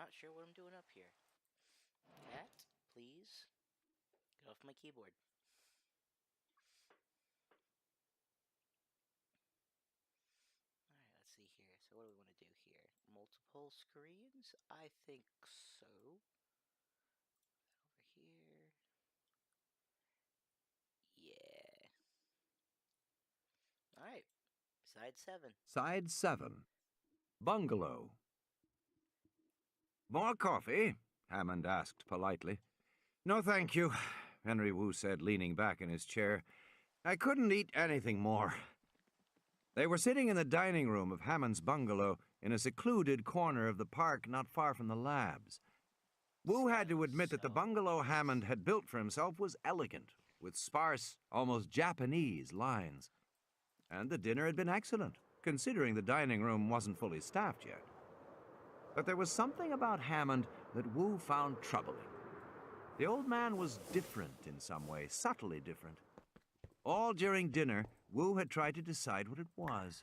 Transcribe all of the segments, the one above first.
not sure what I'm doing up here. Cat, please. Get off my keyboard. Alright, let's see here. So what do we want to do here? Multiple screens? I think so. Over here. Yeah. Alright. Side 7. Side 7. Bungalow. More coffee? Hammond asked politely. No, thank you, Henry Wu said, leaning back in his chair. I couldn't eat anything more. They were sitting in the dining room of Hammond's bungalow in a secluded corner of the park not far from the labs. Wu had to admit that the bungalow Hammond had built for himself was elegant, with sparse, almost Japanese lines. And the dinner had been excellent, considering the dining room wasn't fully staffed yet. But there was something about Hammond that Wu found troubling. The old man was different in some way, subtly different. All during dinner, Wu had tried to decide what it was.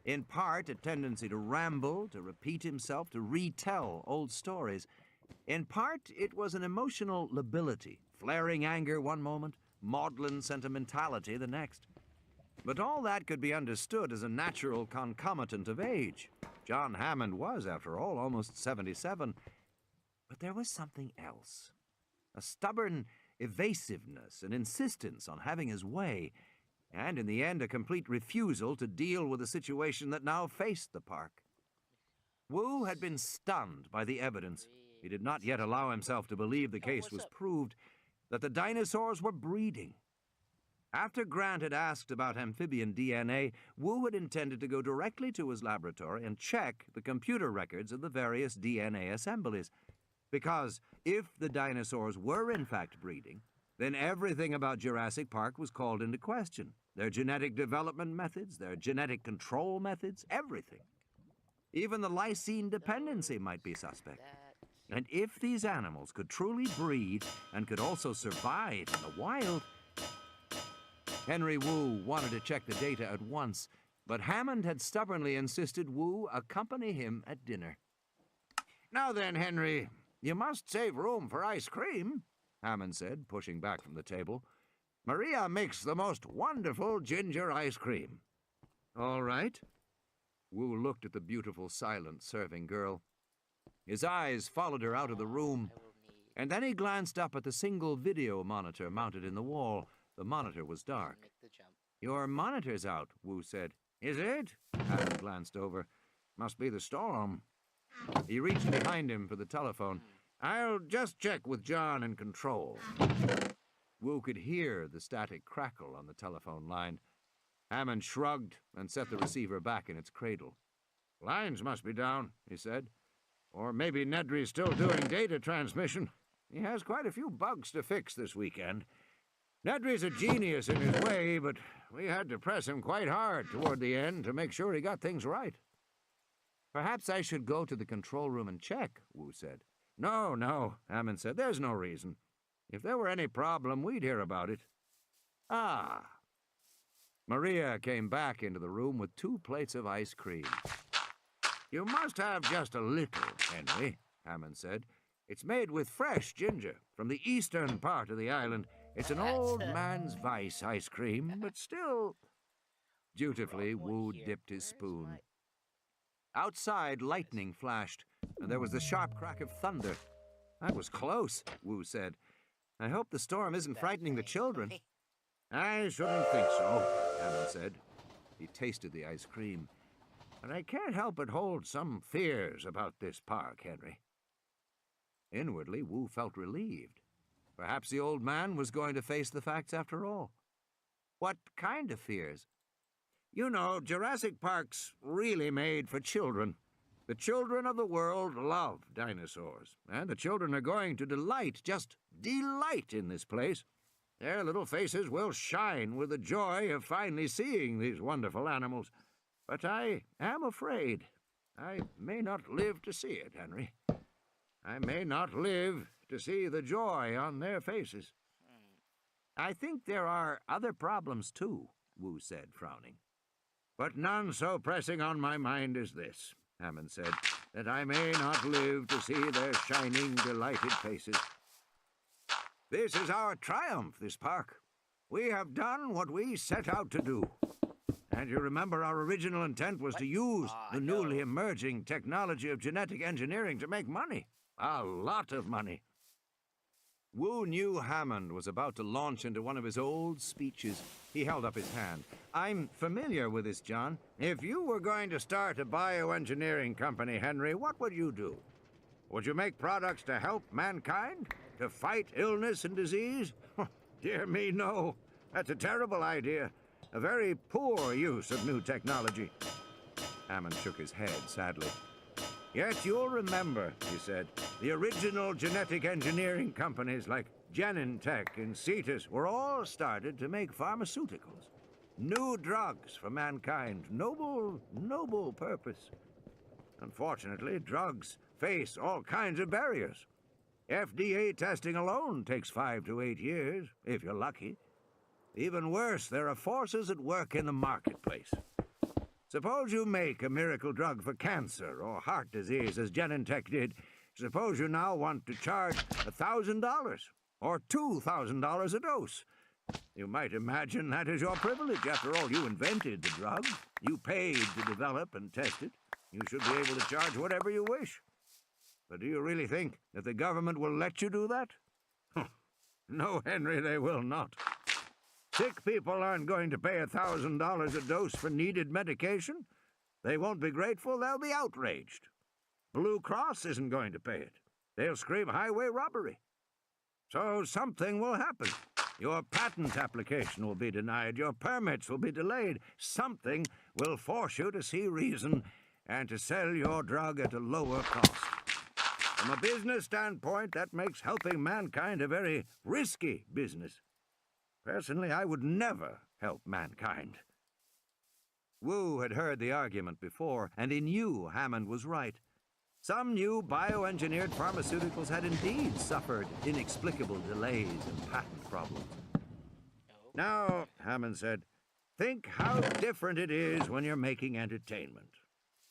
In part, a tendency to ramble, to repeat himself, to retell old stories. In part, it was an emotional lability, flaring anger one moment, maudlin sentimentality the next. But all that could be understood as a natural concomitant of age. John Hammond was, after all, almost 77. But there was something else. A stubborn evasiveness, an insistence on having his way, and in the end a complete refusal to deal with the situation that now faced the park. Wu had been stunned by the evidence. He did not yet allow himself to believe the case was proved, that the dinosaurs were breeding. After Grant had asked about amphibian DNA, Wu had intended to go directly to his laboratory and check the computer records of the various DNA assemblies. Because if the dinosaurs were in fact breeding, then everything about Jurassic Park was called into question. Their genetic development methods, their genetic control methods, everything. Even the lysine dependency might be suspect. And if these animals could truly breed and could also survive in the wild... Henry Wu wanted to check the data at once, but Hammond had stubbornly insisted Wu accompany him at dinner. Now then, Henry, you must save room for ice cream, Hammond said, pushing back from the table. Maria makes the most wonderful ginger ice cream. All right. Wu looked at the beautiful, silent serving girl. His eyes followed her out of the room, and then he glanced up at the single video monitor mounted in the wall. The monitor was dark. Your monitor's out, Wu said. Is it? Hammond glanced over. Must be the storm. He reached behind him for the telephone. I'll just check with John in control. Wu could hear the static crackle on the telephone line. Hammond shrugged and set the receiver back in its cradle. Lines must be down, he said. Or maybe Nedry's still doing data transmission. He has quite a few bugs to fix this weekend. Nedry's a genius in his way, but we had to press him quite hard toward the end to make sure he got things right. Perhaps I should go to the control room and check, Wu said. No, Hammond said. There's no reason. If there were any problem, we'd hear about it. Ah. Maria came back into the room with 2 plates of ice cream. You must have just a little, Henry, Hammond said. It's made with fresh ginger from the eastern part of the island. It's an old man's vice ice cream, but still... Dutifully, Wu dipped his spoon. Outside, lightning flashed, and there was the sharp crack of thunder. That was close, Wu said. I hope the storm isn't frightening the children. I shouldn't think so, Hammond said. He tasted the ice cream. But I can't help but hold some fears about this park, Henry. Inwardly, Wu felt relieved. Perhaps the old man was going to face the facts after all. What kind of fears? You know, Jurassic Park's really made for children. The children of the world love dinosaurs, and the children are going to delight, just delight in this place. Their little faces will shine with the joy of finally seeing these wonderful animals. But I am afraid I may not live to see it, Henry. I may not live to see the joy on their faces. I think there are other problems, too, Wu said, frowning. But none so pressing on my mind as this. Hammond said, "that I may not live to see their shining, delighted faces. This is our triumph, this park. We have done what we set out to do. And you remember our original intent was What? to use the newly No. emerging technology of genetic engineering to make money. A lot of money." Wu knew Hammond was about to launch into one of his old speeches. He held up his hand. "I'm familiar with this, John. If you were going to start a bioengineering company, Henry, what would you do? Would you make products to help mankind? To fight illness and disease? Dear me, no. That's a terrible idea. A very poor use of new technology." Hammond shook his head sadly. "Yet you'll remember," he said, "the original genetic engineering companies like Genentech and Cetus were all started to make pharmaceuticals. New drugs for mankind. Noble, noble purpose. Unfortunately, drugs face all kinds of barriers. FDA testing alone takes 5 to 8 years, if you're lucky. Even worse, there are forces at work in the marketplace. Suppose you make a miracle drug for cancer or heart disease, as Genentech did. Suppose you now want to charge $1,000 or $2,000 a dose. You might imagine that is your privilege. After all, you invented the drug. You paid to develop and test it. You should be able to charge whatever you wish. But do you really think that the government will let you do that? No, Henry, they will not. Sick people aren't going to pay $1,000 a dose for needed medication. They won't be grateful, they'll be outraged. Blue Cross isn't going to pay it. They'll scream highway robbery. So something will happen. Your patent application will be denied. Your permits will be delayed. Something will force you to see reason and to sell your drug at a lower cost. From a business standpoint, that makes helping mankind a very risky business. Personally, I would never help mankind." Wu had heard the argument before, and he knew Hammond was right. Some new bioengineered pharmaceuticals had indeed suffered inexplicable delays and patent problems. "Now," Hammond said, "think how different it is when you're making entertainment.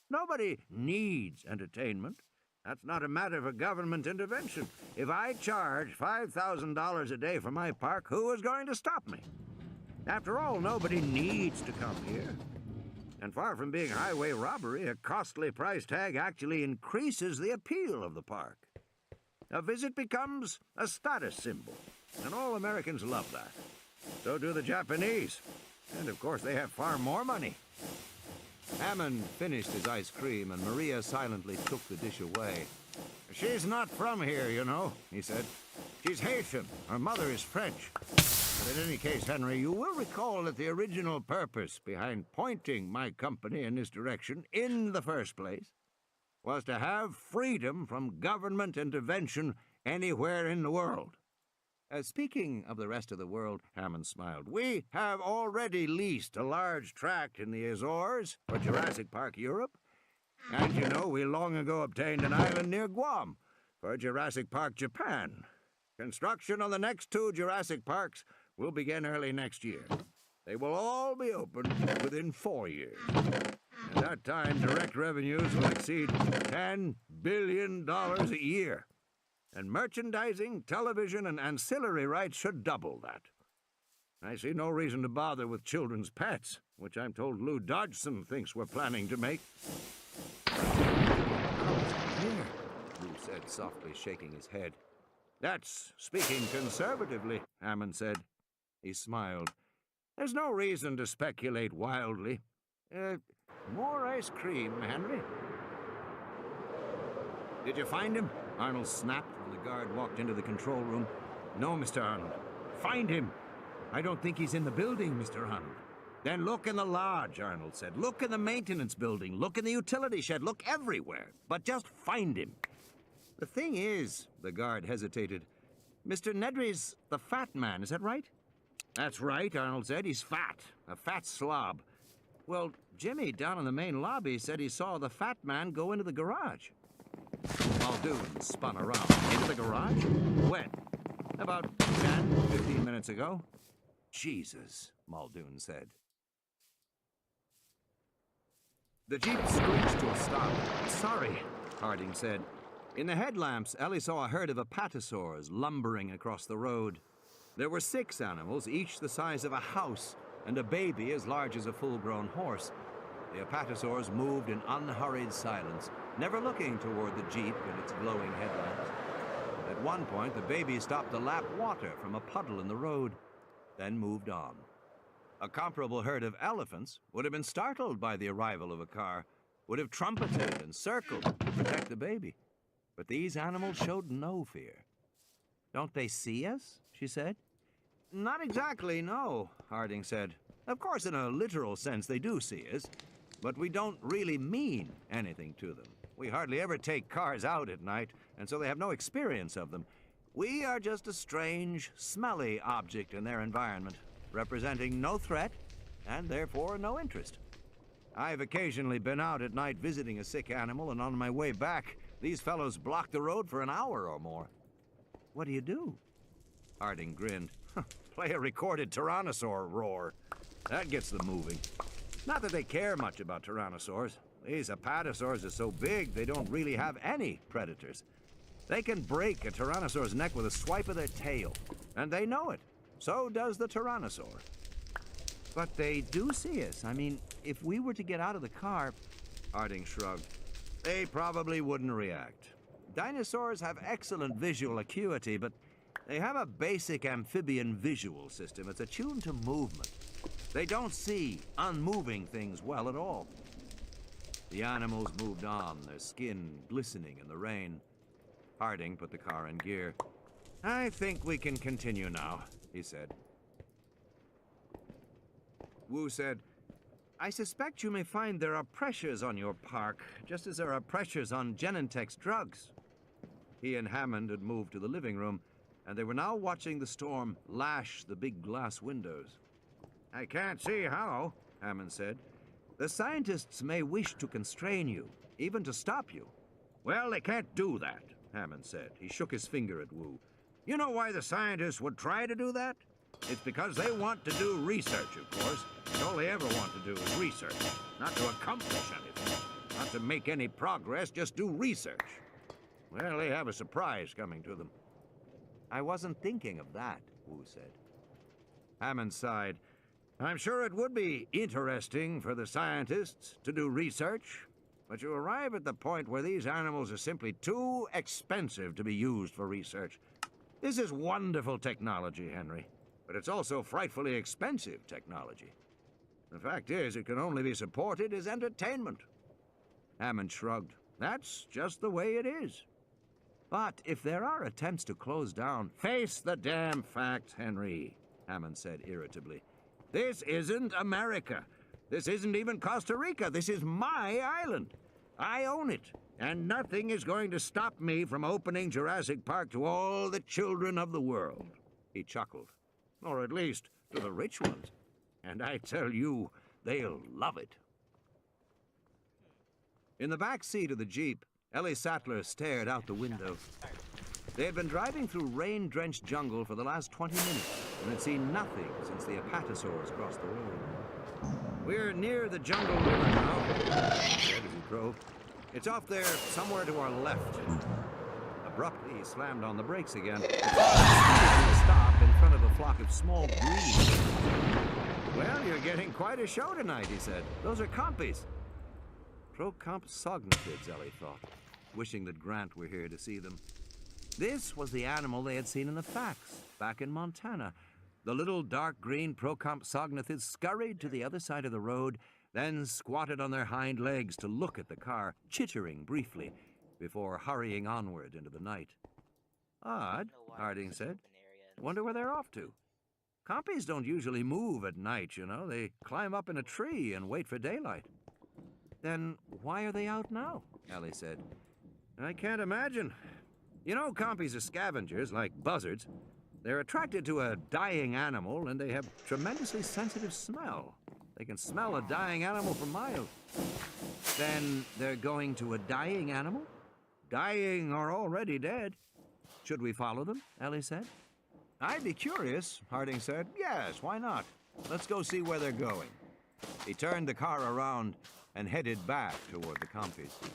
Nobody needs entertainment. That's not a matter for government intervention. If I charge $5,000 a day for my park, who is going to stop me? After all, nobody needs to come here. And far from being highway robbery, a costly price tag actually increases the appeal of the park. A visit becomes a status symbol, and all Americans love that. So do the Japanese. And of course, they have far more money." Hammond finished his ice cream, and Maria silently took the dish away. "She's not from here, you know," he said. "She's Haitian. Her mother is French. But in any case, Henry, you will recall that the original purpose behind pointing my company in this direction in the first place was to have freedom from government intervention anywhere in the world. Speaking of the rest of the world," Hammond smiled, "we have already leased a large tract in the Azores for Jurassic Park Europe. And you know, we long ago obtained an island near Guam for Jurassic Park Japan. Construction on the next 2 Jurassic Parks will begin early next year. They will all be open within 4 years. At that time, direct revenues will exceed $10 billion a year. And merchandising, television, and ancillary rights should double that. I see no reason to bother with children's pets, which I'm told Lou Dodgson thinks we're planning to make." "Here," Lou said softly, shaking his head. "That's speaking conservatively," Hammond said. He smiled. "There's no reason to speculate wildly. More ice cream, Henry?" "Did you find him?" Arnold snapped when the guard walked into the control room. "No, Mr. Arnold." "Find him!" "I don't think he's in the building, Mr. Arnold." "Then look in the lodge," Arnold said. "Look in the maintenance building. Look in the utility shed. Look everywhere. But just find him." "The thing is," the guard hesitated, "Mr. Nedry's the fat man, is that right?" "That's right," Arnold said. "He's fat. A fat slob." "Well, Jimmy down in the main lobby said he saw the fat man go into the garage." Muldoon spun around. "Into the garage? When?" "About 10, 15 minutes ago." "Jesus," Muldoon said. The jeep screeched to a stop. "Sorry," Harding said. In the headlamps, Ellie saw a herd of apatosaurs lumbering across the road. There were 6 animals, each the size of a house, and a baby as large as a full-grown horse. The apatosaurs moved in unhurried silence, never looking toward the jeep and its glowing headlamps. At one point, the baby stopped to lap water from a puddle in the road, then moved on. A comparable herd of elephants would have been startled by the arrival of a car, would have trumpeted and circled to protect the baby. But these animals showed no fear. "Don't they see us?" she said. "Not exactly, no," Harding said. "Of course, in a literal sense, they do see us, but we don't really mean anything to them. We hardly ever take cars out at night, and so they have no experience of them. We are just a strange, smelly object in their environment, representing no threat, and therefore no interest. I've occasionally been out at night visiting a sick animal, and on my way back, these fellows block the road for an hour or more." "What do you do?" Harding grinned. "Play a recorded tyrannosaur roar. That gets them moving. Not that they care much about tyrannosaurs. These apatosaurs are so big they don't really have any predators. They can break a tyrannosaur's neck with a swipe of their tail, and they know it. So does the tyrannosaur." "But they do see us. I mean, if we were to get out of the car..." Harding shrugged. "They probably wouldn't react. Dinosaurs have excellent visual acuity, but they have a basic amphibian visual system. It's attuned to movement. They don't see unmoving things well at all." The animals moved on, their skin glistening in the rain. Harding put the car in gear. "I think we can continue now," he said. Wu said, "I suspect you may find there are pressures on your park, just as there are pressures on Genentech's drugs." He and Hammond had moved to the living room, and they were now watching the storm lash the big glass windows. "I can't see how," Hammond said. "The scientists may wish to constrain you, even to stop you." "Well, they can't do that," Hammond said. He shook his finger at Wu. "You know why the scientists would try to do that? It's because they want to do research, of course. It's all they ever want to do is research. Not to accomplish anything. Not to make any progress, just do research. Well, they have a surprise coming to them." "I wasn't thinking of that," Wu said. Hammond sighed. "I'm sure it would be interesting for the scientists to do research, but you arrive at the point where these animals are simply too expensive to be used for research. This is wonderful technology, Henry, but it's also frightfully expensive technology. The fact is, it can only be supported as entertainment." Hammond shrugged. "That's just the way it is." "But if there are attempts to close down..." "Face the damn facts, Henry," Hammond said irritably. "This isn't America. This isn't even Costa Rica. This is my island. I own it, and nothing is going to stop me from opening Jurassic Park to all the children of the world." He chuckled. "Or at least to the rich ones. And I tell you, they'll love it." In the back seat of the Jeep, Ellie Sattler stared out the window. They had been driving through rain-drenched jungle for the last 20 minutes and had seen nothing since the apatosaurs crossed the road. "We're near the jungle river now," he said as he drove. "It's off there, somewhere to our left." Abruptly, he slammed on the brakes again. The car stopped in front of a flock of small grebes. "Well, you're getting quite a show tonight," he said. "Those are compies." Procompsognaths, Ellie thought, wishing that Grant were here to see them. This was the animal they had seen in the facts, back in Montana. The little dark green Procompsognaths scurried to the other side of the road, then squatted on their hind legs to look at the car, chittering briefly, before hurrying onward into the night. "Odd," Harding said. "Wonder where they're off to. Compies don't usually move at night, you know. They climb up in a tree and wait for daylight." "Then why are they out now?" Ellie said. "I can't imagine. You know, compies are scavengers, like buzzards. They're attracted to a dying animal, and they have tremendously sensitive smell. They can smell a dying animal for miles." "Then they're going to a dying animal?" "Dying or already dead." "Should we follow them?" Ellie said. "I'd be curious," Harding said. "Yes, why not? Let's go see where they're going." He turned the car around and headed back toward the Comfy seat.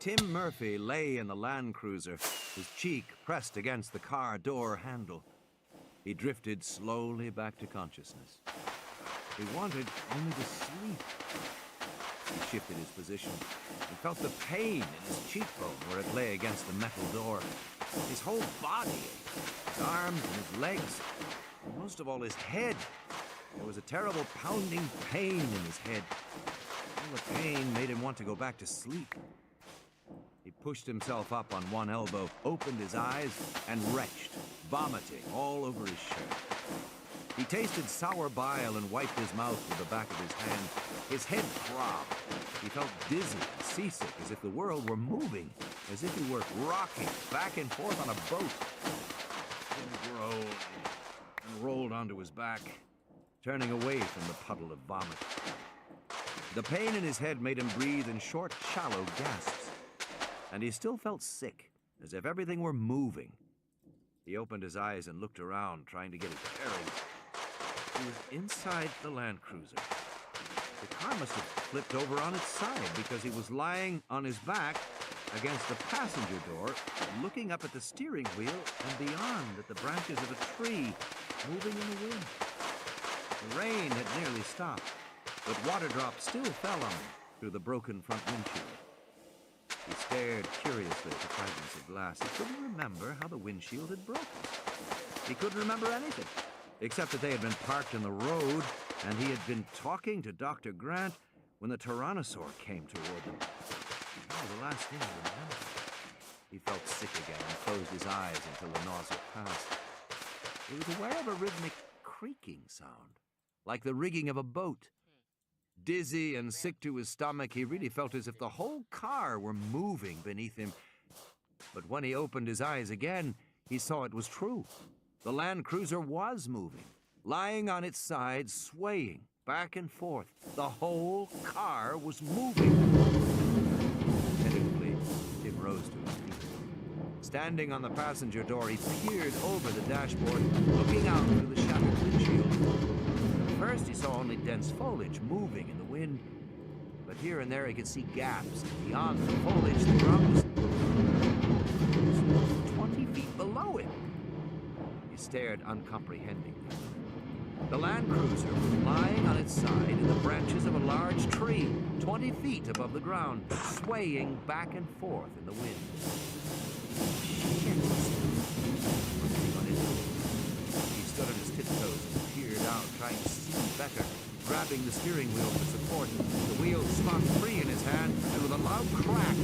Tim Murphy lay in the Land Cruiser, his cheek pressed against the car door handle. He drifted slowly back to consciousness. He wanted only to sleep. He shifted his position and felt the pain in his cheekbone where it lay against the metal door. His whole body ached, his arms and his legs, and most of all his head. There was a terrible pounding pain in his head. And the pain made him want to go back to sleep. He pushed himself up on one elbow, opened his eyes, and retched, vomiting all over his shirt. He tasted sour bile and wiped his mouth with the back of his hand. His head throbbed. He felt dizzy and seasick, as if the world were moving, as if he were rocking back and forth on a boat. He groaned and rolled onto his back, turning away from the puddle of vomit. The pain in his head made him breathe in short, shallow gasps, and he still felt sick, as if everything were moving. He opened his eyes and looked around, trying to get his bearings. He was inside the Land Cruiser. The car must have flipped over on its side because he was lying on his back against the passenger door, looking up at the steering wheel and beyond at the branches of a tree moving in the wind. The rain had nearly stopped, but water drops still fell on him through the broken front windshield. He stared curiously at the fragments of glass. He couldn't remember how the windshield had broken. He couldn't remember anything, except that they had been parked in the road, and he had been talking to Dr. Grant when the Tyrannosaur came toward them. Oh, the last thing he remembered. He felt sick again and closed his eyes until the nausea passed. He was aware of a rhythmic creaking sound, like the rigging of a boat. Dizzy and sick to his stomach, he really felt as if the whole car were moving beneath him. But when he opened his eyes again, he saw it was true. The Land Cruiser was moving, lying on its side, swaying back and forth. The whole car was moving. Tentatively, Tim rose to his feet. Standing on the passenger door, he peered over the dashboard, looking out through the shattered windshield. At first, he saw only dense foliage moving in the wind, but here and there he could see gaps. Beyond the foliage, the ground was 20 feet below him. He stared uncomprehendingly. The Land Cruiser was lying on its side in the branches of a large tree, 20 feet above the ground, swaying back and forth in the wind. Shit! What was he going to do? He stood on his tiptoes and peered out, trying to see better. Grabbing the steering wheel for support, the wheel spun free in his hand, and with a loud crack,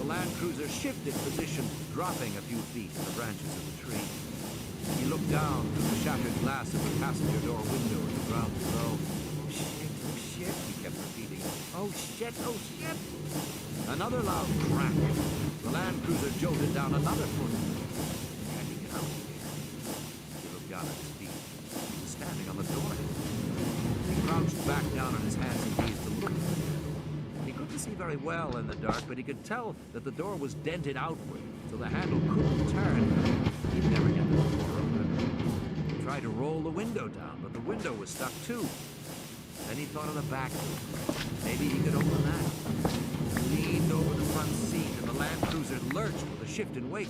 the Land Cruiser shifted position, dropping a few feet in the branches of the tree. He looked down through the shattered glass of the passenger door window at the ground below. Oh shit, he kept repeating. Oh shit, oh shit! Another loud crack. The Land Cruiser jolted down another foot. Can he get out of here? He looked down at his feet. He was standing on the door. He crouched back down on his hands and knees to look at the handle. He couldn't see very well in the dark, but he could tell that the door was dented outward, so the handle couldn't turn. He'd never get the door open. He tried to roll the window down, but the window was stuck too. Then he thought of the back door. Maybe he could open that. He leaned over the front seat, and the Land Cruiser lurched with a shift in weight.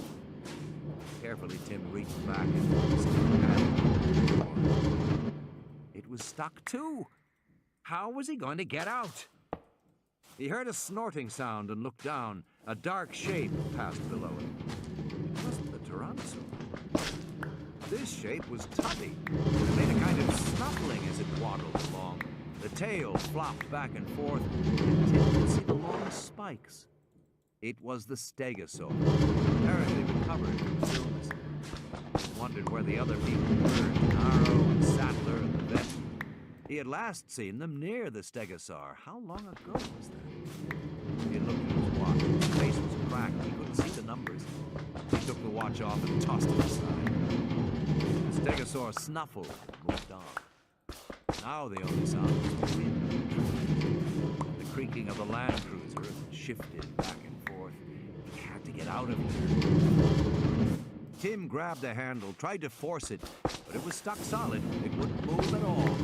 Carefully, Tim reached back and stuck the handle. It was stuck too. How was he going to get out? He heard a snorting sound and looked down. A dark shape passed below him. It wasn't the Tyrannosaur. This shape was tubby. It made a kind of snuffling as it waddled along. The tail flopped back and forth, and Tim could see the long spikes. It was the Stegosaur, apparently recovered from his illness. He wondered where the other people were, Gennaro and Sattler and the vet. He had last seen them near the Stegosaur. How long ago was that? He looked at his watch. His face was cracked. He couldn't see the numbers. He took the watch off and tossed it aside. The Stegosaur snuffled and moved on. Now the only sound was the wind. The creaking of the Land Cruiser as it shifted back and forth. He had to get out of here. Tim grabbed the handle, tried to force it, but it was stuck solid. It wouldn't move at all.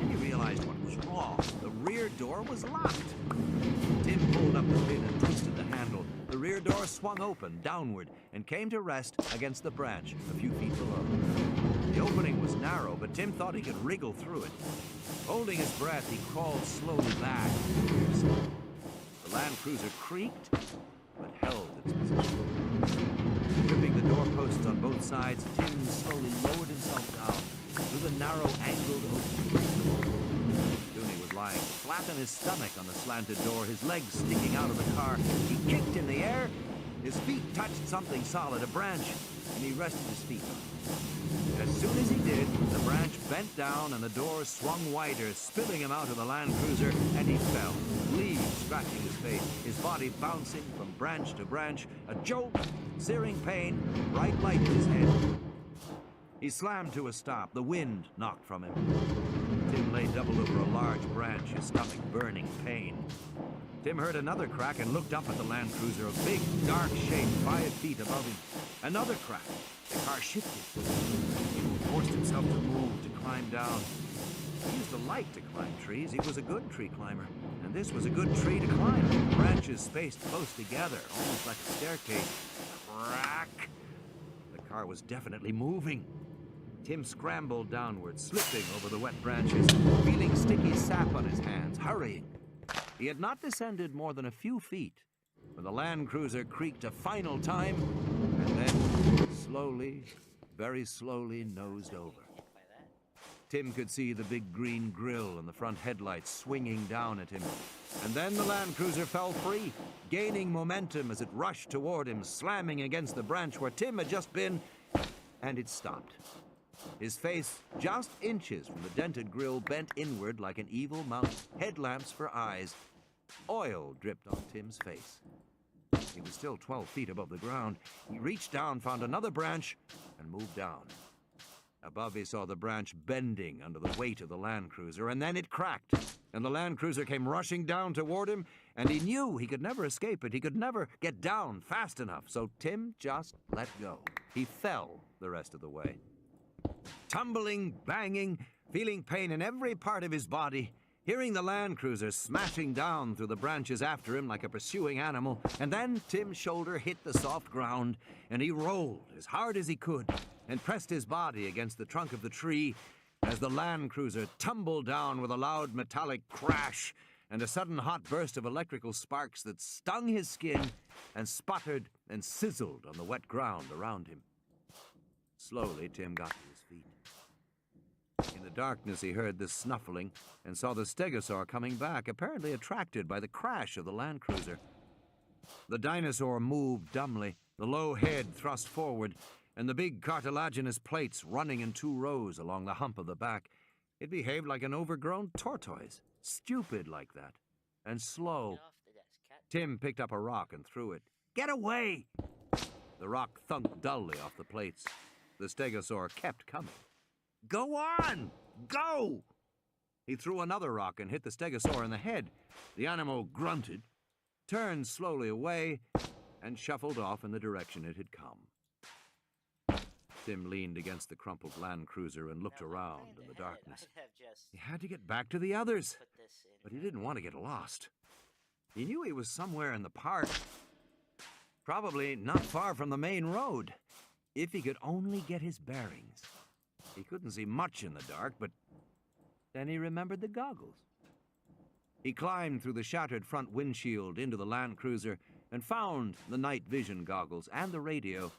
He realized what was wrong. The rear door was locked. Tim pulled up the pin and twisted the handle. The rear door swung open, downward, and came to rest against the branch a few feet below. The opening was narrow, but Tim thought he could wriggle through it. Holding his breath, he crawled slowly back. The Land Cruiser creaked, but held its position. Gripping the doorposts on both sides, Tim slowly lowered himself down through the narrow, angled opening. Soon he was lying flat on his stomach on the slanted door, his legs sticking out of the car. He kicked in the air. His feet touched something solid, a branch, and he rested his feet on it. As soon as he did, the branch bent down and the door swung wider, spilling him out of the Land Cruiser, and he fell, leaves scratching his face, his body bouncing from branch to branch, a jolt, searing pain, bright light in his head. He slammed to a stop. The wind knocked from him. Tim lay doubled over a large branch, his stomach burning pain. Tim heard another crack and looked up at the Land Cruiser, a big, dark shape 5 feet above him. Another crack. The car shifted. He forced himself to move, to climb down. He used to like to climb trees. He was a good tree climber. And this was a good tree to climb. Branches spaced close together, almost like a staircase. Crack! The car was definitely moving. Tim scrambled downward, slipping over the wet branches, feeling sticky sap on his hands, hurrying. He had not descended more than a few feet when the Land Cruiser creaked a final time and then slowly, very slowly nosed over. Tim could see the big green grille and the front headlights swinging down at him. And then the Land Cruiser fell free, gaining momentum as it rushed toward him, slamming against the branch where Tim had just been, and it stopped. His face, just inches from the dented grille, bent inward like an evil mouth, headlamps for eyes. Oil dripped on Tim's face. He was still 12 feet above the ground. He reached down, found another branch, and moved down. Above, he saw the branch bending under the weight of the Land Cruiser, and then it cracked, and the Land Cruiser came rushing down toward him, and he knew he could never escape it. He could never get down fast enough, so Tim just let go. He fell the rest of the way. Tumbling, banging, feeling pain in every part of his body, hearing the Land Cruiser smashing down through the branches after him like a pursuing animal, and then Tim's shoulder hit the soft ground, and he rolled as hard as he could and pressed his body against the trunk of the tree as the Land Cruiser tumbled down with a loud metallic crash and a sudden hot burst of electrical sparks that stung his skin and sputtered and sizzled on the wet ground around him. Slowly, Tim got to his feet. In the darkness, he heard the snuffling and saw the stegosaur coming back, apparently attracted by the crash of the Land Cruiser. The dinosaur moved dumbly, the low head thrust forward, and the big cartilaginous plates running in 2 rows along the hump of the back. It behaved like an overgrown tortoise, stupid like that, and slow. Get off the desk, cat. Tim picked up a rock and threw it. "Get away!" The rock thunked dully off the plates. The stegosaur kept coming. "Go on! Go!" He threw another rock and hit the stegosaur in the head. The animal grunted, turned slowly away, and shuffled off in the direction it had come. Tim leaned against the crumpled Land Cruiser and looked around in the darkness. He had to get back to the others, but he didn't want to get lost. He knew he was somewhere in the park, probably not far from the main road, if he could only get his bearings. He couldn't see much in the dark, but then he remembered the goggles. He climbed through the shattered front windshield into the Land Cruiser and found the night vision goggles and the radio.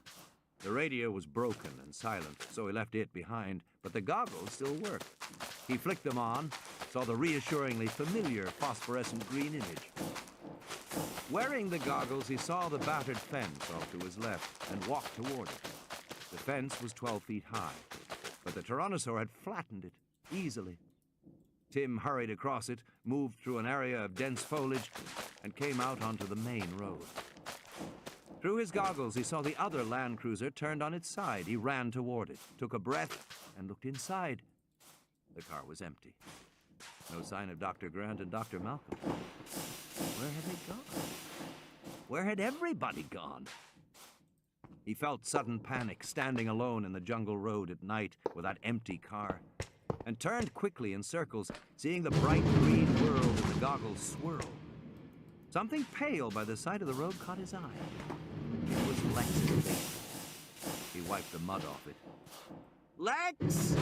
The radio was broken and silent, so he left it behind, but the goggles still worked. He flicked them on, saw the reassuringly familiar phosphorescent green image. Wearing the goggles, he saw the battered fence off to his left and walked toward it. The fence was 12 feet high, but the Tyrannosaur had flattened it easily. Tim hurried across it, moved through an area of dense foliage, and came out onto the main road. Through his goggles, he saw the other Land Cruiser turned on its side. He ran toward it, took a breath, and looked inside. The car was empty. No sign of Dr. Grant and Dr. Malcolm. Where had they gone? Where had everybody gone? He felt sudden panic standing alone in the jungle road at night with that empty car, and turned quickly in circles, seeing the bright green world in the goggles swirl. Something pale by the side of the road caught his eye. It was Lex's face. He wiped the mud off it. "Lex!"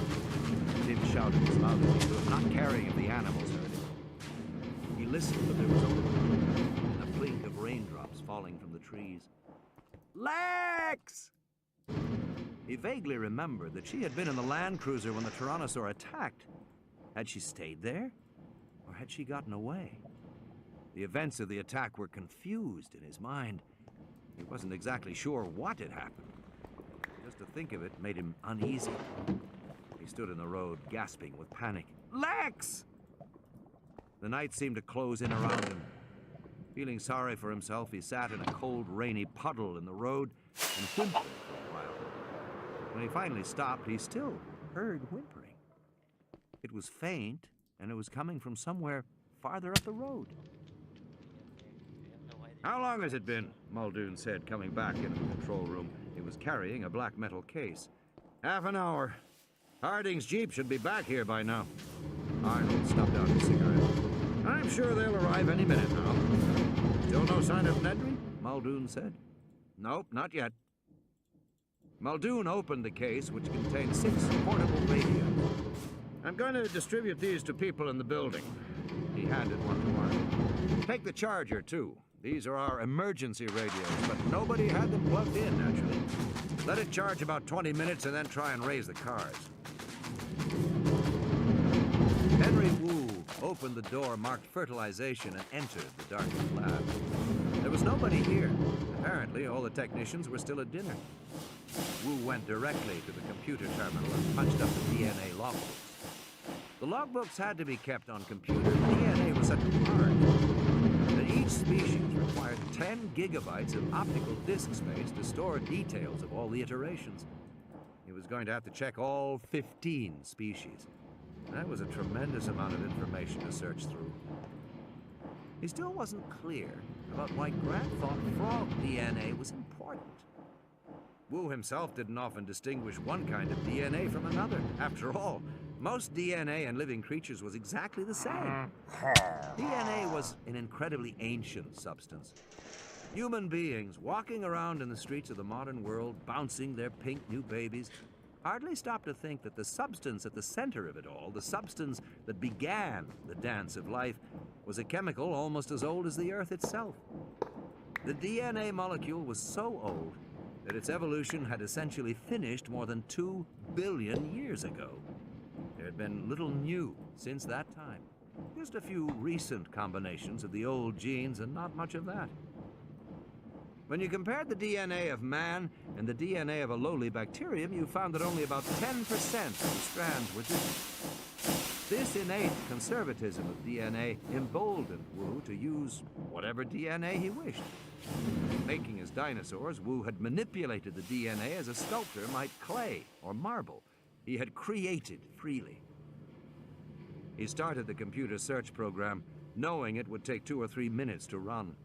Tim shouted as loud as he could, not caring if the animals heard him. He listened, but there was only wind and the plink of raindrops falling from the trees. "Lex!" He vaguely remembered that she had been in the Land Cruiser when the Tyrannosaur attacked. Had she stayed there? Or had she gotten away? The events of the attack were confused in his mind. He wasn't exactly sure what had happened. Just to think of it made him uneasy. He stood in the road, gasping with panic. "Lex!" The night seemed to close in around him. Feeling sorry for himself, he sat in a cold, rainy puddle in the road and whimpered for a while. When he finally stopped, he still heard whimpering. It was faint, and it was coming from somewhere farther up the road. "How long has it been?" Muldoon said, coming back into the control room. He was carrying a black metal case. "Half an hour. Harding's jeep should be back here by now." Arnold snuffed out his cigarette. "I'm sure they'll arrive any minute now." "Still no sign of Nedry?" Muldoon said. "Nope, not yet." Muldoon opened the case, which contained 6 portable radios. "I'm going to distribute these to people in the building." He handed one to Arnold. "Take the charger, too. These are our emergency radios, but nobody had them plugged in, naturally. Let it charge about 20 minutes and then try and raise the cars." Henry Wu opened the door marked fertilization and entered the darkened lab. There was nobody here. Apparently, all the technicians were still at dinner. Wu went directly to the computer terminal and punched up the DNA logbooks. The logbooks had to be kept on computer. DNA was such large that each species required 10 gigabytes of optical disk space to store details of all the iterations. He was going to have to check all 15 species. That was a tremendous amount of information to search through. He still wasn't clear about why Grant thought frog DNA was important. Wu himself didn't often distinguish one kind of DNA from another. After all, most DNA in living creatures was exactly the same. DNA was an incredibly ancient substance. Human beings walking around in the streets of the modern world, bouncing their pink new babies, hardly stopped to think that the substance at the center of it all, the substance that began the dance of life, was a chemical almost as old as the Earth itself. The DNA molecule was so old that its evolution had essentially finished more than 2 billion years ago. There had been little new since that time. Just a few recent combinations of the old genes and not much of that. When you compared the DNA of man and the DNA of a lowly bacterium, you found that only about 10% of the strands were different. This innate conservatism of DNA emboldened Wu to use whatever DNA he wished. Making his dinosaurs, Wu had manipulated the DNA as a sculptor might clay or marble. He had created freely. He started the computer search program, knowing it would take 2 or 3 minutes to run.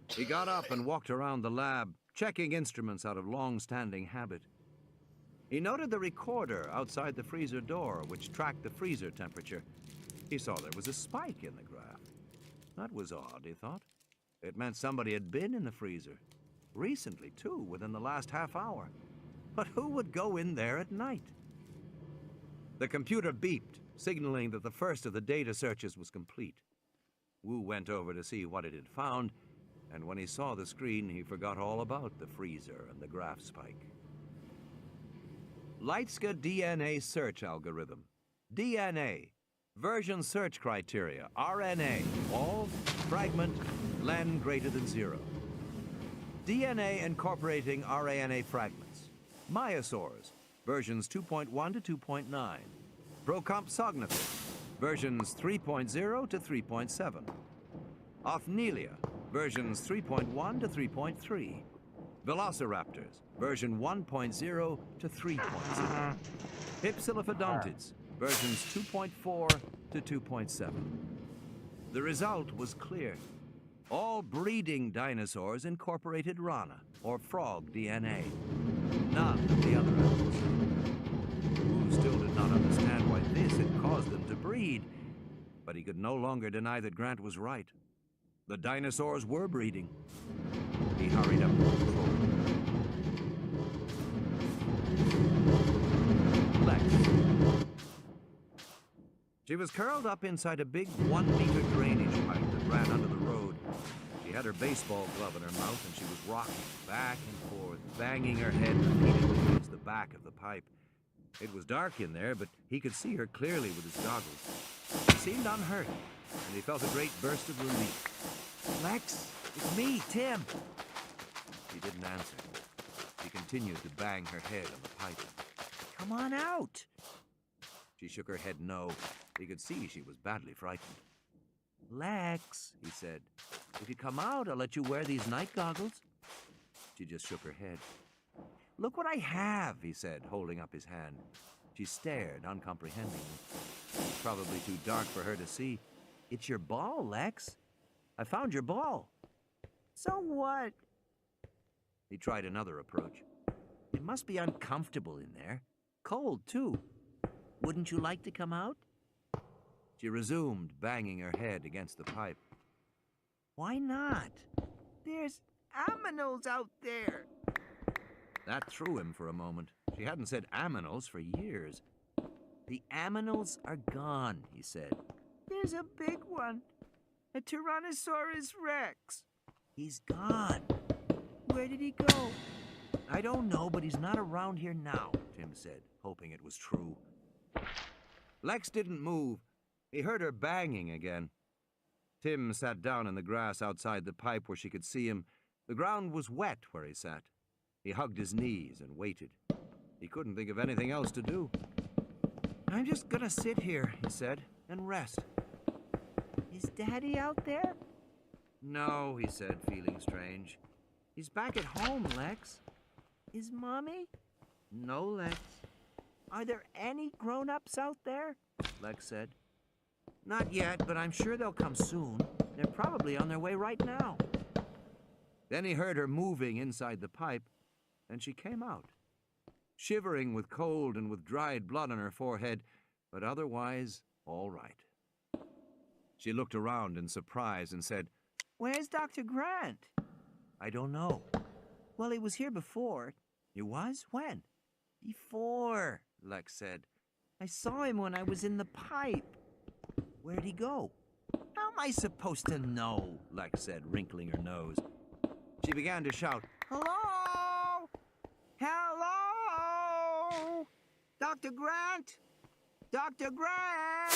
He got up and walked around the lab, checking instruments out of long-standing habit. He noted the recorder outside the freezer door, which tracked the freezer temperature. He saw there was a spike in the graph. That was odd, he thought. It meant somebody had been in the freezer. Recently, too, within the last half hour. But who would go in there at night? The computer beeped, signaling that the first of the data searches was complete. Wu went over to see what it had found, and when he saw the screen, he forgot all about the freezer and the graph spike. Leitska DNA search algorithm. DNA. Version search criteria. RNA. All. Fragment. Len greater than 0. DNA incorporating RNA fragments. Myosaurs. Versions 2.1 to 2.9. Procompsognathus. Versions 3.0 to 3.7. Ophnelia. Versions 3.1 to 3.3. Velociraptors, version 1.0 to 3.0. Hypsilophodontids, versions 2.4 to 2.7. The result was clear. All breeding dinosaurs incorporated rana, or frog DNA. None of the other animals. Wu still did not understand why this had caused them to breed, but he could no longer deny that Grant was right. The dinosaurs were breeding. He hurried up to the control room. Lex. She was curled up inside a big 1-meter drainage pipe that ran under the road. She had her baseball glove in her mouth and she was rocking back and forth, banging her head repeatedly against the back of the pipe. It was dark in there, but he could see her clearly with his goggles. She seemed unhurt, and he felt a great burst of relief. Lex, it's me, Tim. She didn't answer. She continued to bang her head on the pipe. Come on out. She shook her head no. He could see she was badly frightened. Lex, he said, if you come out, I'll let you wear these night goggles. She just shook her head. Look what I have, he said, holding up his hand. She stared uncomprehendingly. It was probably too dark for her to see. It's your ball, Lex. I found your ball. So what? He tried another approach. It must be uncomfortable in there. Cold, too. Wouldn't you like to come out? She resumed, banging her head against the pipe. Why not? There's aminals out there. That threw him for a moment. She hadn't said aminals for years. The aminals are gone, he said. There's a big one. A Tyrannosaurus Rex. He's gone. Where did he go? I don't know, but he's not around here now, Tim said, hoping it was true. Lex didn't move. He heard her banging again. Tim sat down in the grass outside the pipe where she could see him. The ground was wet where he sat. He hugged his knees and waited. He couldn't think of anything else to do. I'm just gonna sit here, he said, and rest. Is Daddy out there? No, he said, feeling strange. He's back at home, Lex. Is Mommy? No, Lex. Are there any grown-ups out there? Lex said. Not yet, but I'm sure they'll come soon. They're probably on their way right now. Then he heard her moving inside the pipe, and she came out, shivering with cold and with dried blood on her forehead, but otherwise all right. She looked around in surprise and said, Where's Dr. Grant? I don't know. Well, he was here before. He was? When? Before, Lex said. I saw him when I was in the pipe. Where'd he go? How am I supposed to know? Lex said, wrinkling her nose. She began to shout, Hello? Hello? Dr. Grant? Dr. Grant?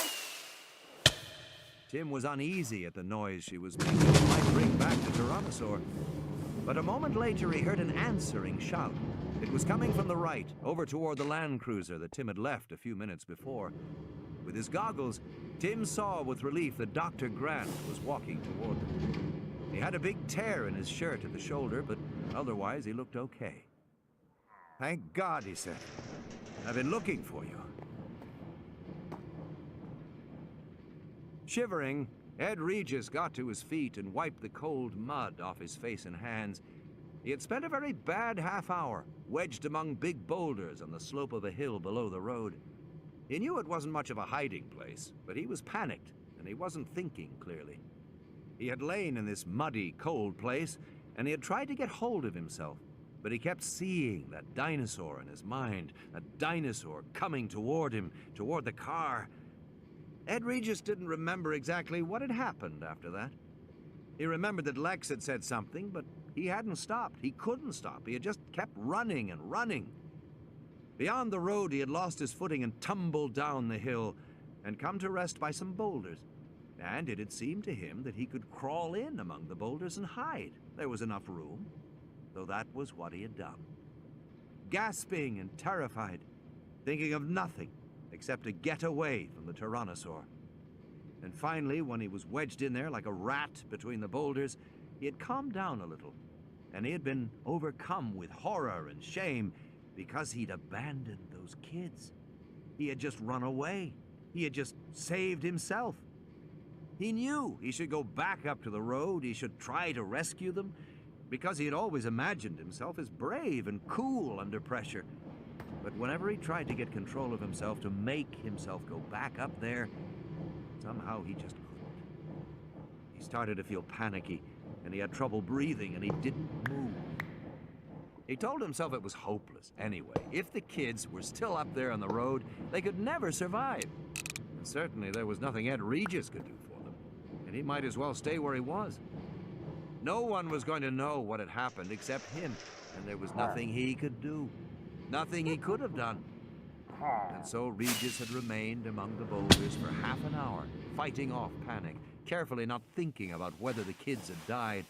Tim was uneasy at the noise she was making. It might bring back the Tyrannosaur. But a moment later, he heard an answering shout. It was coming from the right, over toward the Land Cruiser that Tim had left a few minutes before. With his goggles, Tim saw with relief that Dr. Grant was walking toward them. He had a big tear in his shirt at the shoulder, but otherwise he looked okay. Thank God, he said. I've been looking for you. Shivering, Ed Regis got to his feet and wiped the cold mud off his face and hands. He had spent a very bad half hour, wedged among big boulders on the slope of a hill below the road. He knew it wasn't much of a hiding place, but he was panicked, and he wasn't thinking clearly. He had lain in this muddy, cold place, and he had tried to get hold of himself, but he kept seeing that dinosaur in his mind, a dinosaur coming toward him, toward the car. Ed Regis didn't remember exactly what had happened after that. He remembered that Lex had said something, but he hadn't stopped. He couldn't stop. He had just kept running and running. Beyond the road, he had lost his footing and tumbled down the hill and come to rest by some boulders. And it had seemed to him that he could crawl in among the boulders and hide. There was enough room, though that was what he had done. Gasping and terrified, thinking of nothing except to get away from the Tyrannosaur. And finally, when he was wedged in there like a rat between the boulders, he had calmed down a little, and he had been overcome with horror and shame because he'd abandoned those kids. He had just run away. He had just saved himself. He knew he should go back up to the road, he should try to rescue them, because he had always imagined himself as brave and cool under pressure. But whenever he tried to get control of himself, to make himself go back up there, somehow he just couldn't. He started to feel panicky, and he had trouble breathing, and he didn't move. He told himself it was hopeless anyway. If the kids were still up there on the road, they could never survive. And certainly there was nothing Ed Regis could do for them, and he might as well stay where he was. No one was going to know what had happened except him, and there was nothing he could do, nothing he could have done. And so Regis had remained among the boulders for half an hour, fighting off panic, carefully not thinking about whether the kids had died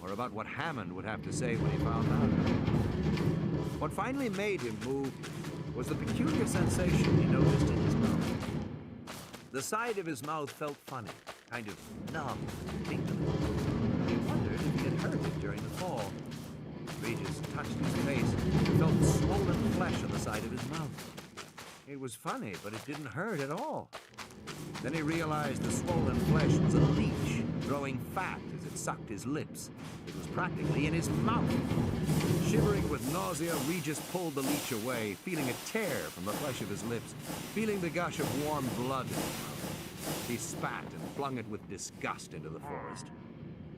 or about what Hammond would have to say when he found out. What finally made him move was the peculiar sensation he noticed in his mouth. The side of his mouth felt funny, kind of numb, tingling. He wondered if he had hurt it during the fall. Regis touched his face and felt swollen flesh on the side of his mouth. It was funny, but it didn't hurt at all. Then he realized the swollen flesh was a leech, growing fat as it sucked his lips. It was practically in his mouth. Shivering with nausea, Regis pulled the leech away, feeling a tear from the flesh of his lips, feeling the gush of warm blood in his mouth. He spat and flung it with disgust into the forest.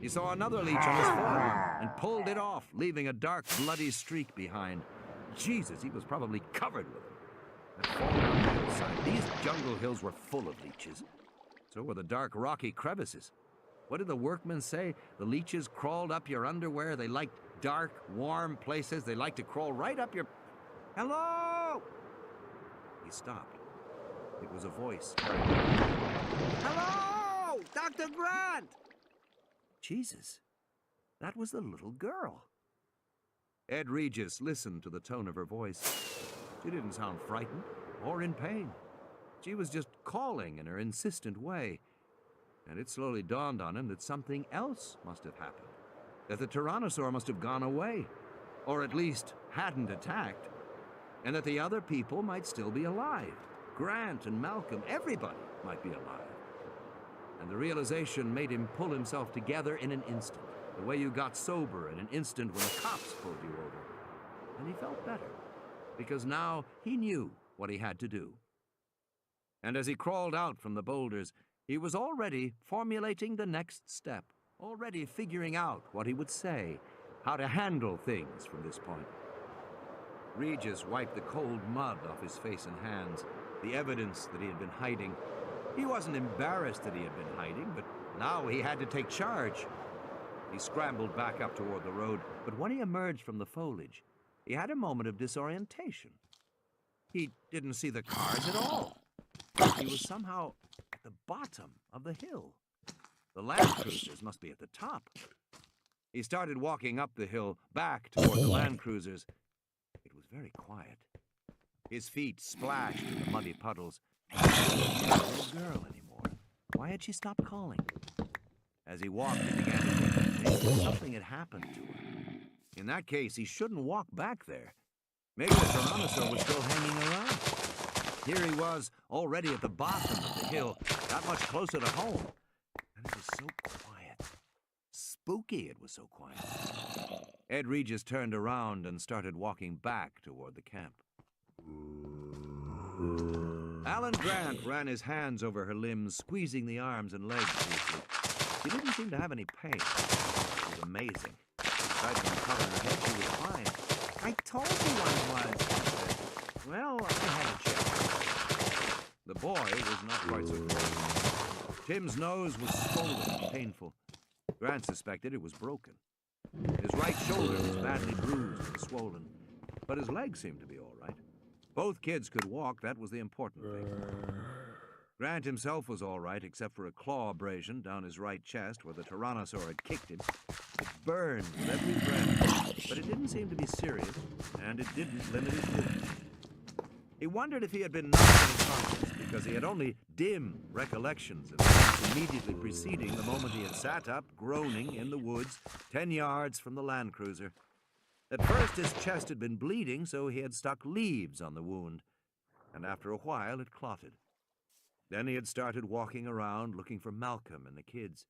He saw another leech on his forearm and pulled it off, leaving a dark, bloody streak behind. Jesus, he was probably covered with them. And falling down the hillside, these jungle hills were full of leeches. So were the dark, rocky crevices. What did the workmen say? The leeches crawled up your underwear. They liked dark, warm places. They liked to crawl right up your... Hello! He stopped. It was a voice. Hello! Dr. Grant! Jesus, that was the little girl. Ed Regis listened to the tone of her voice. She didn't sound frightened or in pain. She was just calling in her insistent way. And it slowly dawned on him that something else must have happened. That the Tyrannosaur must have gone away, or at least hadn't attacked, and that the other people might still be alive. Grant and Malcolm, everybody might be alive. And the realization made him pull himself together in an instant, the way you got sober in an instant when the cops pulled you over. And he felt better, because now he knew what he had to do. And as he crawled out from the boulders, he was already formulating the next step, already figuring out what he would say, how to handle things from this point. Regis wiped the cold mud off his face and hands, the evidence that he had been hiding. He wasn't embarrassed that he had been hiding, but now he had to take charge. He scrambled back up toward the road, but when he emerged from the foliage, he had a moment of disorientation. He didn't see the cars at all. He was somehow at the bottom of the hill. The land cruisers must be at the top. He started walking up the hill, back toward the land cruisers. It was very quiet. His feet splashed in the muddy puddles. He didn't see the little girl anymore. Why had she stopped calling? As he walked, he began to think maybe something had happened to her. In that case, he shouldn't walk back there. Maybe the Tyrannosaur was still hanging around. Here he was, already at the bottom of the hill, not much closer to home. And it was so quiet. Spooky it was so quiet. Ed Regis turned around and started walking back toward the camp. Alan Grant ran his hands over her limbs, squeezing the arms and legs briefly. She didn't seem to have any pain. It was amazing. Aside from covering her head, she was fine. I told you what it was, she said. Well, I had a check. The boy was not quite so close. Tim's nose was swollen and painful. Grant suspected it was broken. His right shoulder was badly bruised and swollen, but his legs seemed to be all right. Both kids could walk, that was the important thing. Grant himself was all right, except for a claw abrasion down his right chest where the Tyrannosaur had kicked him. It burned with every breath, but it didn't seem to be serious, and it didn't limit his movement. He wondered if he had been knocked unconscious, because he had only dim recollections of events immediately preceding the moment he had sat up, groaning, in the woods, 10 yards from the land cruiser. At first his chest had been bleeding, so he had stuck leaves on the wound, and after a while it clotted. Then he had started walking around looking for Malcolm and the kids.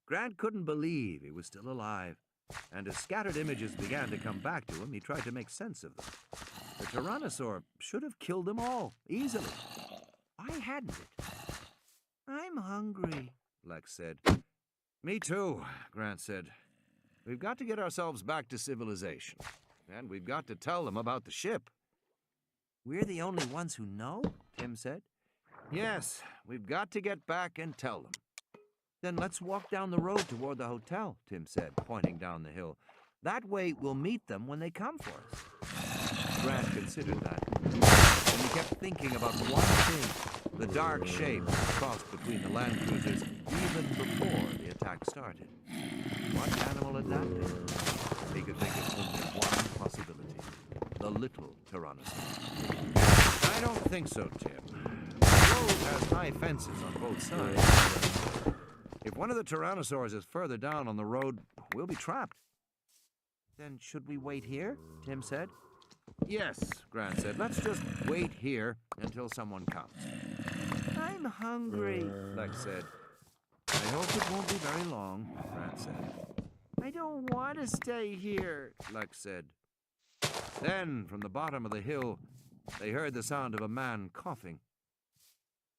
Grant couldn't believe he was still alive, and as scattered images began to come back to him, he tried to make sense of them. The Tyrannosaur should have killed them all, easily. Why hadn't it? I'm hungry, Lex said. Me too, Grant said. We've got to get ourselves back to civilization, and we've got to tell them about the ship. We're the only ones who know, Tim said. Yes, we've got to get back and tell them. Then let's walk down the road toward the hotel, Tim said, pointing down the hill. That way we'll meet them when they come for us. Grant considered that, and he kept thinking about one thing, the dark shape that crossed between the land cruisers even before the attack started. What animal had that been? He could think of only one possibility, the little Tyrannosaurus. I don't think so, Tim. The road has high fences on both sides. If one of the Tyrannosaurs is further down on the road, we'll be trapped. Then should we wait here? Tim said. Yes, Grant said. Let's just wait here until someone comes. I'm hungry, Lex said. I hope it won't be very long, Grant said. I don't want to stay here, Lex said. Then, from the bottom of the hill, they heard the sound of a man coughing.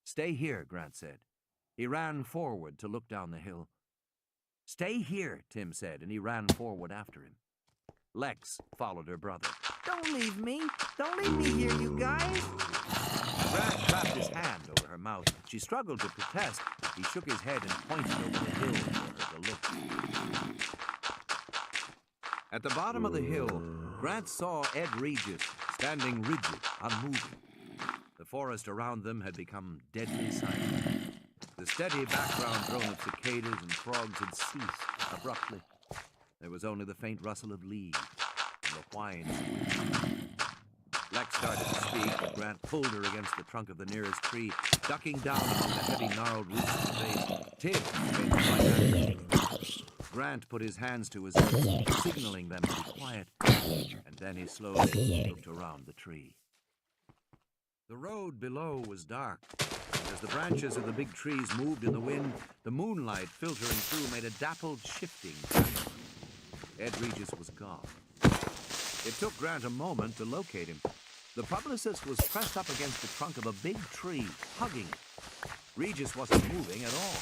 Stay here, Grant said. He ran forward to look down the hill. Stay here, Tim said, and he ran forward after him. Lex followed her brother. Don't leave me. Don't leave me here, you guys. Grant clapped his hand over her mouth. She struggled to protest. He shook his head and pointed over the hill for her to look. At the bottom of the hill, Grant saw Ed Regis standing rigid, unmoving. The forest around them had become deadly silent. The steady background drone of cicadas and frogs had ceased abruptly. There was only the faint rustle of leaves and the whine of wind. Lex started to speak, but Grant pulled her against the trunk of the nearest tree, ducking down among the heavy gnarled roots of the base. Tim came to my hand. Grant put his hands to his lips, signaling them to be quiet, and then he slowly looked around the tree. The road below was dark, and as the branches of the big trees moved in the wind, the moonlight filtering through made a dappled shifting pattern. Ed Regis was gone. It took Grant a moment to locate him. The publicist was pressed up against the trunk of a big tree, hugging it. Regis wasn't moving at all.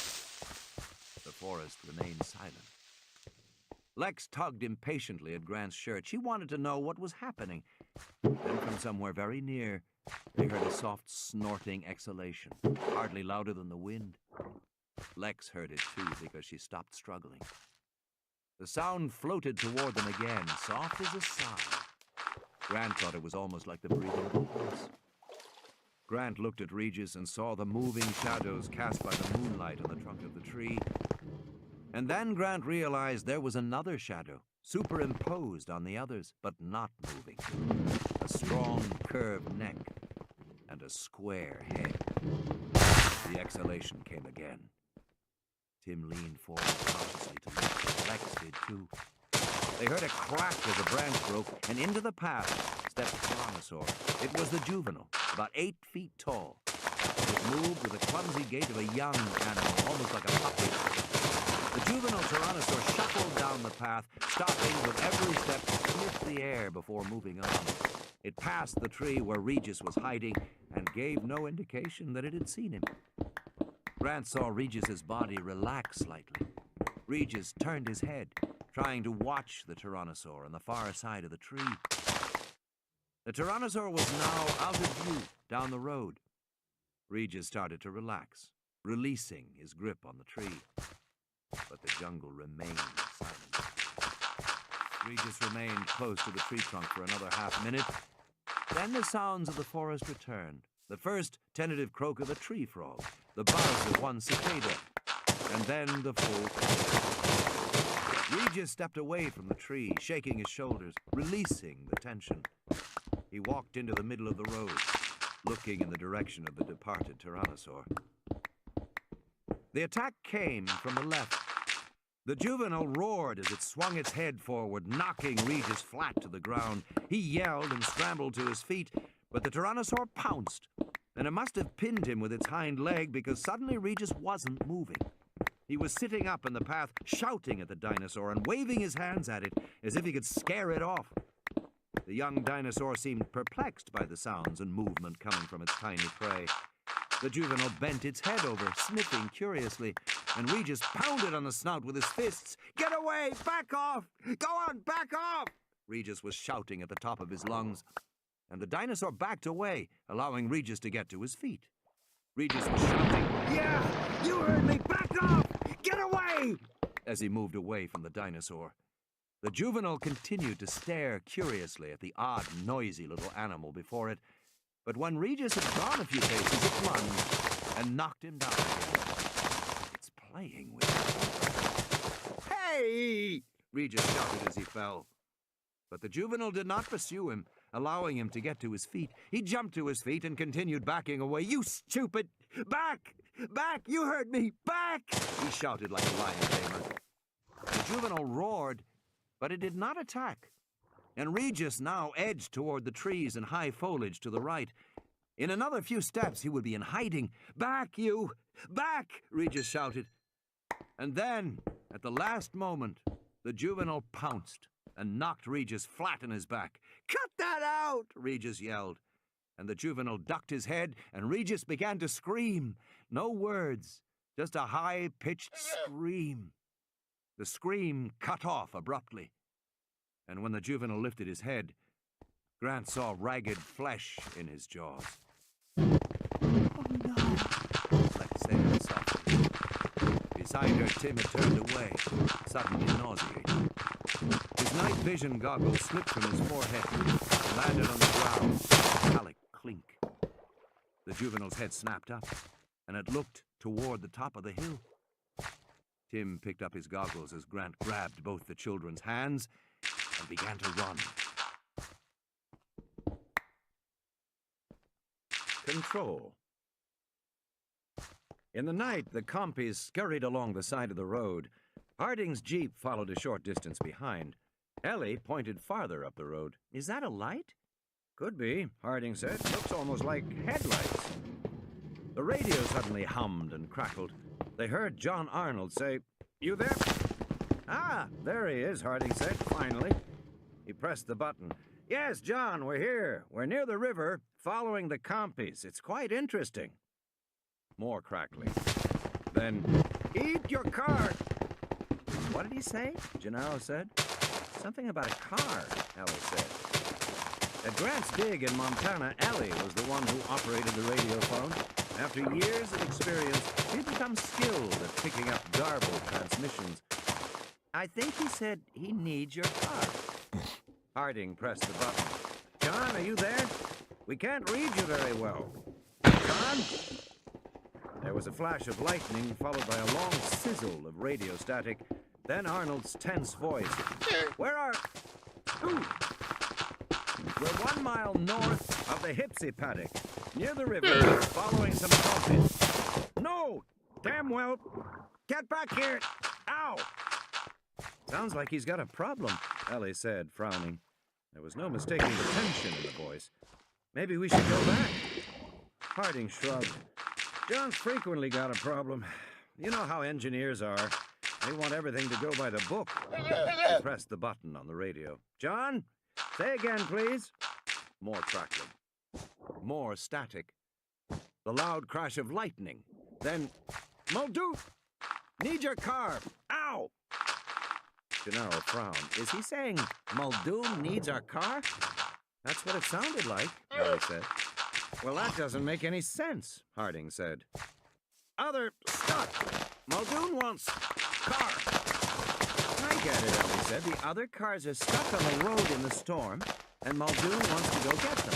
The forest remained silent. Lex tugged impatiently at Grant's shirt. She wanted to know what was happening. Then from somewhere very near, they heard a soft snorting exhalation, hardly louder than the wind. Lex heard it too because she stopped struggling. The sound floated toward them again, soft as a sigh. Grant thought it was almost like the breathing of a horse. Grant looked at Regis and saw the moving shadows cast by the moonlight on the trunk of the tree. And then Grant realized there was another shadow, superimposed on the others, but not moving. A strong, curved neck and a square head. The exhalation came again. Tim leaned forward cautiously to look. Lex did too. They heard a crack as a branch broke, and into the path stepped a Tyrannosaur. It was the juvenile, about 8 feet tall. It moved with the clumsy gait of a young animal, almost like a puppy. The juvenile Tyrannosaur shuffled down the path, stopping with every step to sniff the air before moving on. It passed the tree where Regis was hiding and gave no indication that it had seen him. Grant saw Regis's body relax slightly. Regis turned his head, trying to watch the Tyrannosaur on the far side of the tree. The Tyrannosaur was now out of view down the road. Regis started to relax, releasing his grip on the tree. But the jungle remained silent. Regis remained close to the tree trunk for another half-minute. Then the sounds of the forest returned. The first tentative croak of a tree frog, the buzz of one cicada, and then the full call. Regis stepped away from the tree, shaking his shoulders, releasing the tension. He walked into the middle of the road, looking in the direction of the departed Tyrannosaur. The attack came from the left. The juvenile roared as it swung its head forward, knocking Regis flat to the ground. He yelled and scrambled to his feet, but the Tyrannosaur pounced. and it must have pinned him with its hind leg because suddenly Regis wasn't moving. He was sitting up in the path, shouting at the dinosaur and waving his hands at it as if he could scare it off. The young dinosaur seemed perplexed by the sounds and movement coming from its tiny prey. The juvenile bent its head over, sniffing curiously, and Regis pounded on the snout with his fists. "Get away! Back off! Go on, back off!" Regis was shouting at the top of his lungs, and the dinosaur backed away, allowing Regis to get to his feet. Regis was shouting, "Yeah, you heard me! Back off! Get away!" as he moved away from the dinosaur. The juvenile continued to stare curiously at the odd, noisy little animal before it, but when Regis had gone a few paces, it lunged and knocked him down again. "It's playing with him." "Hey!" Regis shouted as he fell. But the juvenile did not pursue him, allowing him to get to his feet. He jumped to his feet and continued backing away. "You stupid! Back! Back! You heard me! Back!" he shouted like a lion tamer. The juvenile roared, but it did not attack, and Regis now edged toward the trees and high foliage to the right. In another few steps, he would be in hiding. "Back, you! Back!" Regis shouted. And then, at the last moment, the juvenile pounced and knocked Regis flat on his back. "Cut that out!" Regis yelled. And the juvenile ducked his head, and Regis began to scream. No words, just a high-pitched scream. The scream cut off abruptly, and when the juvenile lifted his head, Grant saw ragged flesh in his jaws. "Oh, no," Lex said softly. Beside her, Tim had turned away, suddenly nauseated. His night vision goggles slipped from his forehead and landed on the ground with a metallic clink. The juvenile's head snapped up, and it looked toward the top of the hill. Tim picked up his goggles as Grant grabbed both the children's hands and began to run. Control. In the night, the compies scurried along the side of the road. Harding's jeep followed a short distance behind. Ellie pointed farther up the road. "Is that a light?" "Could be," Harding said. "Looks almost like headlights." The radio suddenly hummed and crackled. They heard John Arnold say, "You there?" "Ah, there he is," Harding said, finally. He pressed the button. "Yes, John, we're here. We're near the river, following the compies. It's quite interesting." More crackling. Then, "Eat your car!" "What did he say?" Gennaro said. "Something about a car," Ellie said. At Grant's dig in Montana, Ellie was the one who operated the radio phone. After years of experience, she'd become skilled at picking up garbled transmissions. "I think he said he needs your car." Harding pressed the button. "John, are you there? We can't read you very well. John?" There was a flash of lightning, followed by a long sizzle of radio static. Then Arnold's tense voice. "Where are... Ooh. We're 1 mile north of the Hipsy paddock, near the river, following some compies." "No! Damn well! Get back here! Ow!" "Sounds like he's got a problem," Ellie said, frowning. There was no mistaking the tension in the voice. "Maybe we should go back." Harding shrugged. "John's frequently got a problem. You know how engineers are. They want everything to go by the book." He pressed the button on the radio. "John, say again, please." More crackling. More static. The loud crash of lightning. Then, "Muldoon, need your car. Ow!" Gennaro frowned. "Is he saying Muldoon needs our car?" "That's what it sounded like," Ellie said. "Well, that doesn't make any sense," Harding said. "Other stuff. Muldoon wants car." "I get it," Ellie said. "The other cars are stuck on the road in the storm, and Muldoon wants to go get them."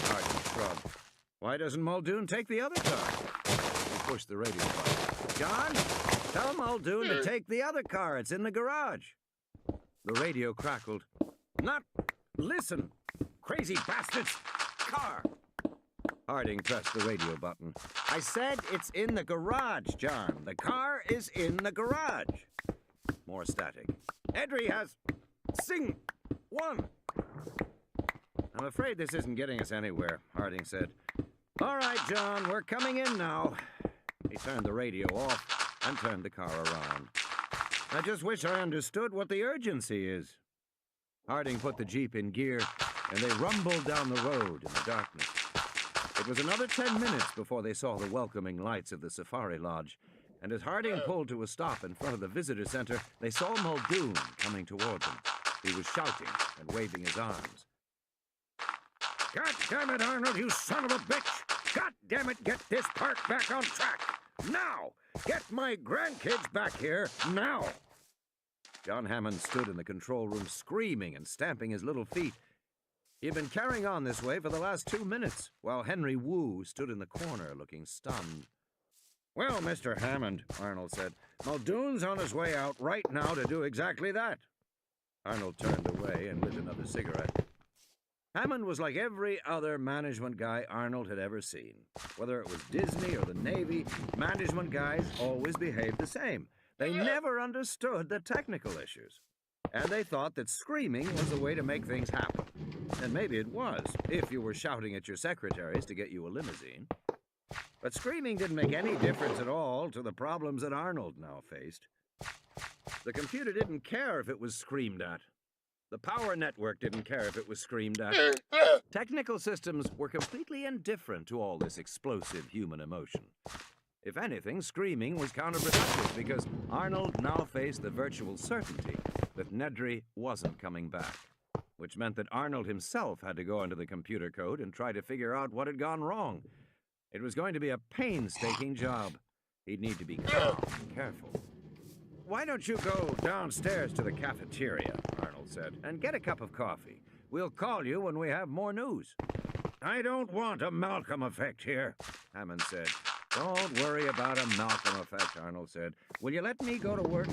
Harding shrugged. "Why doesn't Muldoon take the other car?" He pushed the radio button. "John, tell Muldoon to take the other car. It's in the garage." The radio crackled. "Not listen, crazy bastards! Car!" Harding pressed the radio button. "I said it's in the garage, John. The car is in the garage." More static. "Edry has... Sing... One." "I'm afraid this isn't getting us anywhere," Harding said. All right, John, we're coming in now. He turned the radio off and turned the car around. I just wish I understood what the urgency is. Harding put the Jeep in gear, and they rumbled down the road in the darkness. It was another 10 minutes before they saw the welcoming lights of the Safari Lodge, and as Harding pulled to a stop in front of the visitor center, they saw Muldoon coming toward them. He was shouting and waving his arms. God damn it, Arnold, you son of a bitch! God damn it, get this park back on track! Now! Get my grandkids back here, now! John Hammond stood in the control room screaming and stamping his little feet. He had been carrying on this way for the last 2 minutes, while Henry Wu stood in the corner looking stunned. Well, Mr. Hammond, Arnold said, Muldoon's on his way out right now to do exactly that. Arnold turned away and lit another cigarette. Hammond was like every other management guy Arnold had ever seen. Whether it was Disney or the Navy, management guys always behaved the same. They never understood the technical issues. And they thought that screaming was the way to make things happen. And maybe it was, if you were shouting at your secretaries to get you a limousine. But screaming didn't make any difference at all to the problems that Arnold now faced. The computer didn't care if it was screamed at. The power network didn't care if it was screamed at. Technical systems were completely indifferent to all this explosive human emotion. If anything, screaming was counterproductive because Arnold now faced the virtual certainty that Nedry wasn't coming back, which meant that Arnold himself had to go into the computer code and try to figure out what had gone wrong. It was going to be a painstaking job. He'd need to be calm and careful. Why don't you go downstairs to the cafeteria, Arnold said, and get a cup of coffee. We'll call you when we have more news. I don't want a Malcolm effect here, Hammond said. Don't worry about a Malcolm effect, Arnold said. Will you let me go to work?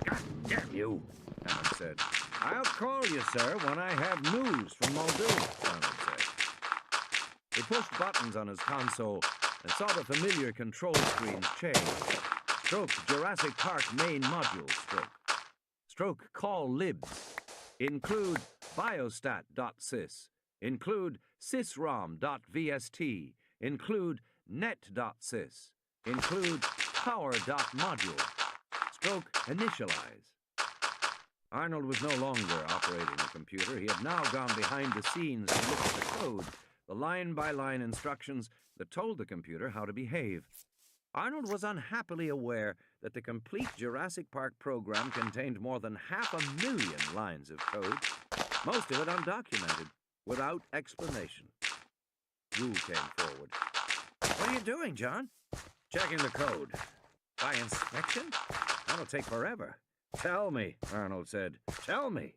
God damn you, Hammond said. I'll call you, sir, when I have news from Muldoon, Arnold said. He pushed buttons on his console and saw the familiar control screens change. Stroke Jurassic Park main module stroke. Stroke call libs. Include biostat.sys. Include sysrom.vst. Include net.sys. Include power.module. Stroke initialize. Arnold was no longer operating the computer. He had now gone behind the scenes to look at the code, the line-by-line instructions that told the computer how to behave. Arnold was unhappily aware that the complete Jurassic Park program contained more than 500,000 lines of code, most of it undocumented, without explanation. Wu came forward. What are you doing, John? Checking the code. By inspection? That'll take forever. Tell me, Arnold said. Tell me.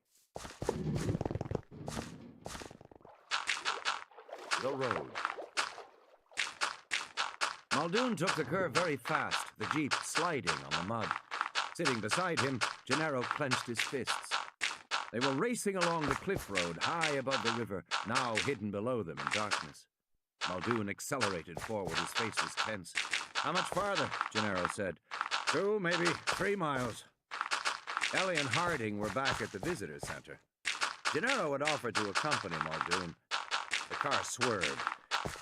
The road. Muldoon took the curve very fast, the Jeep sliding on the mud. Sitting beside him, Gennaro clenched his fists. They were racing along the cliff road high above the river, now hidden below them in darkness. Muldoon accelerated forward, his face was tense. How much farther? Gennaro said. 2, maybe 3 miles. Ellie and Harding were back at the visitor center. Gennaro had offered to accompany Muldoon. The car swerved.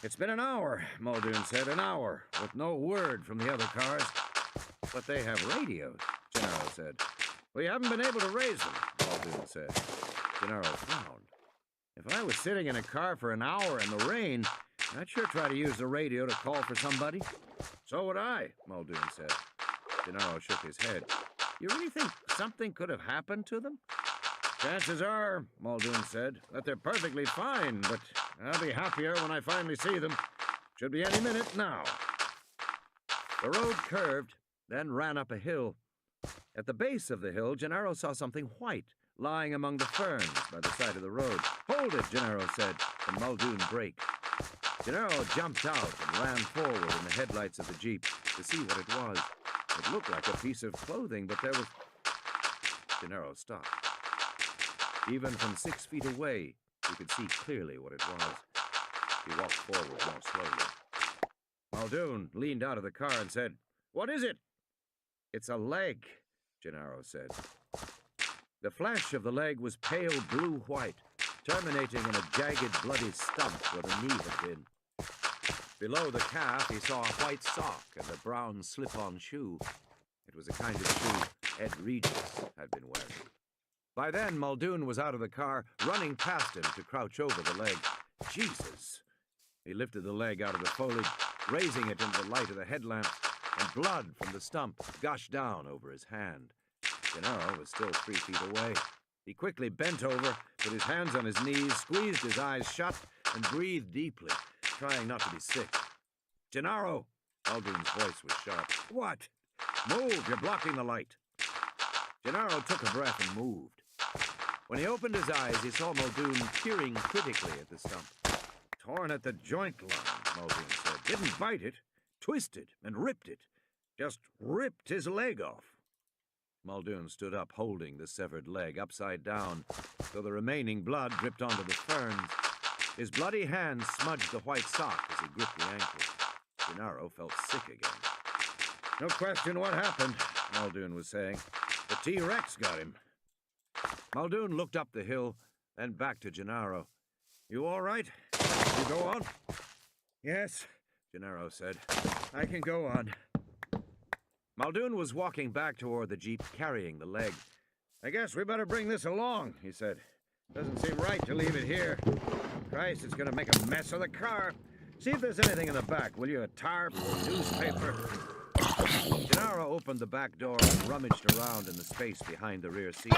It's been an hour, Muldoon said, an hour, with no word from the other cars. But they have radios, Gennaro said. We haven't been able to raise them, Muldoon said. Gennaro frowned. If I was sitting in a car for an hour in the rain, I'd sure try to use the radio to call for somebody. So would I, Muldoon said. Gennaro shook his head. You really think something could have happened to them? Chances are, Muldoon said, that they're perfectly fine, but I'll be happier when I finally see them. Should be any minute now. The road curved, then ran up a hill. At the base of the hill, Gennaro saw something white lying among the ferns by the side of the road. Hold it, Gennaro said, and Muldoon braked. Gennaro jumped out and ran forward in the headlights of the Jeep to see what it was. It looked like a piece of clothing, but there was... Gennaro stopped. Even from 6 feet away, he could see clearly what it was. He walked forward more slowly. Muldoon leaned out of the car and said, What is it? It's a leg, Gennaro said. The flesh of the leg was pale blue-white, terminating in a jagged, bloody stump where the knee had been. Below the calf, he saw a white sock and a brown slip-on shoe. It was the kind of shoe Ed Regis had been wearing. By then, Muldoon was out of the car, running past him to crouch over the leg. Jesus! He lifted the leg out of the foliage, raising it into the light of the headlamp, and blood from the stump gushed down over his hand. Gennaro was still 3 feet away. He quickly bent over, put his hands on his knees, squeezed his eyes shut, and breathed deeply, trying not to be sick. "Gennaro!" Muldoon's voice was sharp. "What?" "Move! You're blocking the light." Gennaro took a breath and moved. When he opened his eyes, he saw Muldoon peering critically at the stump. "Torn at the joint line," Muldoon said. "Didn't bite it, twisted and ripped it. Just ripped his leg off." Muldoon stood up, holding the severed leg upside down, so the remaining blood dripped onto the ferns. His bloody hand smudged the white sock as he gripped the ankle. Gennaro felt sick again. "No question what happened," Muldoon was saying. "The T-Rex got him." Muldoon looked up the hill, then back to Gennaro. "You all right? You go on?" "Yes," Gennaro said. "I can go on." Muldoon was walking back toward the jeep, carrying the leg. "I guess we better bring this along," he said. "Doesn't seem right to leave it here. Christ, it's going to make a mess of the car. See if there's anything in the back, will you? A tarp, newspaper." Gennaro opened the back door and rummaged around in the space behind the rear seat.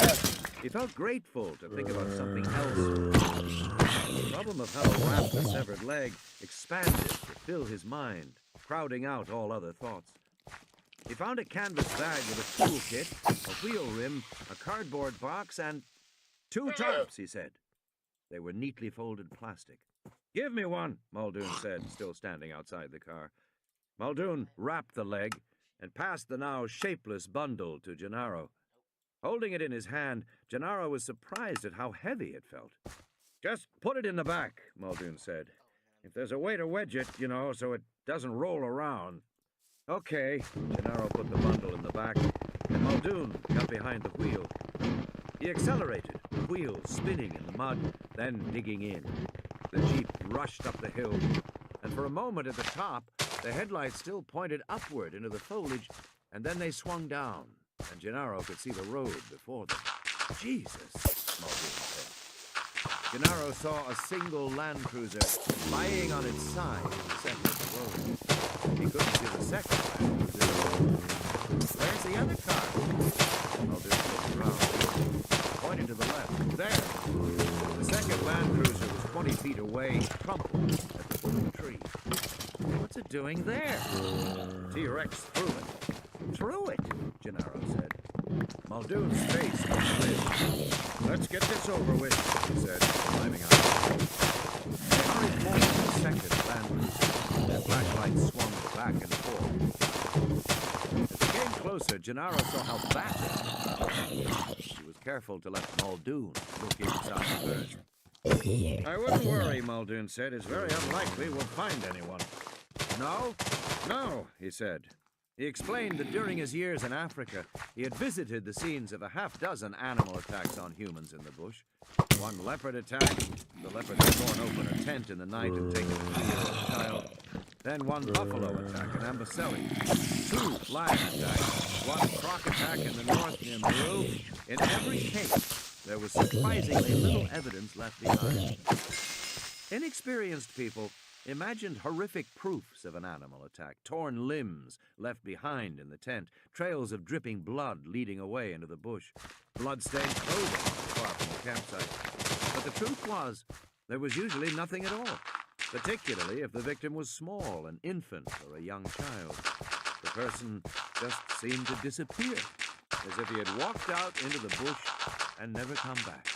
He felt grateful to think about something else. The problem of how to wrap the severed leg expanded to fill his mind, crowding out all other thoughts. He found a canvas bag with a toolkit, a wheel rim, a cardboard box, and 2 tarps, he said. They were neatly folded plastic. "Give me one," Muldoon said, still standing outside the car. Muldoon wrapped the leg and passed the now shapeless bundle to Gennaro. Holding it in his hand, Gennaro was surprised at how heavy it felt. "Just put it in the back," Muldoon said. "If there's a way to wedge it, so it doesn't roll around." "Okay." Gennaro put the bundle in the back, and Muldoon got behind the wheel. He accelerated, the wheel spinning in the mud, then digging in. The jeep rushed up the hill, and for a moment at the top, the headlights still pointed upward into the foliage, and then they swung down, and Gennaro could see the road before them. "Jesus," Muldoon said. Gennaro saw a single Land Cruiser lying on its side in the center of the road. He couldn't see the second Land Cruiser. "Where's the other car?" Muldoon looked around, pointed to the left. "There!" The second Land Cruiser was 20 feet away, crumpled at the foot of the tree. "What's it doing there?" "T-Rex threw it." "Threw it?" Gennaro said. Muldoon's face was red. "Let's get this over with," he said, climbing out. They hurried forward to the second Land Cruiser. Their flashlights swung back and forth. As they came closer, Gennaro saw how battered. He was careful to let Muldoon look inside first. "I wouldn't worry," Muldoon said. "It's very unlikely we'll find anyone." "No?" "No," he said. He explained that during his years in Africa, he had visited the scenes of a half-dozen animal attacks on humans in the bush. One leopard attack. The leopard had torn open a tent in the night and taken a two-year-old child. Then one buffalo attack in Amboseli. 2 lion attacks. 1 croc attack in the north near Meru. In every case, there was surprisingly little evidence left behind. Inexperienced people imagined horrific proofs of an animal attack, torn limbs left behind in the tent, trails of dripping blood leading away into the bush, blood-stained clothing far from the campsite. But the truth was, there was usually nothing at all, particularly if the victim was small, an infant or a young child. The person just seemed to disappear, as if he had walked out into the bush and never come back.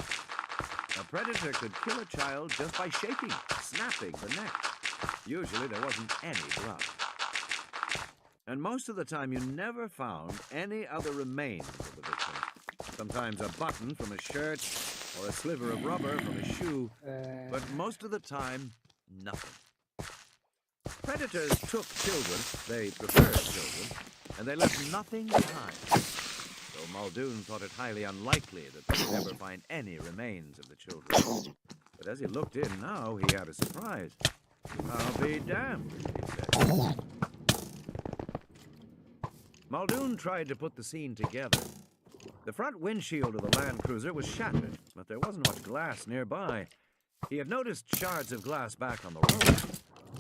A predator could kill a child just by shaking, snapping the neck. Usually there wasn't any blood. And most of the time you never found any other remains of the victim. Sometimes a button from a shirt or a sliver of rubber from a shoe, but most of the time, nothing. Predators took children, they preferred children, and they left nothing behind. So Muldoon thought it highly unlikely that they would ever find any remains of the children. But as he looked in now, he had a surprise. I'll be damned, he said. Muldoon tried to put the scene together. The front windshield of the Land Cruiser was shattered, but there wasn't much glass nearby. He had noticed shards of glass back on the road,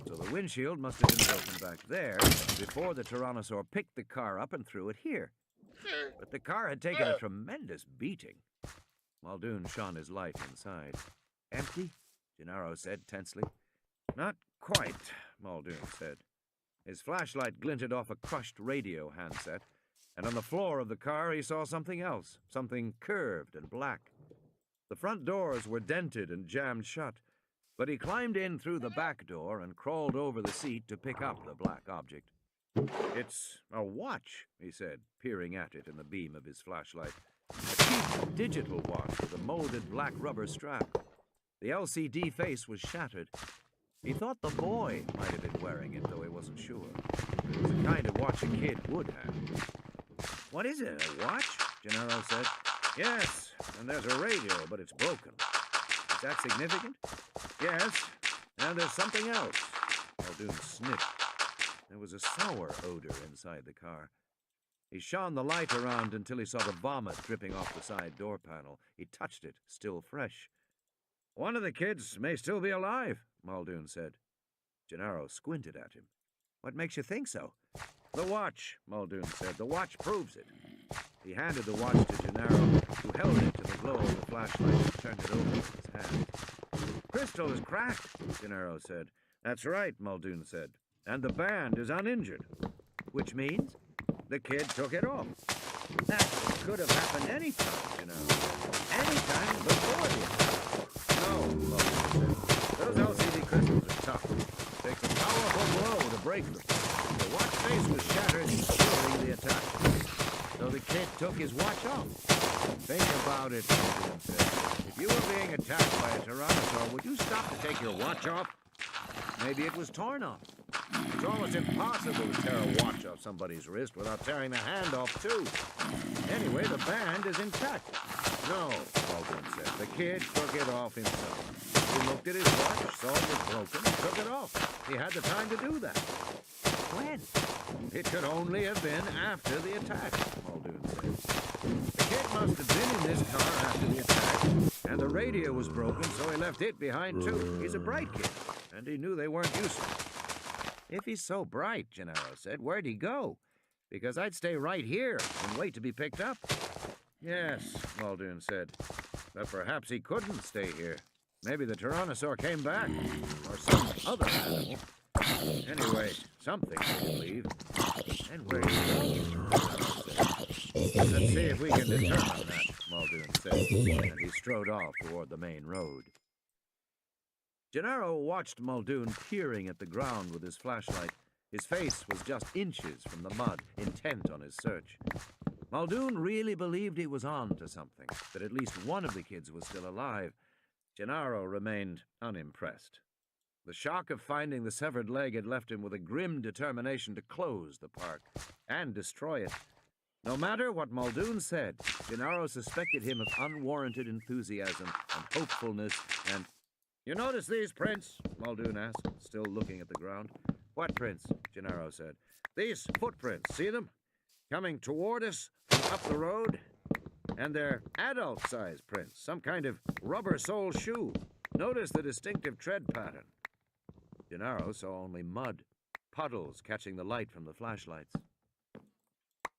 so the windshield must have been broken back there before the Tyrannosaur picked the car up and threw it here. But the car had taken a tremendous beating. Muldoon shone his light inside. Empty? Gennaro said tensely. Not quite, Muldoon said. His flashlight glinted off a crushed radio handset, and on the floor of the car he saw something else, something curved and black. The front doors were dented and jammed shut, but he climbed in through the back door and crawled over the seat to pick up the black object. It's a watch, he said, peering at it in the beam of his flashlight. A cheap digital watch with a molded black rubber strap. The LCD face was shattered. He thought the boy might have been wearing it, though he wasn't sure. It was the kind of watch a kid would have. What is it, a watch? Gennaro said. Yes, and there's a radio, but it's broken. Is that significant? Yes, and there's something else. Muldoon sniffed. There was a sour odor inside the car. He shone the light around until he saw the vomit dripping off the side door panel. He touched it, still fresh. One of the kids may still be alive, Muldoon said. Gennaro squinted at him. What makes you think so? The watch, Muldoon said. The watch proves it. He handed the watch to Gennaro, who held it to the glow of the flashlight and turned it over in his hand. Crystal is cracked, Gennaro said. That's right, Muldoon said. And the band is uninjured. Which means the kid took it off. That could have happened any time, Any time before the attack. No, Muldoon said. Those LCD crystals are tough. It takes a powerful blow to break them. The watch face was shattered during the attack. So the kid took his watch off. Think about it, Muldoon said. If you were being attacked by a Tyrannosaur, would you stop to take your watch off? Maybe it was torn off. It's almost impossible to tear a watch off somebody's wrist without tearing the hand off, too. Anyway, the band is intact. No, Muldoon said. The kid took it off himself. He looked at his watch, saw it was broken, and took it off. He had the time to do that. When? It could only have been after the attack, Muldoon said. The kid must have been in this car after the attack, and the radio was broken, so he left it behind, too. He's a bright kid, and he knew they weren't useless. If he's so bright, Gennaro said, where'd he go? Because I'd stay right here and wait to be picked up. Yes, Muldoon said, but perhaps he couldn't stay here. Maybe the Tyrannosaur came back, or some other animal. Anyway, something didn't leave. And where'd he go? Let's see if we can determine that, Muldoon said, and he strode off toward the main road. Gennaro watched Muldoon peering at the ground with his flashlight. His face was just inches from the mud, intent on his search. Muldoon really believed he was on to something, that at least one of the kids was still alive. Gennaro remained unimpressed. The shock of finding the severed leg had left him with a grim determination to close the park and destroy it. No matter what Muldoon said, Gennaro suspected him of unwarranted enthusiasm and hopefulness and... You notice these prints? Muldoon asked, still looking at the ground. What prints? Gennaro said. These footprints, see them? Coming toward us from up the road? And they're adult-sized prints, some kind of rubber-sole shoe. Notice the distinctive tread pattern. Gennaro saw only mud, puddles catching the light from the flashlights.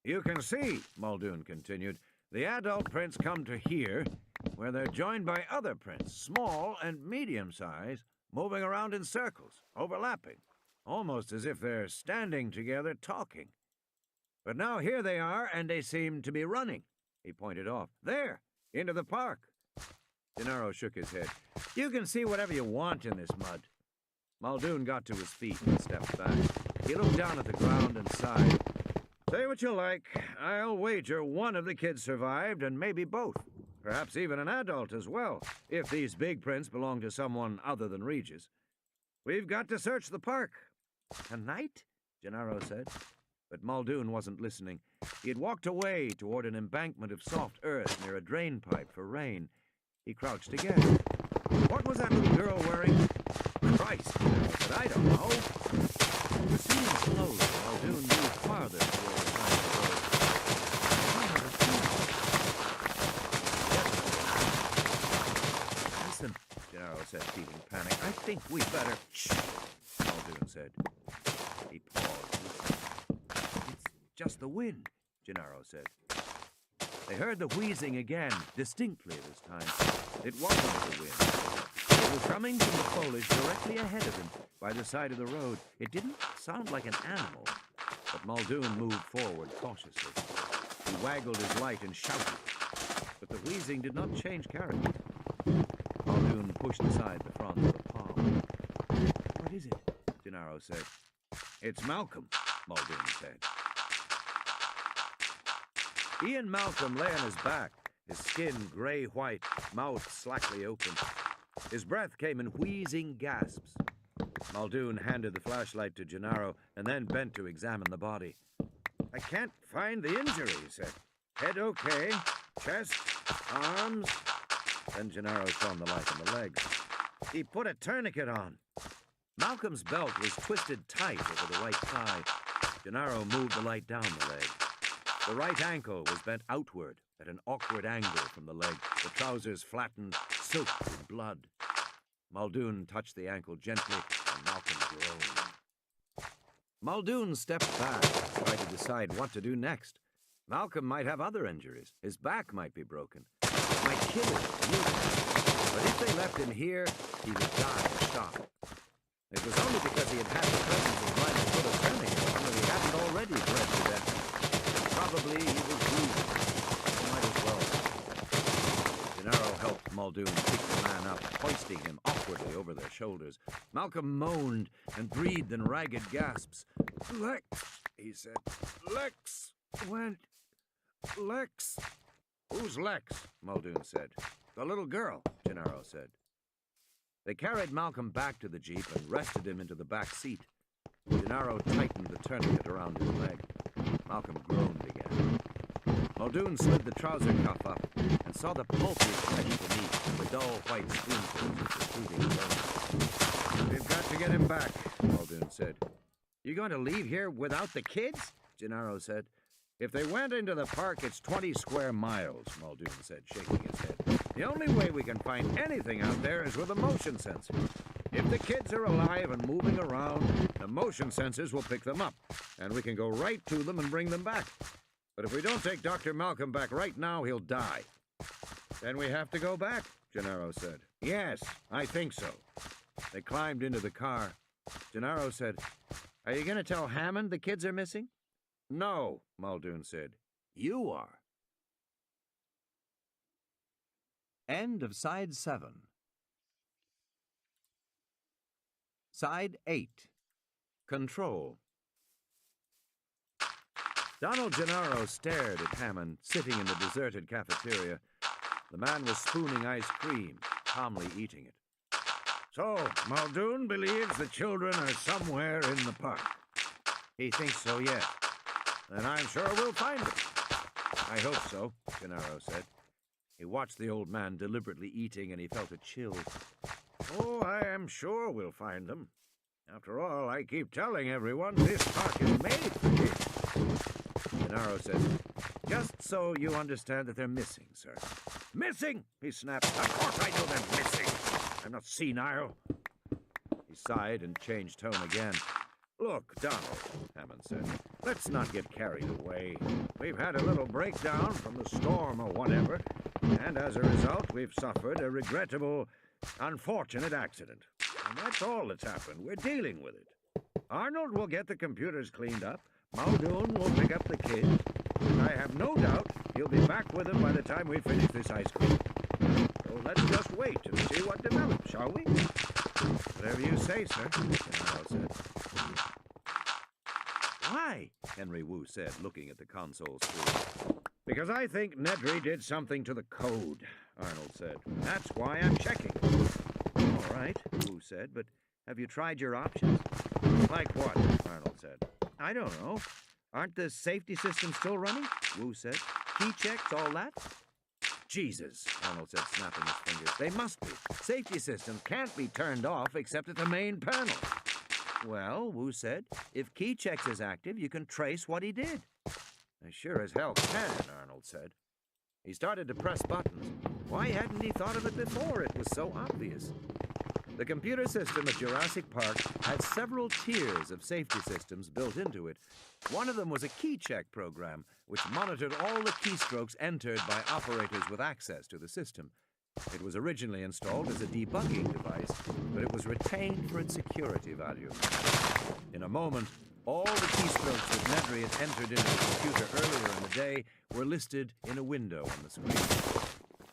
You can see, Muldoon continued, the adult prints come to here, where they're joined by other prints, small and medium-sized, moving around in circles, overlapping, almost as if they're standing together talking. But now here they are, and they seem to be running. He pointed off. There, into the park. Gennaro shook his head. You can see whatever you want in this mud. Muldoon got to his feet and stepped back. He looked down at the ground and sighed. Say what you like. I'll wager one of the kids survived, and maybe both. Perhaps even an adult as well, if these big prints belong to someone other than Regis. We've got to search the park. Tonight? Gennaro said. But Muldoon wasn't listening. He had walked away toward an embankment of soft earth near a drain pipe for rain. He crouched again. What was that little girl wearing? Christ, Gennaro said. I don't know. Proceeding slowly, Muldoon moved farther toward the side of the road. Listen, Gennaro said, feeling panic. I think we better... Shh, Muldoon said. He paused. It's just the wind, Gennaro said. They heard the wheezing again, distinctly this time. It wasn't the wind. It was coming from the foliage directly ahead of him, by the side of the road. It didn't sound like an animal, but Muldoon moved forward cautiously. He waggled his light and shouted, but the wheezing did not change character. Muldoon pushed aside the frond of the palm. What is it? Gennaro said. It's Malcolm, Muldoon said. Ian Malcolm lay on his back, his skin grey-white, mouth slackly open. His breath came in wheezing gasps. Muldoon handed the flashlight to Gennaro and then bent to examine the body. I can't find the injury, he said. Head okay, chest, arms. Then Gennaro shone the light on the legs. He put a tourniquet on. Malcolm's belt was twisted tight over the right thigh. Gennaro moved the light down the leg. The right ankle was bent outward at an awkward angle from the leg, the trousers flattened, soaked in blood. Muldoon touched the ankle gently, and Malcolm groaned. Muldoon stepped back and tried to decide what to do next. Malcolm might have other injuries. His back might be broken. It might kill him. But if they left him here, he would die of shock. It was only because he had had the presence of mind to put a tourniquet on that he hadn't already bled to death. Probably he was bleeding. He might as well. Gennaro helped Muldoon pick the man up, hoisting him awkwardly over their shoulders. Malcolm moaned and breathed in ragged gasps. Lex, he said. Lex went. Lex. Who's Lex? Muldoon said. The little girl, Gennaro said. They carried Malcolm back to the jeep and rested him into the back seat. Gennaro tightened the tourniquet around his leg. Malcolm groaned again. Muldoon slid the trouser cuff up and saw the pulpy flesh beneath, the dull white spoonfuls of protruding bones. We've got to get him back, Muldoon said. You going to leave here without the kids? Gennaro said. If they went into the park, it's 20 square miles, Muldoon said, shaking his head. The only way we can find anything out there is with a motion sensor. If the kids are alive and moving around, the motion sensors will pick them up, and we can go right to them and bring them back. But if we don't take Dr. Malcolm back right now, he'll die. Then we have to go back, Gennaro said. Yes, I think so. They climbed into the car. Gennaro said, Are you going to tell Hammond the kids are missing? No, Muldoon said. You are. End of Side 7. Side 8. Control. Donald Gennaro stared at Hammond, sitting in the deserted cafeteria. The man was spooning ice cream, calmly eating it. So, Muldoon believes the children are somewhere in the park. He thinks so, yes. Then I'm sure we'll find them. I hope so, Gennaro said. He watched the old man deliberately eating, and he felt a chill. Oh, I am sure we'll find them. After all, I keep telling everyone this park is made for kids. Gennaro said, Just so you understand that they're missing, sir. Missing? He snapped. Of course I know they're missing. I'm not senile. He sighed and changed tone again. Look, Donald, Hammond said, let's not get carried away. We've had a little breakdown from the storm or whatever, and as a result, we've suffered a regrettable, unfortunate accident. And that's all that's happened. We're dealing with it. Arnold will get the computers cleaned up. Muldoon will pick up the kids. And I have no doubt he'll be back with them by the time we finish this ice cream. So let's just wait and see what develops, shall we? Whatever you say, sir, Gennaro said. Why? Henry Wu said, looking at the console screen. Because I think Nedry did something to the code, Arnold said. That's why I'm checking. All right, Wu said, but have you tried your options? Like what? Arnold said. I don't know. Aren't the safety systems still running? Wu said. Key checks, all that? Jesus, Arnold said, snapping his fingers. They must be. Safety systems can't be turned off except at the main panel. Well, Wu said, if KeyChecks is active, you can trace what he did. I sure as hell can, Arnold said. He started to press buttons. Why hadn't he thought of it before? It was so obvious. The computer system at Jurassic Park had several tiers of safety systems built into it. One of them was a KeyCheck program, which monitored all the keystrokes entered by operators with access to the system. It was originally installed as a debugging device, but it was retained for its security value. In a moment, all the keystrokes that Nedry had entered into the computer earlier in the day were listed in a window on the screen.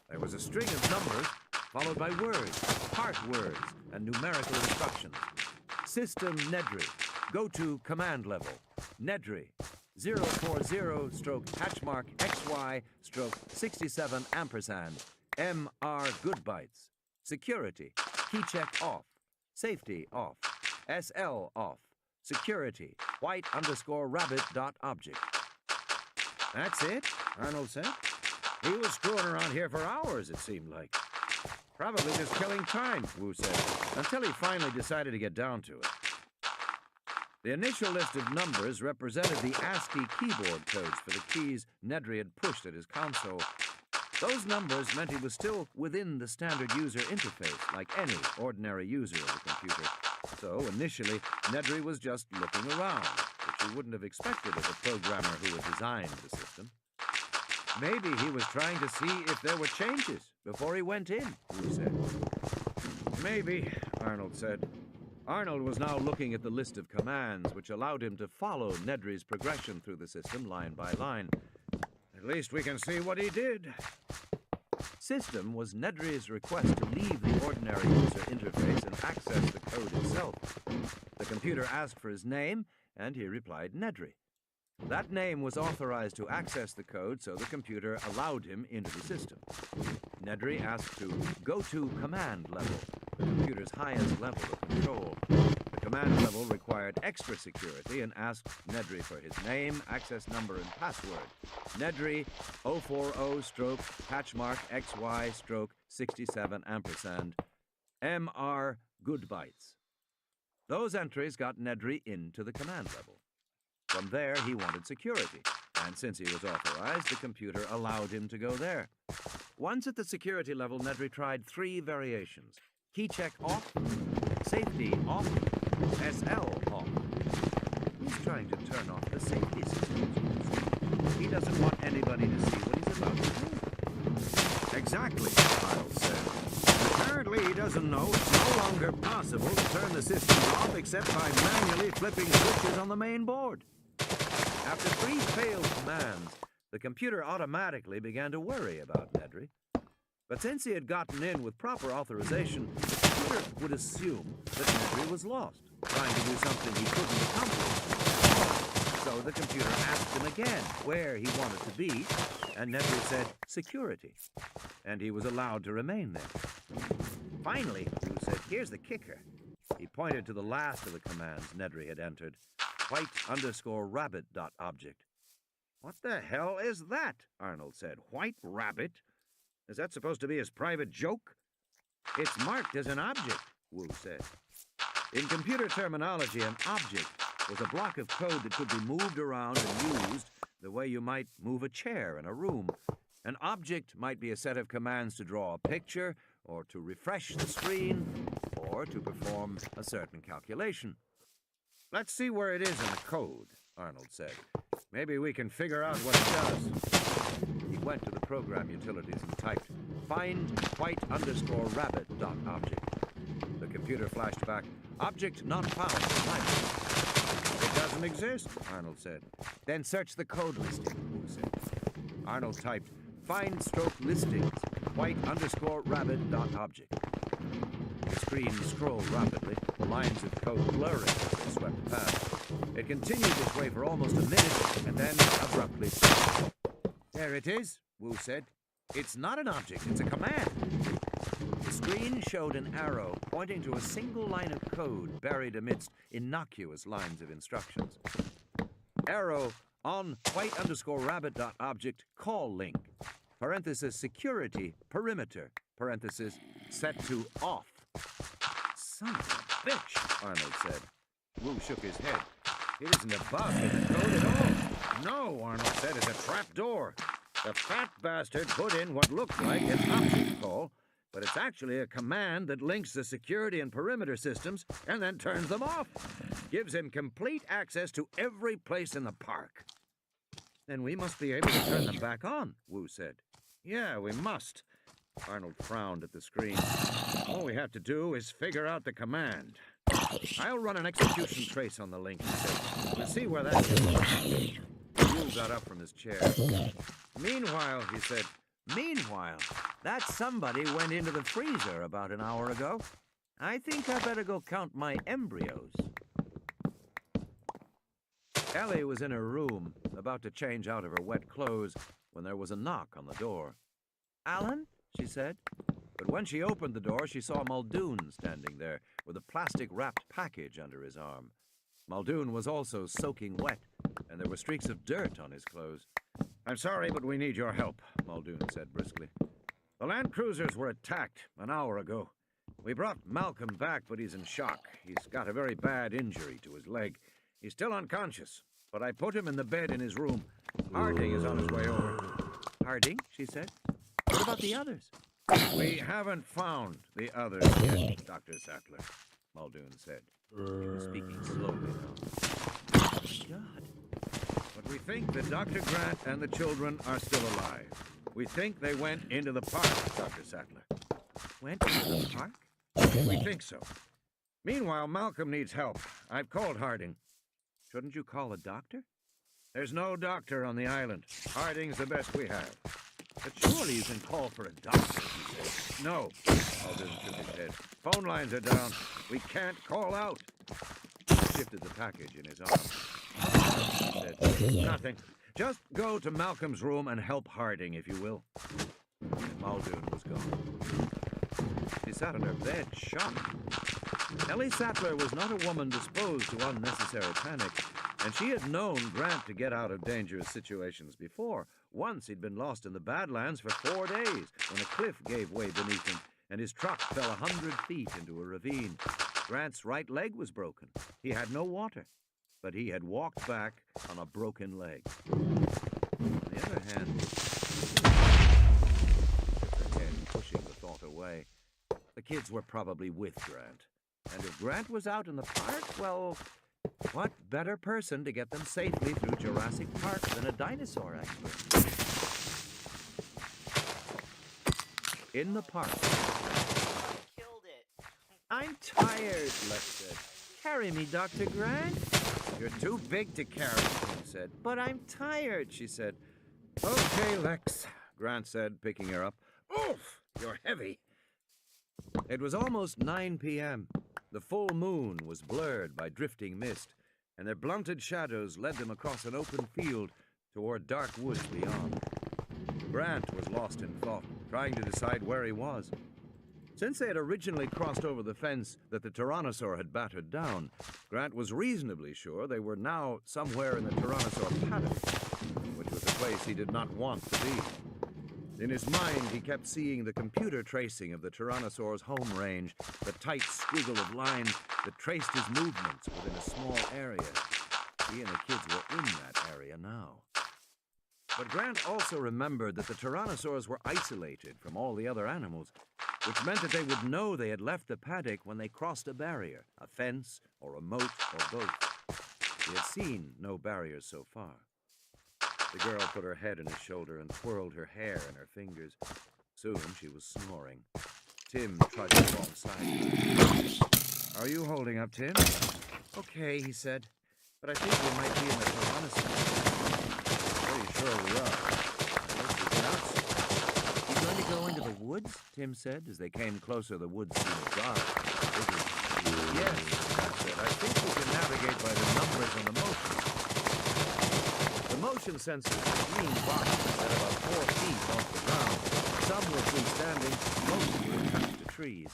There was a string of numbers, followed by words, part words, and numerical instructions. System Nedry. Go to command level. Nedry. 040-hatchmark XY-67 ampersand. MR Goodbytes. Security. Keycheck off. Safety off. SL off. Security. White_rabbit.object. That's it, Arnold said. He was screwing around here for hours, it seemed like. Probably just killing time, Wu said, until he finally decided to get down to it. The initial list of numbers represented the ASCII keyboard codes for the keys Nedry had pushed at his console. Those numbers meant he was still within the standard user interface, like any ordinary user of the computer. So, initially, Nedry was just looking around, which you wouldn't have expected of a programmer who had designed the system. Maybe he was trying to see if there were changes before he went in, Wu said. Maybe, Arnold said. Arnold was now looking at the list of commands, which allowed him to follow Nedry's progression through the system line by line. At least we can see what he did. System was Nedry's request to leave the ordinary user interface and access the code itself. The computer asked for his name, and he replied Nedry. That name was authorized to access the code, so the computer allowed him into the system. Nedry asked to go to command level, the computer's highest level of control. The command level required extra security and asked Nedry for his name, access number, and password. Nedry 040-hatchmark XY-67 ampersand MR Goodbytes. Those entries got Nedry into the command level. From there, he wanted security, and since he was authorized, the computer allowed him to go there. Once at the security level, Nedry tried 3 variations. Keycheck off, safety off, SL off. He's trying to turn off the safety systems. He doesn't want anybody to see what he's about to do. Exactly, Arnold said. Apparently he doesn't know it's no longer possible to turn the system off except by manually flipping switches on the main board. After 3 failed commands, the computer automatically began to worry about Nedry. But since he had gotten in with proper authorization, the computer would assume that Nedry was lost, trying to do something he couldn't accomplish. So the computer asked him again where he wanted to be, and Nedry said security, and he was allowed to remain there. Finally, Wu said, here's the kicker. He pointed to the last of the commands Nedry had entered, white_rabbit.object. What the hell is that? Arnold said. White rabbit? Is that supposed to be his private joke? It's marked as an object, Wu said. In computer terminology, an object was a block of code that could be moved around and used the way you might move a chair in a room. An object might be a set of commands to draw a picture, or to refresh the screen, or to perform a certain calculation. Let's see where it is in the code, Arnold said. Maybe we can figure out what it does. He went to the program utilities and typed find white_rabbit.object. The computer flashed back, object not found in library. It doesn't exist, Arnold said. Then search the code listing, Wu said. Arnold typed find/listings white_rabbit.object. The screen scrolled rapidly, the lines of code blurring as they swept past. It continued this way for almost a minute, and then abruptly stopped. There it is, Wu said. It's not an object, it's a command. The screen showed an arrow pointing to a single line of code buried amidst innocuous lines of instructions. Arrow on white_rabbit.object call link. parenthesis security, perimeter, parenthesis set to off. Son of a bitch, Arnold said. Wu shook his head. It isn't a bug in the code at all. No, Arnold said, it's a trap door. The fat bastard put in what looks like an option call, but it's actually a command that links the security and perimeter systems and then turns them off. Gives him complete access to every place in the park. Then we must be able to turn them back on, Wu said. Yeah, we must. Arnold frowned at the screen. All we have to do is figure out the command. I'll run an execution trace on the link, he said. We'll see where that goes. Wu got up from his chair. Meanwhile, he said, Meanwhile, that somebody went into the freezer about an hour ago. I think I better go count my embryos. Ellie was in her room, about to change out of her wet clothes, when there was a knock on the door. Alan? She said. But when she opened the door, she saw Muldoon standing there, with a plastic-wrapped package under his arm. Muldoon was also soaking wet, and there were streaks of dirt on his clothes. I'm sorry, but we need your help, Muldoon said briskly. The land cruisers were attacked an hour ago. We brought Malcolm back, but he's in shock. He's got a very bad injury to his leg. He's still unconscious, but I put him in the bed in his room. Harding is on his way over. Harding, she said. What about the others? We haven't found the others yet, Dr. Sattler, Muldoon said. She was speaking slowly now. Oh, God. But we think that Dr. Grant and the children are still alive. We think they went into the park, Dr. Sattler. Went into the park? We think so. Meanwhile, Malcolm needs help. I've called Harding. Shouldn't you call a doctor? There's no doctor on the island. Harding's the best we have. But surely you can call for a doctor, he said. No, Muldoon shook his head. Phone lines are down. We can't call out. He shifted the package in his arm. He said, nothing. Just go to Malcolm's room and help Harding, if you will. And Muldoon was gone. She sat on her bed, shocked. Ellie Sattler was not a woman disposed to unnecessary panic, and she had known Grant to get out of dangerous situations before. Once he'd been lost in the Badlands for 4 days when a cliff gave way beneath him, and his truck fell 100 feet into a ravine. Grant's right leg was broken. He had no water, but he had walked back on a broken leg. On the other hand, shook her head, pushing the thought away. The kids were probably with Grant. And if Grant was out in the park, well, what better person to get them safely through Jurassic Park than a dinosaur expert? In the park. Killed it. I'm tired, Lex said. Carry me, Dr. Grant. You're too big to carry, Tim said. But I'm tired, she said. Okay, Lex, Grant said, picking her up. Oof, you're heavy. It was almost 9 p.m. The full moon was blurred by drifting mist, and their blunted shadows led them across an open field toward dark woods beyond. Grant was lost in thought, trying to decide where he was. Since they had originally crossed over the fence that the Tyrannosaur had battered down, Grant was reasonably sure they were now somewhere in the Tyrannosaur paddock, which was a place he did not want to be. In his mind, he kept seeing the computer tracing of the Tyrannosaur's home range, the tight squiggle of lines that traced his movements within a small area. He and the kids were in that area now. But Grant also remembered that the Tyrannosaurs were isolated from all the other animals, which meant that they would know they had left the paddock when they crossed a barrier, a fence, or a moat, or both. He had seen no barriers so far. The girl put her head on his shoulder and twirled her hair in her fingers. Soon she was snoring. Tim trudged alongside. Are you holding up, Tim? Okay, he said. But I think we might be in the Tyrannosaurus. Pretty sure we are. You going to go into the woods? Tim said as they came closer. The woods seemed dark. Yes, I said. I think we can navigate by the numbers and the motion. The motion sensors were green boxes at about 4 feet off the ground. Some were freestanding, most were attached to trees.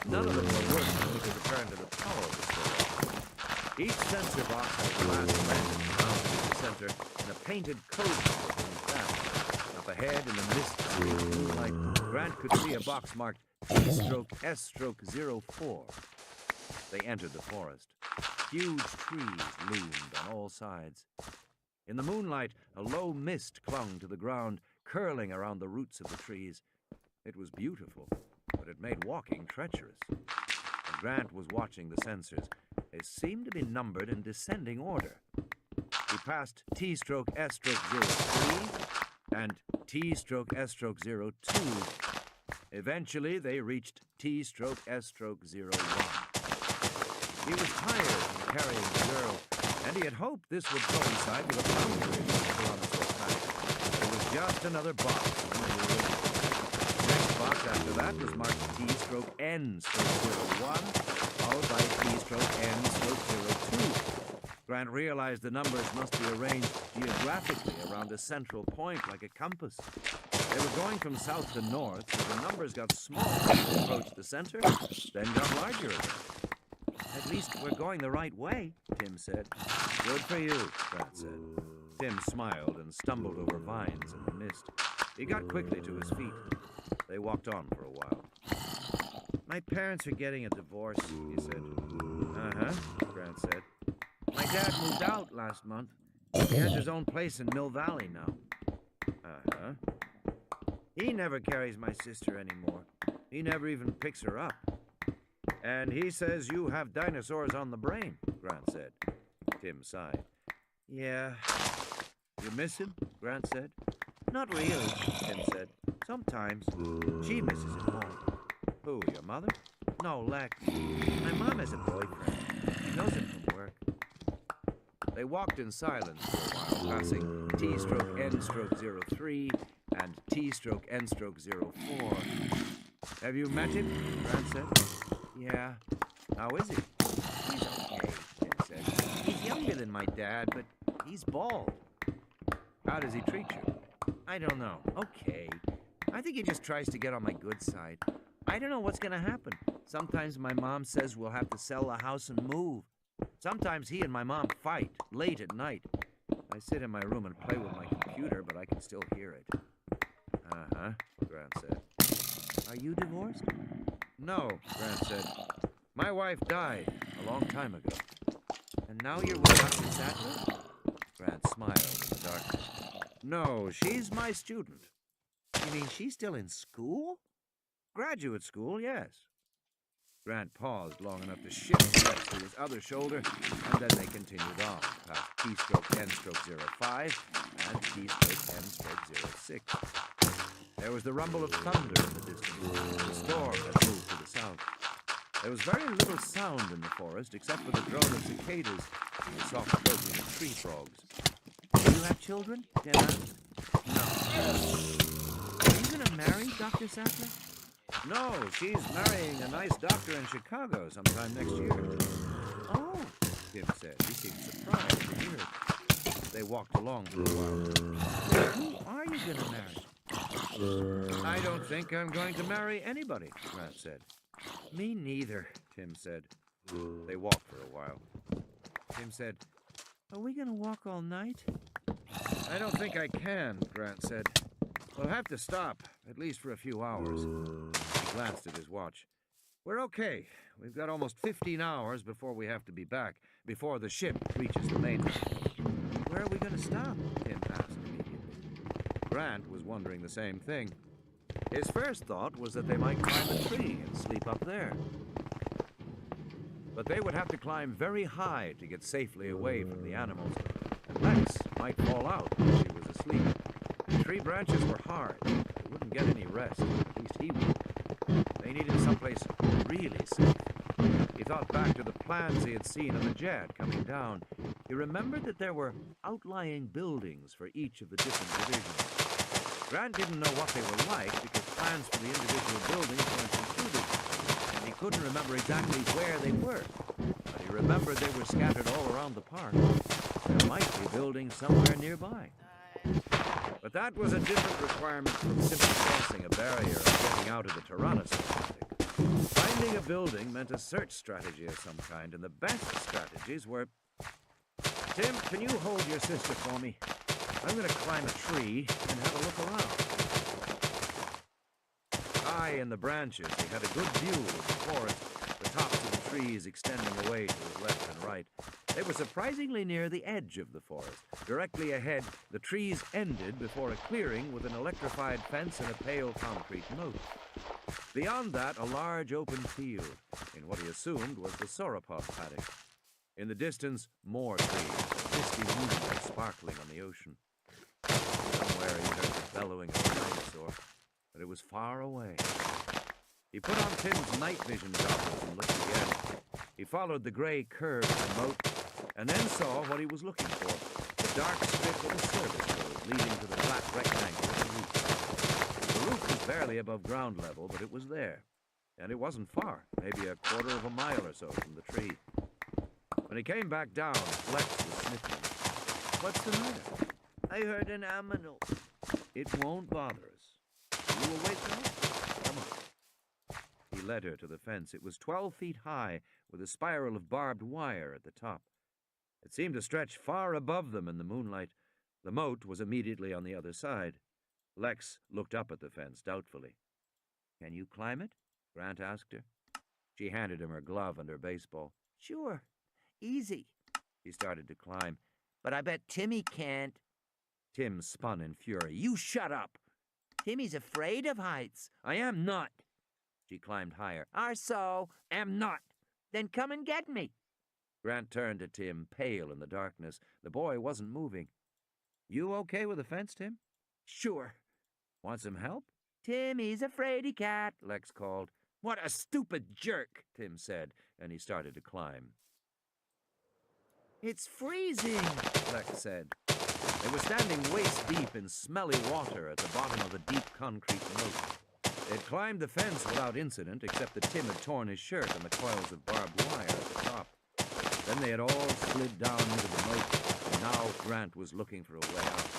None of them were working when we could return to the power of the store. Each sensor box had a glass lens mounted in the center and a painted code number beneath that. A ahead in the mist-streaked moonlight, Grant could see a box marked T/S/04. They entered the forest. Huge trees loomed on all sides. In the moonlight, a low mist clung to the ground, curling around the roots of the trees. It was beautiful, but it made walking treacherous. And Grant was watching the sensors. They seemed to be numbered in descending order. He passed T/S/03 and T/S/02. Eventually, they reached T/S/01. He was tired from carrying the girl, and he had hoped this would coincide with a boundary on the Tyrannosaurus pack. It was just another box. The next box after that was marked T/N/01, followed by T/N/02. Grant realized the numbers must be arranged geographically around a central point like a compass. They were going from south to north, so the numbers got smaller as they approached the center, then got larger again. At least we're going the right way, Tim said. Good for you, Grant said. Tim smiled and stumbled over vines in the mist. He got quickly to his feet. They walked on for a while. My parents are getting a divorce, he said. Uh-huh, Grant said. My dad moved out last month. He has his own place in Mill Valley now. Uh-huh. He never carries my sister anymore. He never even picks her up. And he says you have dinosaurs on the brain, Grant said. Tim sighed. Yeah. You miss him? Grant said. Not really, Tim said. Sometimes. She misses him more. Who, your mother? No, Lex. My mom has a boyfriend. She knows him from work. They walked in silence for a while, passing T/N/03 and T/N/04. Have you met him? Grant said. Yeah. How is he? He's okay, Tim said. He's younger than my dad, but he's bald. How does he treat you? I don't know. Okay. I think he just tries to get on my good side. I don't know what's going to happen. Sometimes my mom says we'll have to sell the house and move. Sometimes he and my mom fight late at night. I sit in my room and play with my computer, but I can still hear it. Uh-huh, Grant said. Are you divorced? No, Grant said. My wife died a long time ago. And now you're with Dr. Sattler? Grant smiled in the darkness. No, she's my student. You mean she's still in school? Graduate school, yes. Grant paused long enough to shift Lex to his other shoulder, and then they continued on, past T/N/05 and T/N/06. There was the rumble of thunder in the distance. The storm had moved to the south. There was very little sound in the forest except for the drone of cicadas and the soft croaking of tree frogs. Do you have children? Tim asked. No. Are you going to marry Dr. Sattler? No, she's marrying a nice doctor in Chicago sometime next year. Oh, Tim said. He seemed surprised to hear it. They walked along for a while. Who are you going to marry? I don't think I'm going to marry anybody, Grant said. Me neither, Tim said. They walked for a while. Tim said, are we going to walk all night? I don't think I can, Grant said. We'll have to stop, at least for a few hours. He glanced at his watch. We're okay. We've got almost 15 hours before we have to be back, before the ship reaches the mainland. Where are we going to stop? Tim asked immediately. Grant was wondering the same thing. His first thought was that they might climb a tree and sleep up there. But they would have to climb very high to get safely away from the animals, and Lex might fall out when she was asleep. The tree branches were hard. They wouldn't get any rest, at least he would. They needed someplace really safe. He thought back to the plans he had seen on the jet coming down. He remembered that there were outlying buildings for each of the different divisions. Grant didn't know what they were like because plans for the individual buildings weren't included, and he couldn't remember exactly where they were. But he remembered they were scattered all around the park. There might be buildings somewhere nearby. But that was a different requirement from simply crossing a barrier and getting out of the Tyrannosaurus. Finding a building meant a search strategy of some kind, and the best strategies were... Tim, can you hold your sister for me? I'm going to climb a tree and have a look around. High in the branches, he had a good view of the forest, the tops of the trees extending away to his left and right. They were surprisingly near the edge of the forest. Directly ahead, the trees ended before a clearing with an electrified fence and a pale concrete moat. Beyond that, a large open field, in what he assumed was the sauropod paddock. In the distance, more trees, misty moonlight sparkling on the ocean. Somewhere he heard the bellowing of a dinosaur, but it was far away. He put on Tim's night vision goggles and looked again. He followed the gray curve of the moat, and then saw what he was looking for, the dark strip of a service road leading to the flat rectangle of the roof. The roof was barely above ground level, but it was there, and it wasn't far, maybe a quarter of a mile or so from the tree. When he came back down, Lex was sniffling. "What's the matter?" I heard an aminal. "It won't bother us. You will wake up. Come on." He led her to the fence. It was 12 feet high, with a spiral of barbed wire at the top. It seemed to stretch far above them in the moonlight. The moat was immediately on the other side. Lex looked up at the fence doubtfully. "Can you climb it?" Grant asked her. She handed him her glove and her baseball. Sure. Easy. He started to climb. But I bet Timmy can't. Tim spun in fury. "You shut up!" Timmy's afraid of heights. "I am not." She climbed higher. Are so. "Am not." Then come and get me. Grant turned to Tim, pale in the darkness. The boy wasn't moving. "You okay with the fence, Tim?" Sure. "Want some help?" Timmy's a fraidy cat. Lex called. "What a stupid jerk," Tim said, and he started to climb. It's freezing, Lex said. They were standing waist-deep in smelly water at the bottom of a deep concrete moat. They'd climbed the fence without incident, except that Tim had torn his shirt on the coils of barbed wire at the top. Then they had all slid down into the moat, and now Grant was looking for a way out.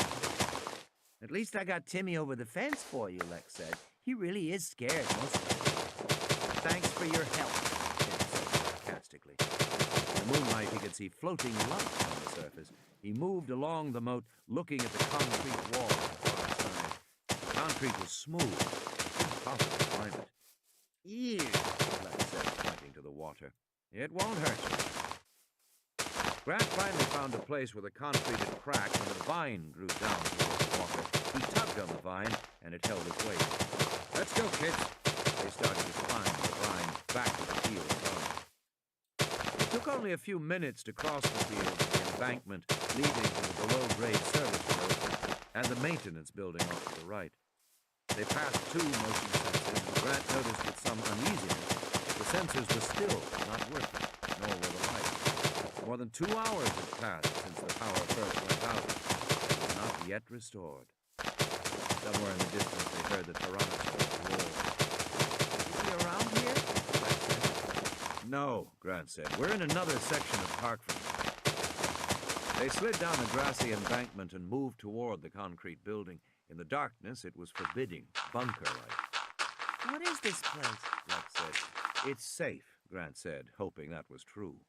At least I got Timmy over the fence for you, Lex said. He really is scared most of the time. Thanks for your help, Tim said sarcastically. In the moonlight, he could see floating lights on the surface. He moved along the moat, looking at the concrete wall on the far side. The concrete was smooth. Impossible to climb it. Ew, Lex said, pointing to the water. "It won't hurt you." Grant finally found a place where the concrete had cracked and a vine grew down towards the water. He tugged on the vine, and it held his weight. "Let's go, kids." They started to climb the vine back to the field above. It took only a few minutes to cross the field to the embankment leading to the below-grade service road and the maintenance building off to the right. They passed 2 motion sensors, and Grant noticed with some uneasiness the sensors were still not working, nor were the lights. More than 2 hours had passed since the power first went out. It was not yet restored. Somewhere in the distance they heard the Tyrannosaurus roar. Is he around here? Grant said. "No," Grant said. "We're in another section of park from here." They slid down the grassy embankment and moved toward the concrete building. In the darkness, it was forbidding, bunker-like. What is this place? Lex said. "It's safe," Grant said, hoping that was true.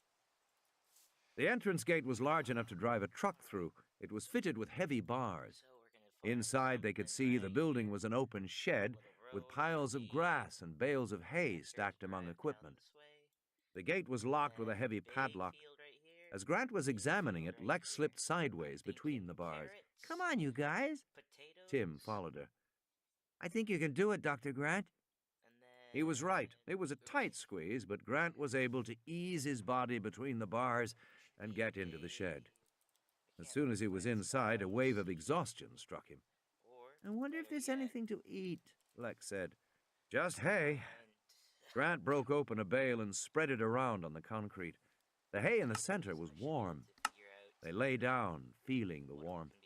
The entrance gate was large enough to drive a truck through. It was fitted with heavy bars. Inside, they could see the building was an open shed with piles of grass and bales of hay stacked among equipment. The gate was locked with a heavy padlock. As Grant was examining it, Lex slipped sideways between the bars. Come on, you guys. Tim followed her. I think you can do it, Dr. Grant. He was right. It was a tight squeeze, but Grant was able to ease his body between the bars and get into the shed. As soon as he was inside, a wave of exhaustion struck him. I wonder if there's anything to eat, Lex said. "Just hay." Grant broke open a bale and spread it around on the concrete. The hay in the center was warm. They lay down, feeling the warmth.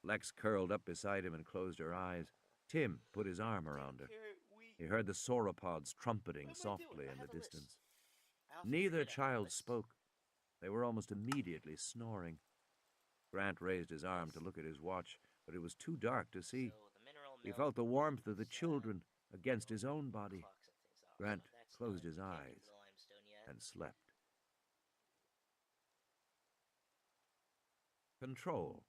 Lex curled up beside him and closed her eyes. Tim put his arm around her. He heard the sauropods trumpeting softly in the distance. Neither child spoke. They were almost immediately snoring. Grant raised his arm to look at his watch, but it was too dark to see. He felt the warmth of the children against his own body. Grant closed his eyes and slept. Control.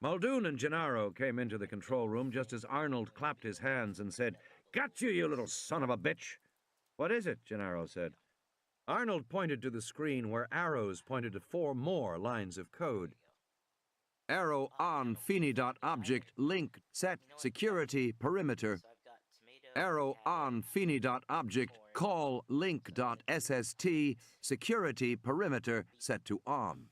Muldoon and Gennaro came into the control room just as Arnold clapped his hands and said, "Got you, you little son of a bitch!" "What is it?" Gennaro said. Arnold pointed to the screen where arrows pointed to 4 more lines of code. Arrow on Feeney.object link set security perimeter. Arrow on Feeney.object call link.sst security perimeter set to on.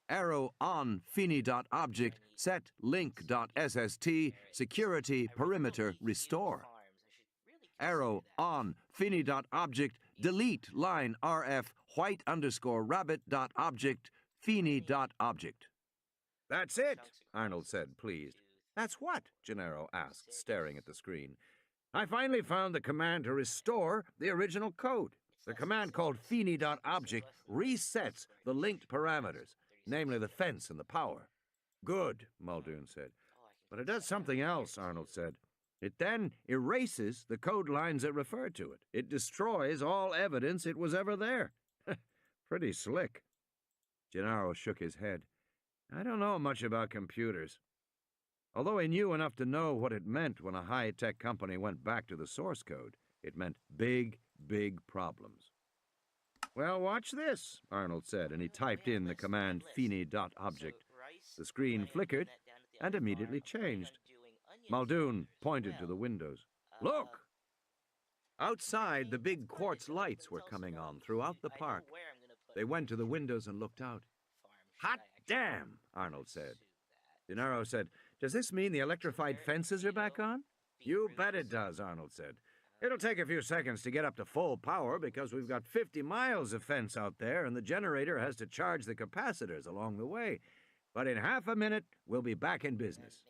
Arrow on Feeney.object set link.sst security perimeter restore. Arrow on Feeney.object delete line rf white underscore rabbit.object Feeney.object. "That's it," Arnold said, pleased. "That's what?" Gennaro asked, staring at the screen. "I finally found the command to restore the original code. The command called Feeney.object resets the linked parameters, namely the fence and the power." "Good," Muldoon said. "But it does something else," Arnold said. "It then erases the code lines that refer to it. It destroys all evidence it was ever there." "Pretty slick." Gennaro shook his head. "I don't know much about computers." Although he knew enough to know what it meant when a high-tech company went back to the source code, it meant big, big problems. "Well, watch this," Arnold said, and he typed in the command Feeney.object. The screen flickered and immediately changed. Muldoon pointed to the windows. "Look!" Outside, the big quartz lights were coming on throughout the park. They went to the windows and looked out. "Hot damn," Arnold said. Gennaro said, "Does this mean the electrified fences are back on?" "You bet it does," Arnold said. "It'll take a few seconds to get up to full power because we've got 50 miles of fence out there and the generator has to charge the capacitors along the way. But in half a minute, we'll be back in business."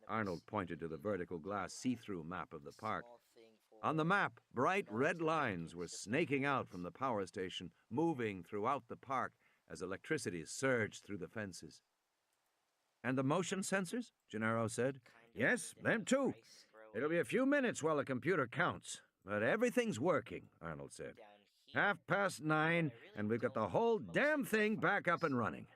Arnold pointed to the vertical glass see-through map of the park. On the map, bright red lines were snaking out from the power station, moving throughout the park as electricity surged through the fences. "And the motion sensors?" Gennaro said. "Yes, them too. It'll be a few minutes while the computer counts, but everything's working," Arnold said. 9:30, and we've got the whole damn thing back up and running."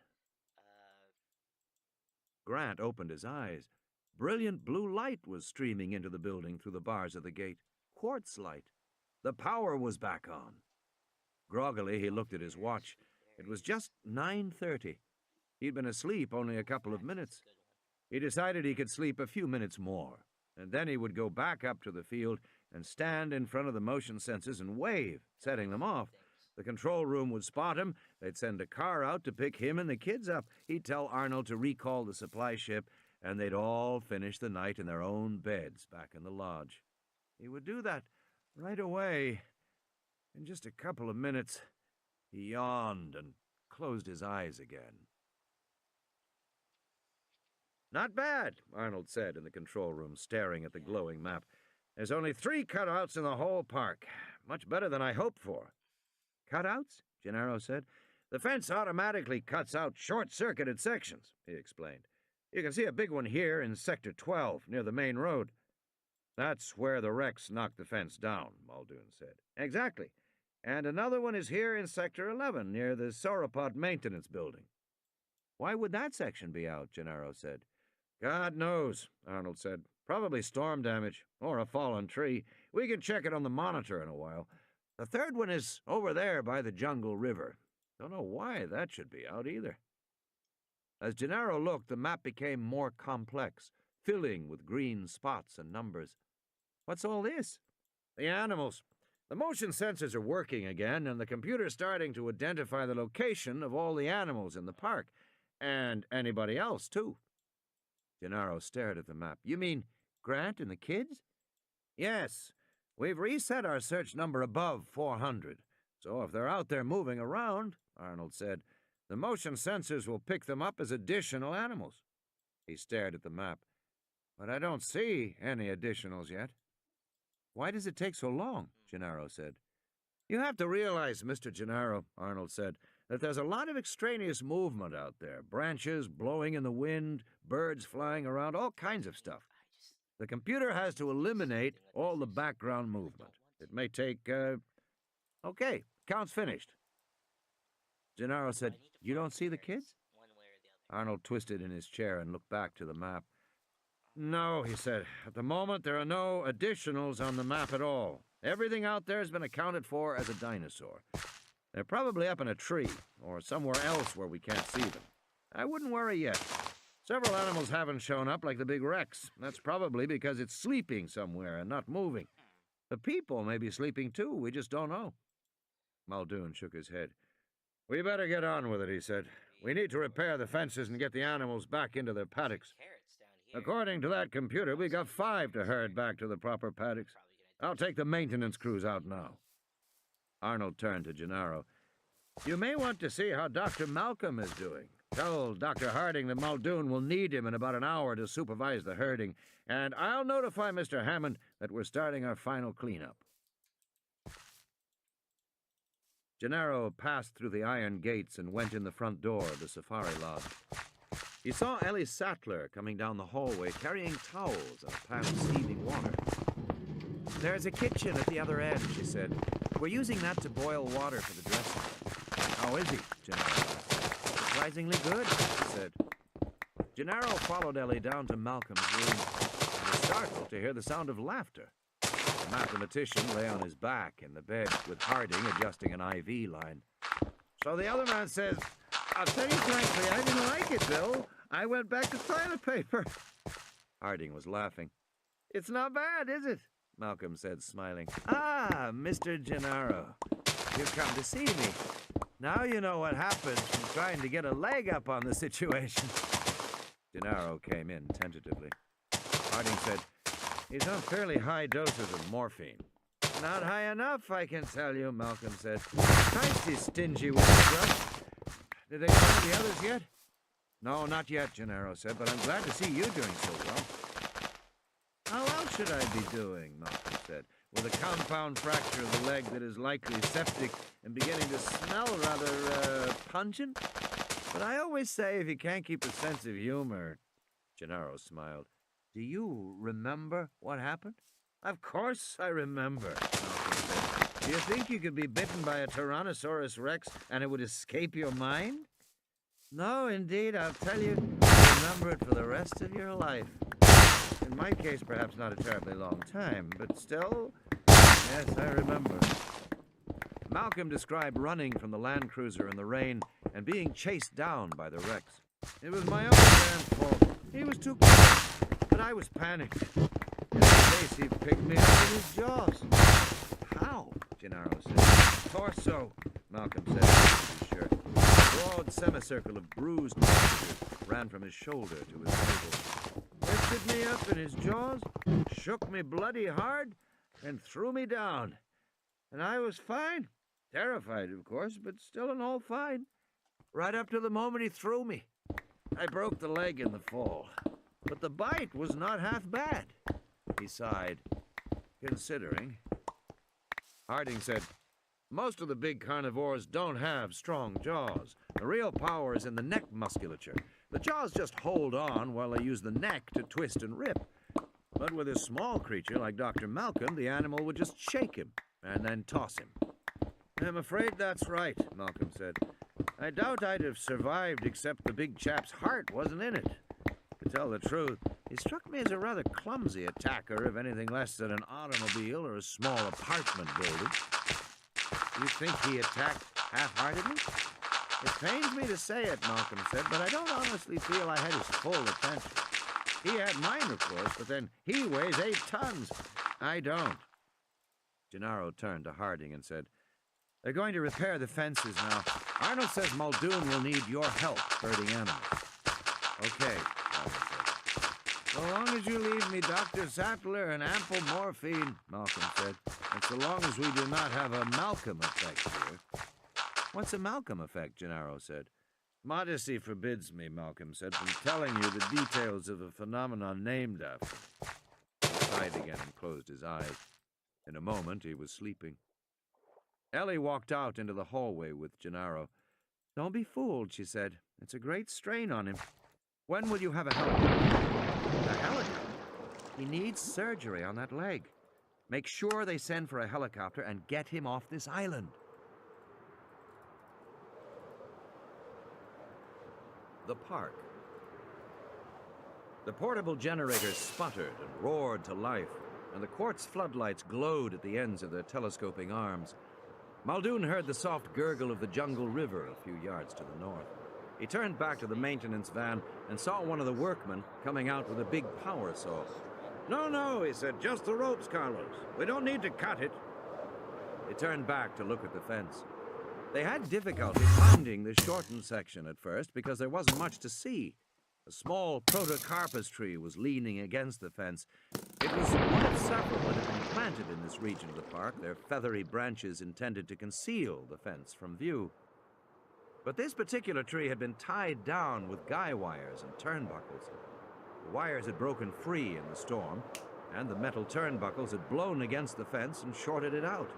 Grant opened his eyes. Brilliant blue light was streaming into the building through the bars of the gate. Quartz light. The power was back on. Groggily, he looked at his watch. It was just 9:30. He'd been asleep only a couple of minutes. He decided he could sleep a few minutes more, and then he would go back up to the field and stand in front of the motion sensors and wave, setting them off. The control room would spot him. They'd send a car out to pick him and the kids up. He'd tell Arnold to recall the supply ship, and they'd all finish the night in their own beds back in the lodge. He would do that right away. In just a couple of minutes, he yawned and closed his eyes again. "Not bad," Arnold said in the control room, staring at the glowing map. "There's only 3 cutouts in the whole park. Much better than I hoped for." "Cutouts?" Gennaro said. "The fence automatically cuts out short-circuited sections," he explained. "You can see a big one here in Sector 12, near the main road." "That's where the wrecks knocked the fence down," Muldoon said. "Exactly. And another one is here in Sector 11, near the sauropod maintenance building." "Why would that section be out?" Gennaro said. "God knows," Arnold said. "Probably storm damage, or a fallen tree. We can check it on the monitor in a while. The third one is over there by the Jungle River. Don't know why that should be out either." As Gennaro looked, the map became more complex, filling with green spots and numbers. "What's all this?" "The animals. The motion sensors are working again, and the computer's starting to identify the location of all the animals in the park. And anybody else, too." Gennaro stared at the map. "You mean Grant and the kids?" "Yes. We've reset our search number above 400. So if they're out there moving around," Arnold said, "the motion sensors will pick them up as additional animals." He stared at the map. "But I don't see any additionals yet." "Why does it take so long?" Gennaro said. "You have to realize, Mr. Gennaro," Arnold said, "that there's a lot of extraneous movement out there. Branches blowing in the wind, birds flying around, all kinds of stuff. The computer has to eliminate all the background movement. It may take, Okay, count's finished." Gennaro said, "You don't see the kids?" Arnold twisted in his chair and looked back to the map. No, he said. At the moment, there are no additionals on the map at all. Everything out there has been accounted for as a dinosaur. They're probably up in a tree, or somewhere else where we can't see them. I wouldn't worry yet. Several animals haven't shown up, like the big Rex. That's probably because it's sleeping somewhere and not moving. The people may be sleeping too, we just don't know. Muldoon shook his head. We better get on with it, he said. We need to repair the fences and get the animals back into their paddocks. According to that computer, we got 5 to herd back to the proper paddocks. I'll take the maintenance crews out now. Arnold turned to Gennaro. You may want to see how Dr. Malcolm is doing. Tell Dr. Harding that Muldoon will need him in about an hour to supervise the herding, and I'll notify Mr. Hammond that we're starting our final cleanup. Gennaro passed through the iron gates and went in the front door of the safari lodge. He saw Ellie Sattler coming down the hallway carrying towels and a pan of steaming water. There's a kitchen at the other end, she said. We're using that to boil water for the dressing. How is he? Gennaro asked. Surprisingly good, she said. Gennaro followed Ellie down to Malcolm's room and was startled to hear the sound of laughter. The mathematician lay on his back in the bed with Harding adjusting an IV line. So the other man says, I'll tell you frankly, I didn't like it, Bill. I went back to toilet paper. Harding was laughing. It's not bad, is it? Malcolm said, smiling. Ah, Mr. Gennaro. You've come to see me. Now you know what happens from trying to get a leg up on the situation. Gennaro came in tentatively. Harding said, he's on fairly high doses of morphine. Not high enough, I can tell you, Malcolm said. Mighty stingy with the drugs. Did they find the others yet? No, not yet, Gennaro said, but I'm glad to see you doing so well. How else should I be doing, Malcolm said, with a compound fracture of the leg that is likely septic and beginning to smell rather, pungent? But I always say if you can't keep a sense of humor... Gennaro smiled. Do you remember what happened? Of course I remember, Malcolm said. Do you think you could be bitten by a Tyrannosaurus Rex and it would escape your mind? No, indeed, I'll tell you, you'll remember it for the rest of your life. In my case, perhaps not a terribly long time, but still, yes, I remember. Malcolm described running from the Land Cruiser in the rain and being chased down by the Rex. It was my own man's fault. He was too close, but I was panicked. In his case, he picked me up with his jaws. How? Gennaro said. Torso, Malcolm said with his shirt. A broad semicircle of bruised messages ran from his shoulder to his navel. Lifted me up in his jaws, shook me bloody hard, and threw me down. And I was fine. Terrified, of course, but still and all fine. Right up to the moment he threw me. I broke the leg in the fall. But the bite was not half bad. He sighed, considering. Harding said, most of the big carnivores don't have strong jaws. The real power is in the neck musculature. The jaws just hold on while they use the neck to twist and rip. But with a small creature like Dr. Malcolm, the animal would just shake him and then toss him. I'm afraid that's right, Malcolm said. I doubt I'd have survived except the big chap's heart wasn't in it. To tell the truth, he struck me as a rather clumsy attacker of anything less than an automobile or a small apartment building. You think he attacked half-heartedly? It pains me to say it, Malcolm said, but I don't honestly feel I had his full attention. He had mine, of course, but then he weighs 8 tons. I don't. Gennaro turned to Harding and said, they're going to repair the fences now. Arnold says Muldoon will need your help herding animals. Okay, Arnold said. So long as you leave me Dr. Sattler and ample morphine, Malcolm said, and so long as we do not have a Malcolm effect here. What's a Malcolm effect? Gennaro said. Modesty forbids me, Malcolm said, from telling you the details of a phenomenon named after him. He sighed again and closed his eyes. In a moment, he was sleeping. Ellie walked out into the hallway with Gennaro. Don't be fooled, she said. It's a great strain on him. When will you have a helicopter? A helicopter? He needs surgery on that leg. Make sure they send for a helicopter and get him off this island. the park. The portable generators sputtered and roared to life, and the quartz floodlights glowed at the ends of their telescoping arms. Muldoon heard the soft gurgle of the jungle river a few yards to the north. He turned back to the maintenance van and saw one of the workmen coming out with a big power saw. No, he said, just the ropes, Carlos. We don't need to cut it. They turned back to look at the fence. They had difficulty finding the shortened section at first because there wasn't much to see. A small protocarpus tree was leaning against the fence. It was one of several that had been planted in this region of the park, their feathery branches intended to conceal the fence from view. But this particular tree had been tied down with guy wires and turnbuckles. The wires had broken free in the storm, and the metal turnbuckles had blown against the fence and shorted it out.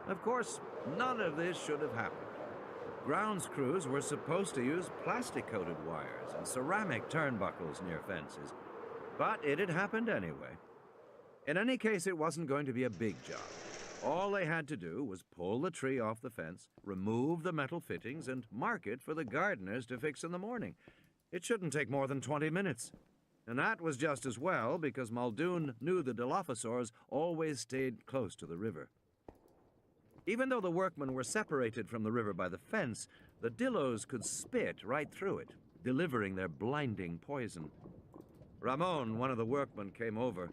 Of course, none of this should have happened. Grounds crews were supposed to use plastic-coated wires and ceramic turnbuckles near fences, but it had happened anyway. In any case, it wasn't going to be a big job. All they had to do was pull the tree off the fence, remove the metal fittings, and mark it for the gardeners to fix in the morning. It shouldn't take more than 20 minutes. And that was just as well, because Muldoon knew the Dilophosaurs always stayed close to the river. Even though the workmen were separated from the river by the fence, the Dillos could spit right through it, delivering their blinding poison. Ramon, one of the workmen, came over.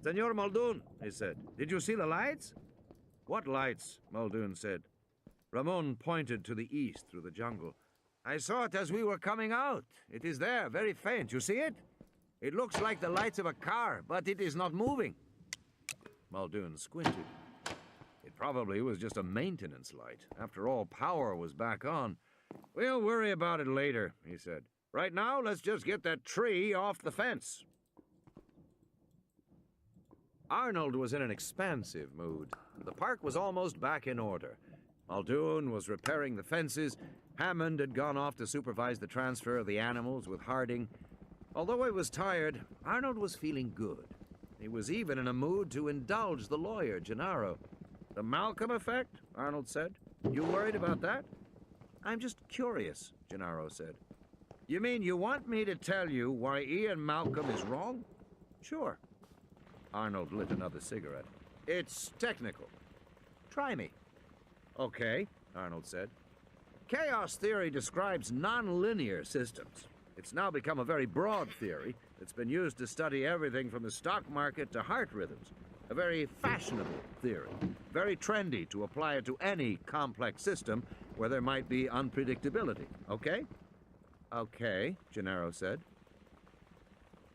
"Senor Muldoon," he said, "did you see the lights?" "What lights?" Muldoon said. Ramon pointed to the east through the jungle. "I saw it as we were coming out. It is there, very faint. You see it? It looks like the lights of a car, but it is not moving." Muldoon squinted. It probably was just a maintenance light. After all, power was back on. "We'll worry about it later," he said. "Right now, let's just get that tree off the fence." Arnold was in an expansive mood. The park was almost back in order. Muldoon was repairing the fences. Hammond had gone off to supervise the transfer of the animals with Harding. Although he was tired, Arnold was feeling good. He was even in a mood to indulge the lawyer, Gennaro. "The Malcolm effect?" Arnold said. "You worried about that?" "I'm just curious," Gennaro said. "You mean you want me to tell you why Ian Malcolm is wrong?" "Sure." Arnold lit another cigarette. "It's technical." "Try me." "Okay," Arnold said. "Chaos theory describes nonlinear systems. It's now become a very broad theory. It's been used to study everything from the stock market to heart rhythms. A very fashionable theory. Very trendy to apply it to any complex system where there might be unpredictability. Okay?" "Okay," Gennaro said.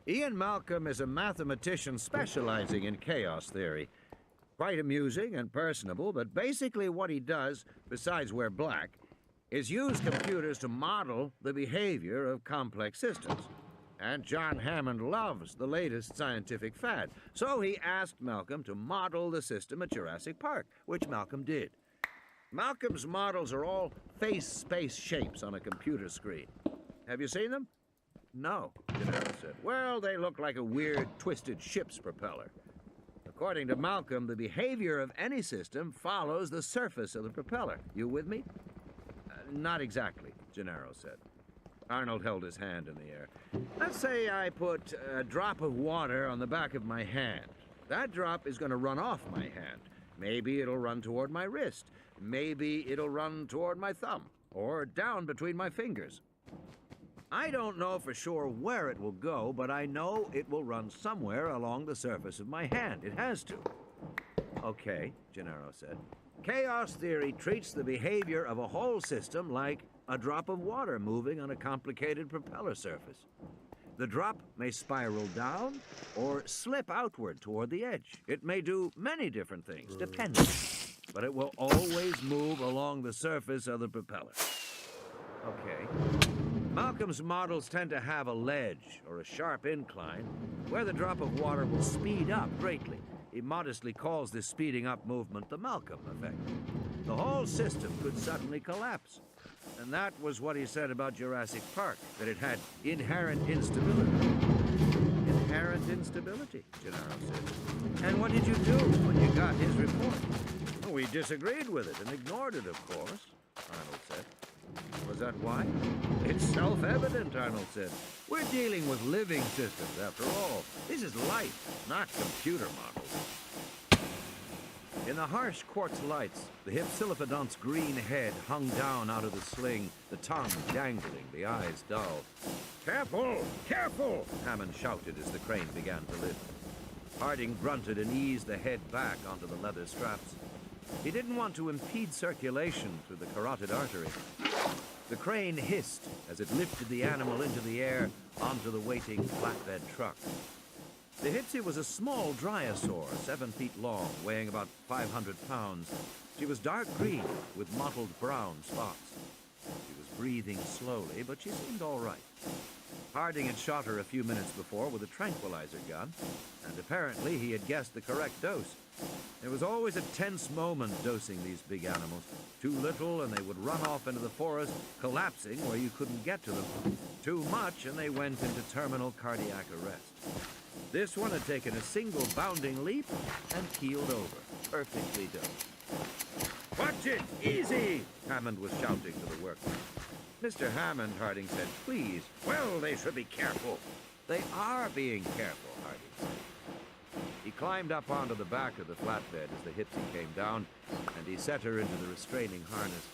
Ian Malcolm is a mathematician specializing in chaos theory. Quite amusing and personable, but basically what he does, besides wear black, is use computers to model the behavior of complex systems. And John Hammond loves the latest scientific fad, so he asked Malcolm to model the system at Jurassic Park, which Malcolm did. Malcolm's models are all face-space shapes on a computer screen. Have you seen them? "No," Gennaro said. "Well, they look like a weird, twisted ship's propeller. According to Malcolm, the behavior of any system follows the surface of the propeller. You with me?" Not exactly," Gennaro said. Arnold held his hand in the air. "Let's say I put a drop of water on the back of my hand. That drop is going to run off my hand. Maybe it'll run toward my wrist. Maybe it'll run toward my thumb, or down between my fingers. I don't know for sure where it will go, but I know it will run somewhere along the surface of my hand. It has to." "Okay," Gennaro said. "Chaos theory treats the behavior of a whole system like a drop of water moving on a complicated propeller surface. The drop may spiral down or slip outward toward the edge. It may do many different things, depending, but it will always move along the surface of the propeller." "Okay." Malcolm's models tend to have a ledge or a sharp incline where the drop of water will speed up greatly. He modestly calls this speeding up movement the Malcolm effect. The whole system could suddenly collapse. And that was what he said about Jurassic Park, that it had inherent instability. "Inherent instability," Gennaro said. "And what did you do when you got his report?" "We disagreed with it and ignored it, of course," Arnold said. Was that why? It's self-evident, Arnold said. We're dealing with living systems, after all. This is life, not computer models. In the harsh quartz lights, the Hypsilophodont's green head hung down out of the sling, the tongue dangling, the eyes dull. "Careful! Careful!" Hammond shouted as the crane began to lift. Harding grunted and eased the head back onto the leather straps. He didn't want to impede circulation through the carotid artery. The crane hissed as it lifted the animal into the air onto the waiting flatbed truck. The Hipsy was a small drysaur, 7 feet long, weighing about 500 pounds. She was dark green with mottled brown spots. She was breathing slowly, but she seemed all right. Harding had shot her a few minutes before with a tranquilizer gun, and apparently he had guessed the correct dose. There was always a tense moment dosing these big animals. Too little and they would run off into the forest, collapsing where you couldn't get to them. Too much and they went into terminal cardiac arrest. This one had taken a single bounding leap and keeled over, perfectly dosed. "Watch it! Easy!" Hammond was shouting to the workmen. "Mr. Hammond," Harding said, "please." "Well, they should be careful." "They are being careful," Harding said. He climbed up onto the back of the flatbed as the Hipsy came down, and he set her into the restraining harness.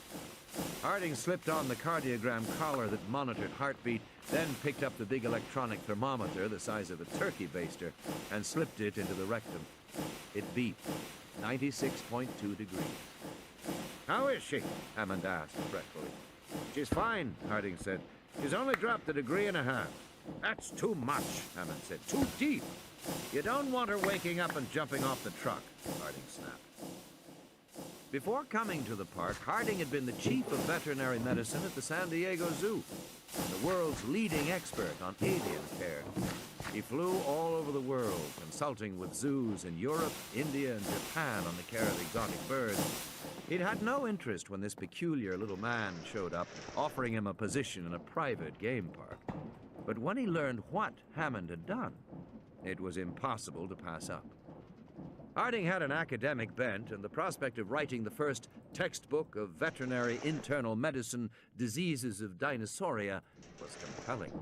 Harding slipped on the cardiogram collar that monitored heartbeat, then picked up the big electronic thermometer the size of a turkey baster and slipped it into the rectum. It beeped, 96.2 degrees. "How is she?" Hammond asked fretfully. "She's fine," Harding said. "She's only dropped 1.5 degrees. "That's too much," Hammond said. "Too deep. You don't want her waking up and jumping off the truck," Harding snapped. Before coming to the park, Harding had been the chief of veterinary medicine at the San Diego Zoo, and the world's leading expert on avian care. He flew all over the world, consulting with zoos in Europe, India, and Japan on the care of exotic birds. He'd had no interest when this peculiar little man showed up, offering him a position in a private game park. But when he learned what Hammond had done, it was impossible to pass up. Harding had an academic bent, and the prospect of writing the first textbook of veterinary internal medicine, Diseases of Dinosauria, was compelling.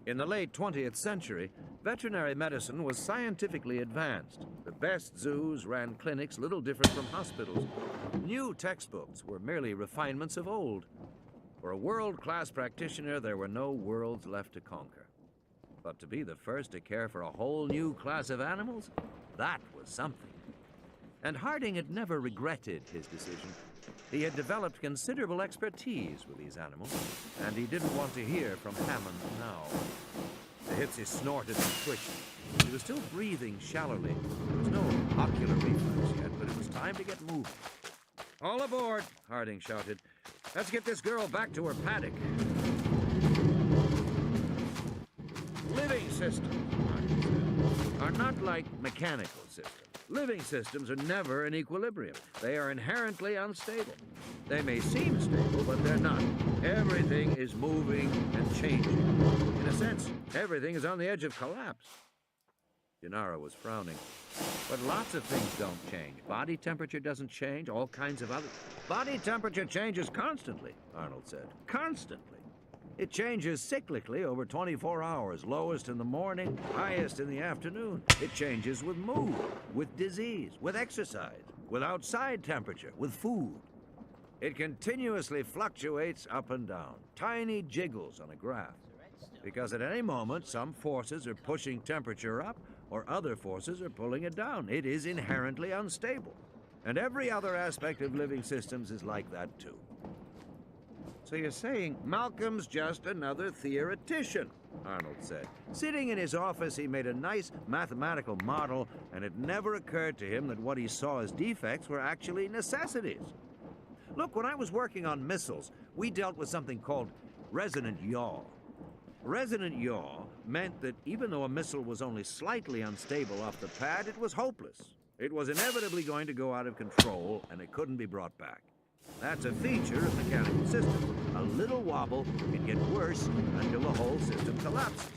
In the late 20th century, veterinary medicine was scientifically advanced. The best zoos ran clinics little different from hospitals. New textbooks were merely refinements of old. For a world-class practitioner, there were no worlds left to conquer. But to be the first to care for a whole new class of animals, that was something. And Harding had never regretted his decision. He had developed considerable expertise with these animals, and he didn't want to hear from Hammond now. The Hipsy snorted and twitched. He was still breathing shallowly. There was no ocular reflex yet, but it was time to get moving. "All aboard," Harding shouted. "Let's get this girl back to her paddock." Living systems, Harding said, are not like mechanical systems. Living systems are never in equilibrium. They are inherently unstable. They may seem stable, but they're not. Everything is moving and changing. In a sense, everything is on the edge of collapse. Gennaro was frowning. But lots of things don't change. Body temperature doesn't change, all kinds of other... Body temperature changes constantly, Arnold said. Constantly. It changes cyclically over 24 hours, lowest in the morning, highest in the afternoon. It changes with mood, with disease, with exercise, with outside temperature, with food. It continuously fluctuates up and down, tiny jiggles on a graph. Because at any moment, some forces are pushing temperature up, or other forces are pulling it down. It is inherently unstable. And every other aspect of living systems is like that too. So you're saying Malcolm's just another theoretician, Arnold said. Sitting in his office, he made a nice mathematical model, and it never occurred to him that what he saw as defects were actually necessities. Look, when I was working on missiles, we dealt with something called resonant yaw. Resonant yaw meant that even though a missile was only slightly unstable off the pad, it was hopeless. It was inevitably going to go out of control, and it couldn't be brought back. That's a feature of mechanical systems. A little wobble can get worse until the whole system collapses.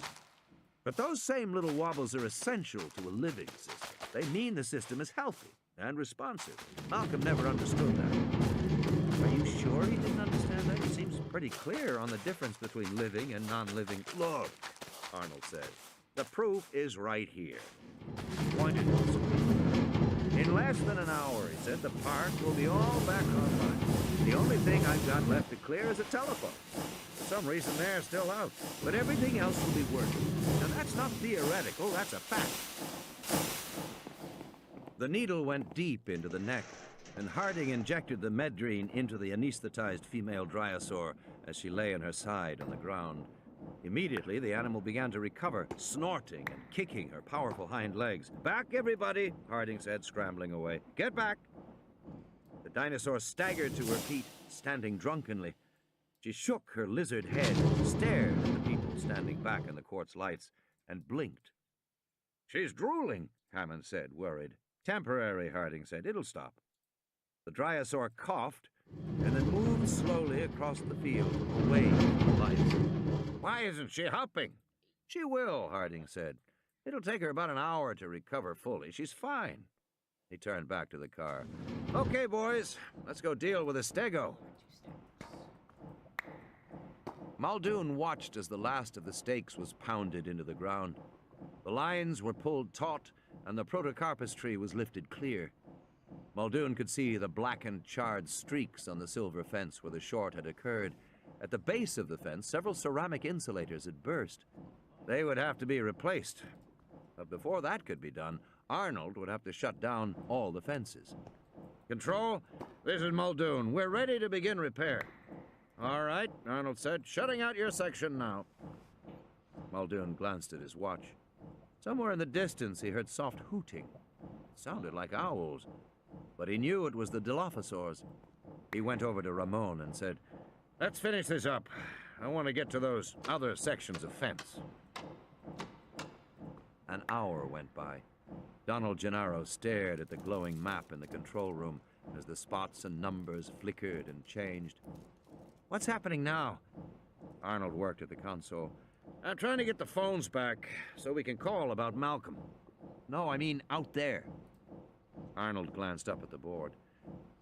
But those same little wobbles are essential to a living system. They mean the system is healthy and responsive. Malcolm never understood that. Are you sure he didn't understand that? He seems pretty clear on the difference between living and non-living. Look, Arnold said. The proof is right here. He pointed to the screen. In less than an hour, he said, the park will be all back online. The only thing I've got left to clear is a telephone. For some reason, they're still out. But everything else will be working. Now, that's not theoretical, that's a fact. The needle went deep into the neck, and Harding injected the Medrine into the anesthetized female Dinosaur as she lay on her side on the ground. Immediately, the animal began to recover, snorting and kicking her powerful hind legs. "Back, everybody," Harding said, scrambling away. "Get back." The dinosaur staggered to her feet, standing drunkenly. She shook her lizard head, stared at the people standing back in the quartz lights, and blinked. "She's drooling," Hammond said, worried. "Temporary," Harding said. "It'll stop." The Dinosaur coughed and then moved slowly across the field, away from the lights. "Why isn't she hopping?" "She will," Harding said. "It'll take her about an hour to recover fully. She's fine." He turned back to the car. "Okay, boys, let's go deal with the stego." Muldoon watched as the last of the stakes was pounded into the ground. The lines were pulled taut, and the protocarpus tree was lifted clear. Muldoon could see the blackened, charred streaks on the silver fence where the short had occurred. At the base of the fence, several ceramic insulators had burst. They would have to be replaced. But before that could be done, Arnold would have to shut down all the fences. "Control, this is Muldoon. We're ready to begin repair." "All right," Arnold said. "Shutting out your section now." Muldoon glanced at his watch. Somewhere in the distance, he heard soft hooting. It sounded like owls, but he knew it was the Dilophosaurs. He went over to Ramon and said, "Let's finish this up. I want to get to those other sections of fence." An hour went by. Donald Gennaro stared at the glowing map in the control room as the spots and numbers flickered and changed. "What's happening now?" Arnold worked at the console. "I'm trying to get the phones back so we can call about Malcolm." "No, I mean out there." Arnold glanced up at the board.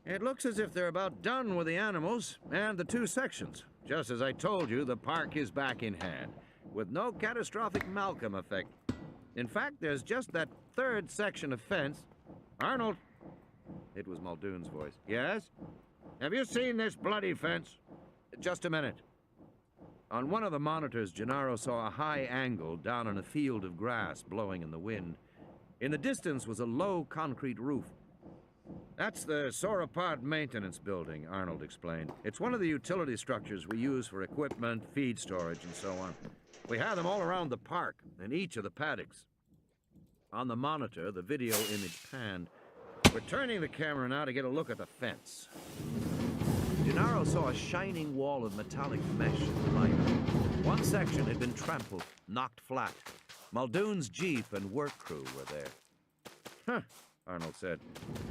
"It looks as if they're about done with the animals and the two sections. Just as I told you, the park is back in hand, with no catastrophic Malcolm effect. In fact, there's just that third section of fence." "Arnold!" It was Muldoon's voice. "Yes? Have you seen this bloody fence?" "Just a minute." On one of the monitors, Gennaro saw a high angle down on a field of grass blowing in the wind. In the distance was a low concrete roof. "That's the sauropod maintenance building," Arnold explained. "It's one of the utility structures we use for equipment, feed storage, and so on. We have them all around the park, in each of the paddocks." On the monitor, the video image panned. "We're turning the camera now to get a look at the fence." Gennaro saw a shining wall of metallic mesh in the light. One section had been trampled, knocked flat. Muldoon's jeep and work crew were there. "Huh," Arnold said.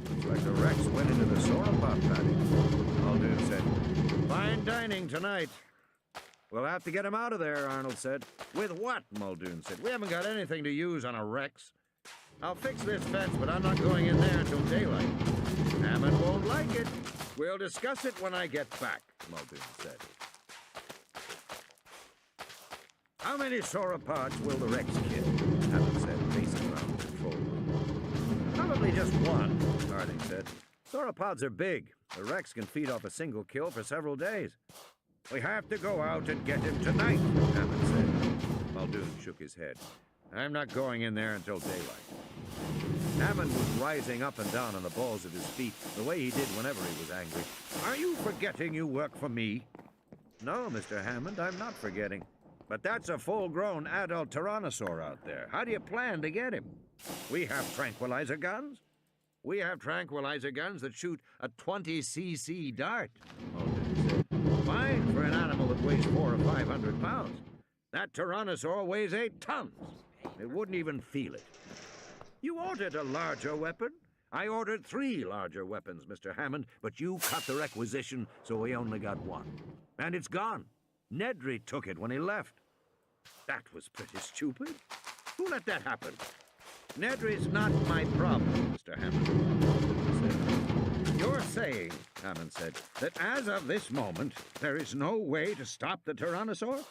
"Looks like the Rex went into the sauropod paddock." Muldoon said, "Fine dining tonight." "We'll have to get him out of there," Arnold said. "With what?" Muldoon said. "We haven't got anything to use on a Rex. I'll fix this fence, but I'm not going in there until daylight. Hammond won't like it. We'll discuss it when I get back," Muldoon said. "How many sauropods will the Rex kill?" Hammond said, pacing around the control room. "Probably just one," Harding said. "Sauropods are big. The Rex can feed off a single kill for several days." "We have to go out and get him tonight," Hammond said. Muldoon shook his head. "I'm not going in there until daylight." Hammond was rising up and down on the balls of his feet, the way he did whenever he was angry. "Are you forgetting you work for me?" "No, Mr. Hammond, I'm not forgetting. But that's a full-grown adult Tyrannosaur out there. How do you plan to get him?" "We have tranquilizer guns." "We have tranquilizer guns that shoot a 20cc dart," Muldoon said. "Fine for an animal that weighs 400 or 500 pounds. That Tyrannosaur weighs 8 tons. It wouldn't even feel it." "You ordered a larger weapon?" "I ordered 3 larger weapons, Mr. Hammond, but you cut the requisition, so we only got 1. And it's gone. Nedry took it when he left." "That was pretty stupid. Who let that happen?" "Nedry's not my problem, Mr. Hammond," he said. You're saying, Hammond said, that as of this moment, there is no way to stop the Tyrannosaur?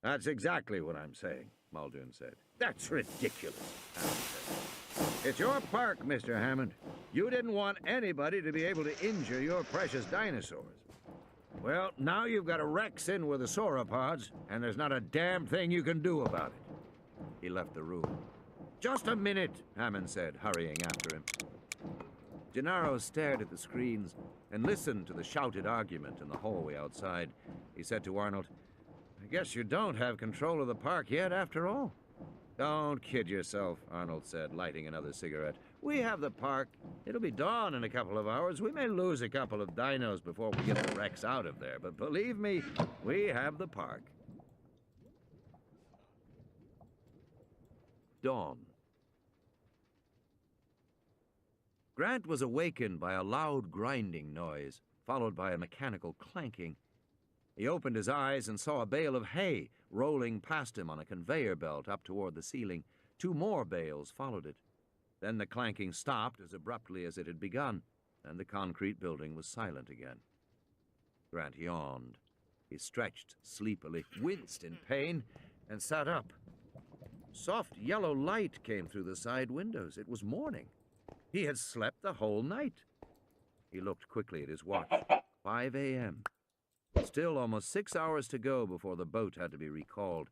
That's exactly what I'm saying, Muldoon said. That's ridiculous, Hammond said. It's your park, Mr. Hammond. You didn't want anybody to be able to injure your precious dinosaurs. Well, now you've got a Rex in with the sauropods, and there's not a damn thing you can do about it. He left the room. Just a minute, Hammond said, hurrying after him. Gennaro stared at the screens and listened to the shouted argument in the hallway outside. He said to Arnold, I guess you don't have control of the park yet, after all. Don't kid yourself, Arnold said, lighting another cigarette. We have the park. It'll be dawn in a couple of hours. We may lose a couple of dinos before we get the Rex out of there, but believe me, we have the park. Dawn. Grant was awakened by a loud grinding noise, followed by a mechanical clanking. He opened his eyes and saw a bale of hay rolling past him on a conveyor belt up toward the ceiling. 2 more bales followed it. Then the clanking stopped as abruptly as it had begun, and the concrete building was silent again. Grant yawned. He stretched sleepily, winced in pain, and sat up. Soft yellow light came through the side windows. It was morning. He had slept the whole night. He looked quickly at his watch. 5 a.m. Still almost 6 hours to go before the boat had to be recalled.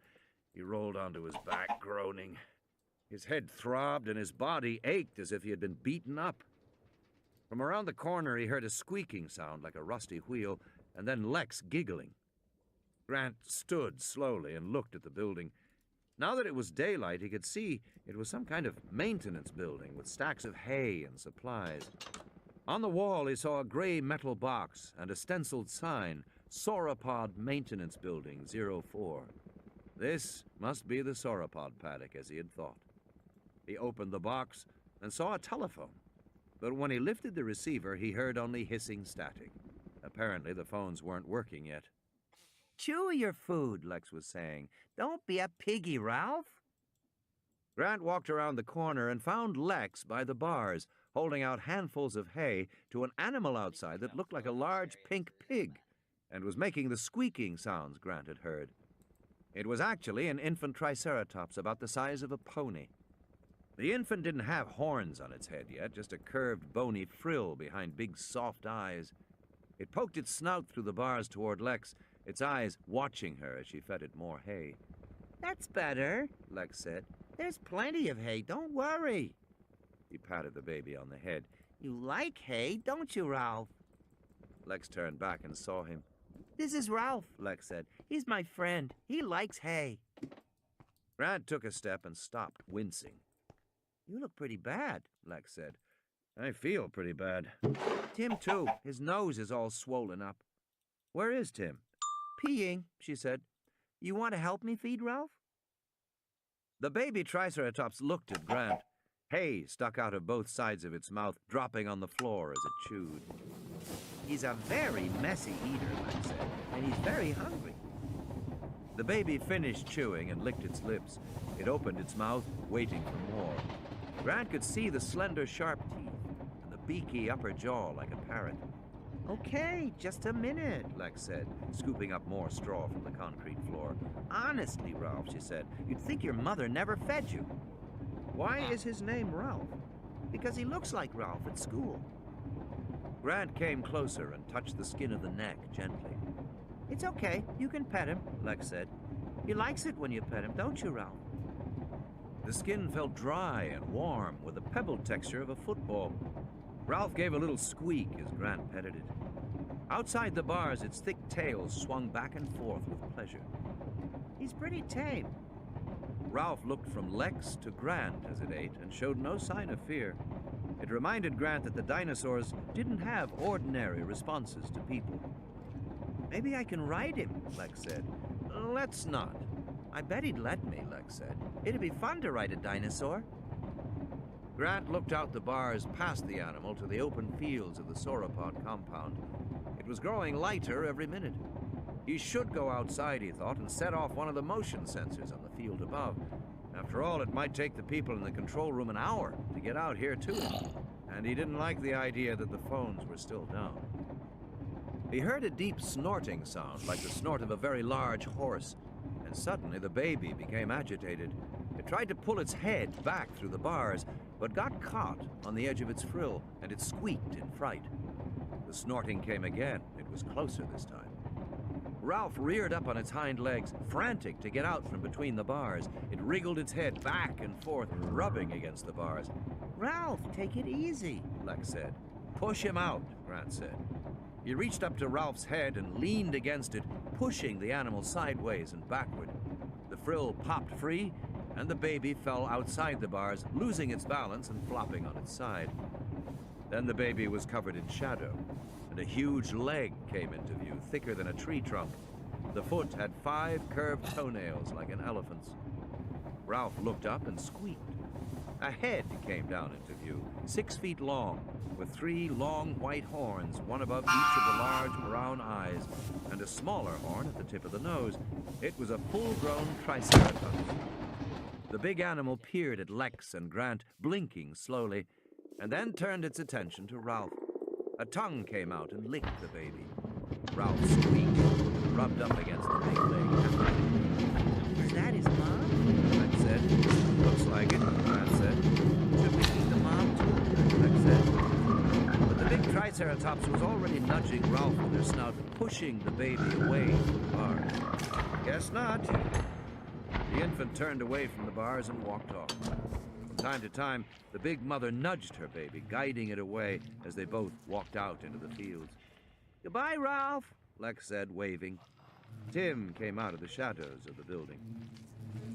He rolled onto his back, groaning. His head throbbed and his body ached as if he had been beaten up. From around the corner, he heard a squeaking sound like a rusty wheel, and then Lex giggling. Grant stood slowly and looked at the building. Now that it was daylight, he could see it was some kind of maintenance building with stacks of hay and supplies. On the wall, he saw a gray metal box and a stenciled sign, Sauropod Maintenance Building 04. This must be the sauropod paddock, as he had thought. He opened the box and saw a telephone, but when he lifted the receiver, he heard only hissing static. Apparently, the phones weren't working yet. Chew your food, Lex was saying. Don't be a piggy, Ralph. Grant walked around the corner and found Lex by the bars, holding out handfuls of hay to an animal outside that looked like a large pink pig and was making the squeaking sounds Grant had heard. It was actually an infant triceratops about the size of a pony. The infant didn't have horns on its head yet, just a curved, bony frill behind big, soft eyes. It poked its snout through the bars toward Lex, its eyes watching her as she fed it more hay. That's better, Lex said. There's plenty of hay, don't worry. He patted the baby on the head. You like hay, don't you, Ralph? Lex turned back and saw him. This is Ralph, Lex said. He's my friend. He likes hay. Grant took a step and stopped, wincing. You look pretty bad, Lex said. I feel pretty bad. Tim, too. His nose is all swollen up. Where is Tim? Peeing, she said. You want to help me feed Ralph? The baby triceratops looked at Grant. Hay stuck out of both sides of its mouth, dropping on the floor as it chewed. He's a very messy eater, Lex said, and he's very hungry. The baby finished chewing and licked its lips. It opened its mouth, waiting for more. Grant could see the slender, sharp teeth and the beaky upper jaw like a parrot. Okay, just a minute, Lex said, scooping up more straw from the concrete floor. Honestly, Ralph, she said, you'd think your mother never fed you. Why is his name Ralph? Because he looks like Ralph at school. Grant came closer and touched the skin of the neck gently. It's okay, you can pet him, Lex said. He likes it when you pet him, don't you, Ralph? The skin felt dry and warm, with the pebbled texture of a football. Ralph gave a little squeak as Grant petted it. Outside the bars, its thick tail swung back and forth with pleasure. He's pretty tame. Ralph looked from Lex to Grant as it ate and showed no sign of fear. It reminded Grant that the dinosaurs didn't have ordinary responses to people. Maybe I can ride him, Lex said. Let's not. I bet he'd let me, Lex said. It'd be fun to ride a dinosaur. Grant looked out the bars past the animal to the open fields of the sauropod compound. It was growing lighter every minute. He should go outside, he thought, and set off one of the motion sensors on the field above. After all, it might take the people in the control room an hour to get out here to him. and he didn't like the idea that the phones were still down. He heard a deep snorting sound, like the snort of a very large horse, and suddenly the baby became agitated. It tried to pull its head back through the bars, but got caught on the edge of its frill, and it squeaked in fright. The snorting came again. It was closer this time. Ralph reared up on its hind legs, frantic to get out from between the bars. It wriggled its head back and forth, rubbing against the bars. Ralph, take it easy, Lex said. Push him out, Grant said. He reached up to Ralph's head and leaned against it, pushing the animal sideways and backward. The frill popped free, and the baby fell outside the bars, losing its balance and flopping on its side. Then the baby was covered in shadow, and a huge leg came into view, thicker than a tree trunk. The foot had 5 curved toenails like an elephant's. Ralph looked up and squeaked. A head came down into view, 6 feet long, with 3 long white horns, one above each of the large brown eyes, and a smaller horn at the tip of the nose. It was a full-grown triceratops. The big animal peered at Lex and Grant, blinking slowly, and then turned its attention to Ralph. A tongue came out and licked the baby. Ralph squeaked, rubbed up against the big leg. Is that his mom? Lex said. Looks like it, Grant said. Should we eat the mom too? Lex said. But the big triceratops was already nudging Ralph with her snout, pushing the baby away from the bars. Guess not. The infant turned away from the bars and walked off. From time to time, the big mother nudged her baby, guiding it away as they both walked out into the fields. Goodbye, Ralph, Lex said, waving. Tim came out of the shadows of the building.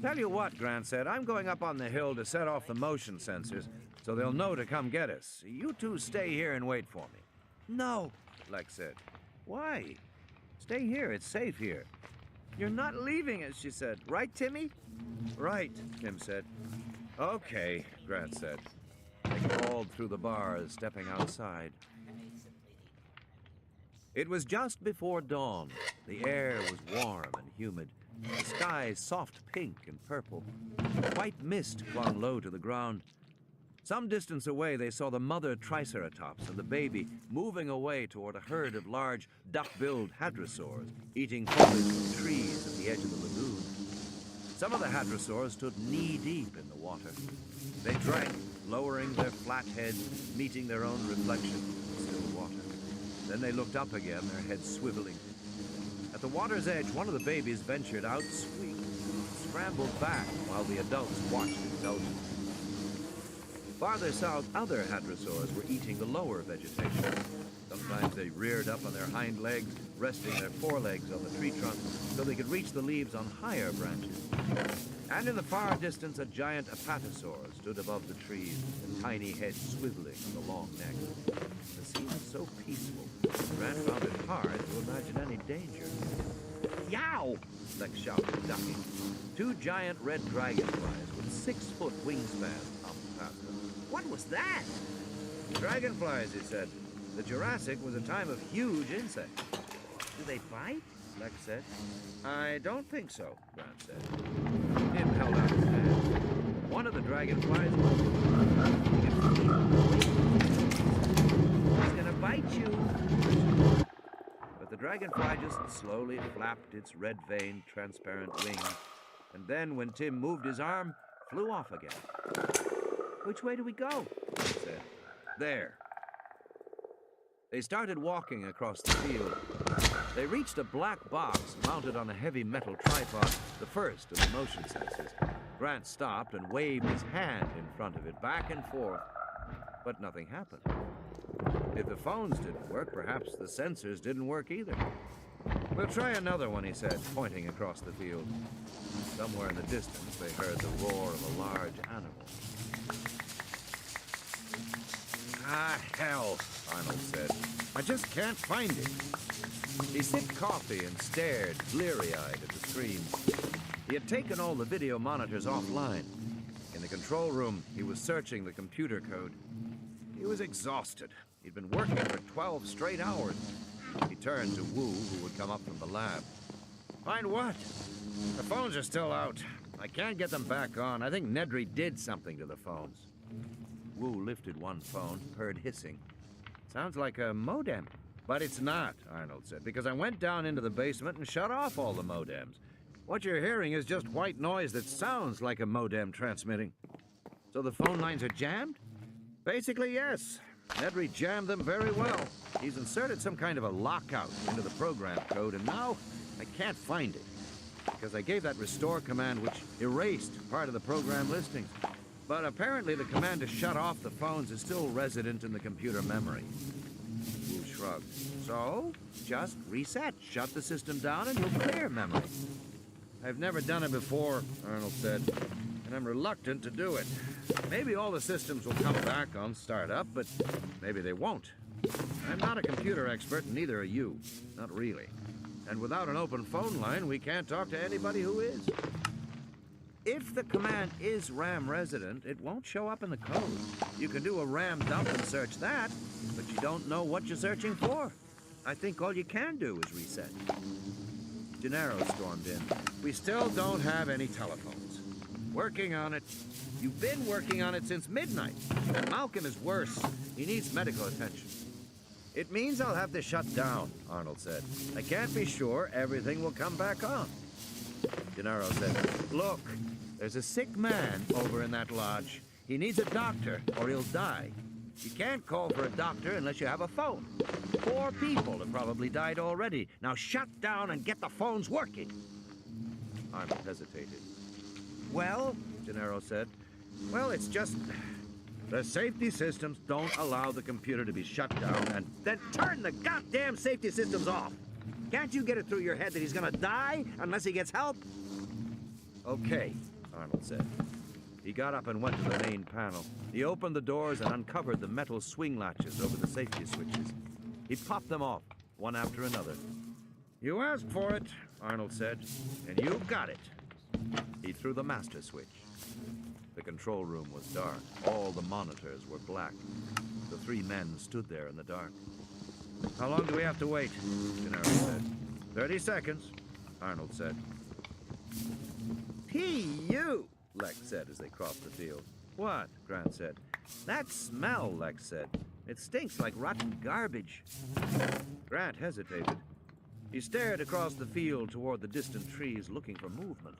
Tell you what, Grant said, I'm going up on the hill to set off the motion sensors so they'll know to come get us. You two stay here and wait for me. No. Lex said. Why? Stay here. It's safe here. You're not leaving us, she said. Right, Timmy? Right, Tim said. Okay, Grant said. They crawled through the bars, stepping outside. It was just before dawn. The air was warm and humid. The sky soft pink and purple. White mist clung low to the ground. Some distance away, they saw the mother triceratops and the baby moving away toward a herd of large duck-billed hadrosaurs, eating foliage from trees at the edge of the lagoon. Some of the hadrosaurs stood knee-deep in the water. They drank, lowering their flat heads, meeting their own reflection in the still water. Then they looked up again, their heads swiveling. At the water's edge, one of the babies ventured out, squeaked, scrambled back while the adults watched indulgently. Farther south, other hadrosaurs were eating the lower vegetation. Sometimes they reared up on their hind legs, resting their forelegs on the tree trunk so they could reach the leaves on higher branches. And in the far distance, a giant apatosaur stood above the trees, a tiny head swiveling on the long neck. The scene was so peaceful, Grant found it hard to imagine any danger. Yow! Lex shouted, ducking. 2 giant red dragonflies with 6-foot wingspans hopped past them. What was that? Dragonflies, he said. The Jurassic was a time of huge insects. Do they bite? Lex said. I don't think so, Grant said. Tim held out his hand. One of the dragonflies was... He's gonna bite you. But the dragonfly just slowly flapped its red-veined, transparent wings, and then, when Tim moved his arm, flew off again. Which way do we go? He said. There. They started walking across the field. They reached a black box mounted on a heavy metal tripod, the first of the motion sensors. Grant stopped and waved his hand in front of it, back and forth, but nothing happened. If the phones didn't work, perhaps the sensors didn't work either. We'll try another one, he said, pointing across the field. Somewhere in the distance, they heard the roar of a large animal. Ah, hell, Arnold said. I just can't find it. He sipped coffee and stared, bleary-eyed at the screen. He had taken all the video monitors offline. In the control room, he was searching the computer code. He was exhausted. He'd been working for 12 straight hours. He turned to Wu, who would come up from the lab. Find what? The phones are still out. I can't get them back on. I think Nedry did something to the phones. Wu lifted one phone, heard hissing. Sounds like a modem. But it's not, Arnold said, because I went down into the basement and shut off all the modems. What you're hearing is just white noise that sounds like a modem transmitting. So the phone lines are jammed? Basically, yes. Nedry jammed them very well. He's inserted some kind of a lockout into the program code, and now I can't find it. Because I gave that restore command which erased part of the program listings. But apparently the command to shut off the phones is still resident in the computer memory. Wu shrugged. So, just reset. Shut the system down and you'll clear memory. I've never done it before, Arnold said, and I'm reluctant to do it. Maybe all the systems will come back on startup, but maybe they won't. I'm not a computer expert, and neither are you. Not really. And without an open phone line, we can't talk to anybody who is. If the command is RAM resident, it won't show up in the code. You can do a RAM dump and search that, but you don't know what you're searching for. I think all you can do is reset. Gennaro stormed in. We still don't have any telephones. Working on it. You've been working on it since midnight. And Malcolm is worse. He needs medical attention. It means I'll have to shut down, Arnold said. I can't be sure everything will come back on. Gennaro said, look, there's a sick man over in that lodge. He needs a doctor or he'll die. You can't call for a doctor unless you have a phone. 4 people have probably died already. Now shut down and get the phones working. Arnold hesitated. Well, Gennaro said, well, it's just... the safety systems don't allow the computer to be shut down, and then turn the goddamn safety systems off. Can't you get it through your head that he's gonna die unless he gets help? Okay, Arnold said. He got up and went to the main panel. He opened the doors and uncovered the metal swing latches over the safety switches. He popped them off, one after another. You asked for it, Arnold said, and you got it. He threw the master switch. The control room was dark. All the monitors were black. The 3 men stood there in the dark. How long do we have to wait? Gennaro said. 30 seconds, Arnold said. You, Lex said as they crossed the field. What? Grant said. That smell, Lex said. It stinks like rotten garbage. Grant hesitated. He stared across the field toward the distant trees, looking for movement.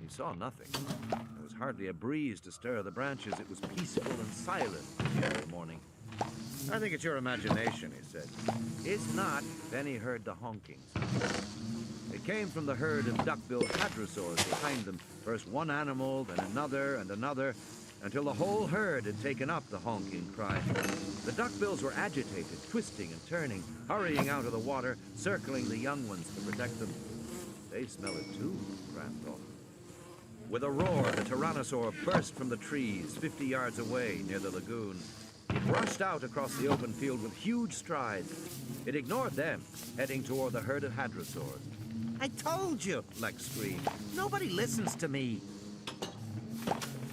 He saw nothing. There was hardly a breeze to stir the branches. It was peaceful and silent this morning. I think it's your imagination, he said. It's not. Then he heard the honking. It came from the herd of duck-billed hadrosaurs behind them. First one animal, then another and another, until the whole herd had taken up the honking cry. The duckbills were agitated, twisting and turning, hurrying out of the water, circling the young ones to protect them. They smell it too, Grant thought. With a roar, the tyrannosaur burst from the trees 50 yards away near the lagoon. It rushed out across the open field with huge strides. It ignored them, heading toward the herd of hadrosaurs. I told you, Lex screamed. Nobody listens to me.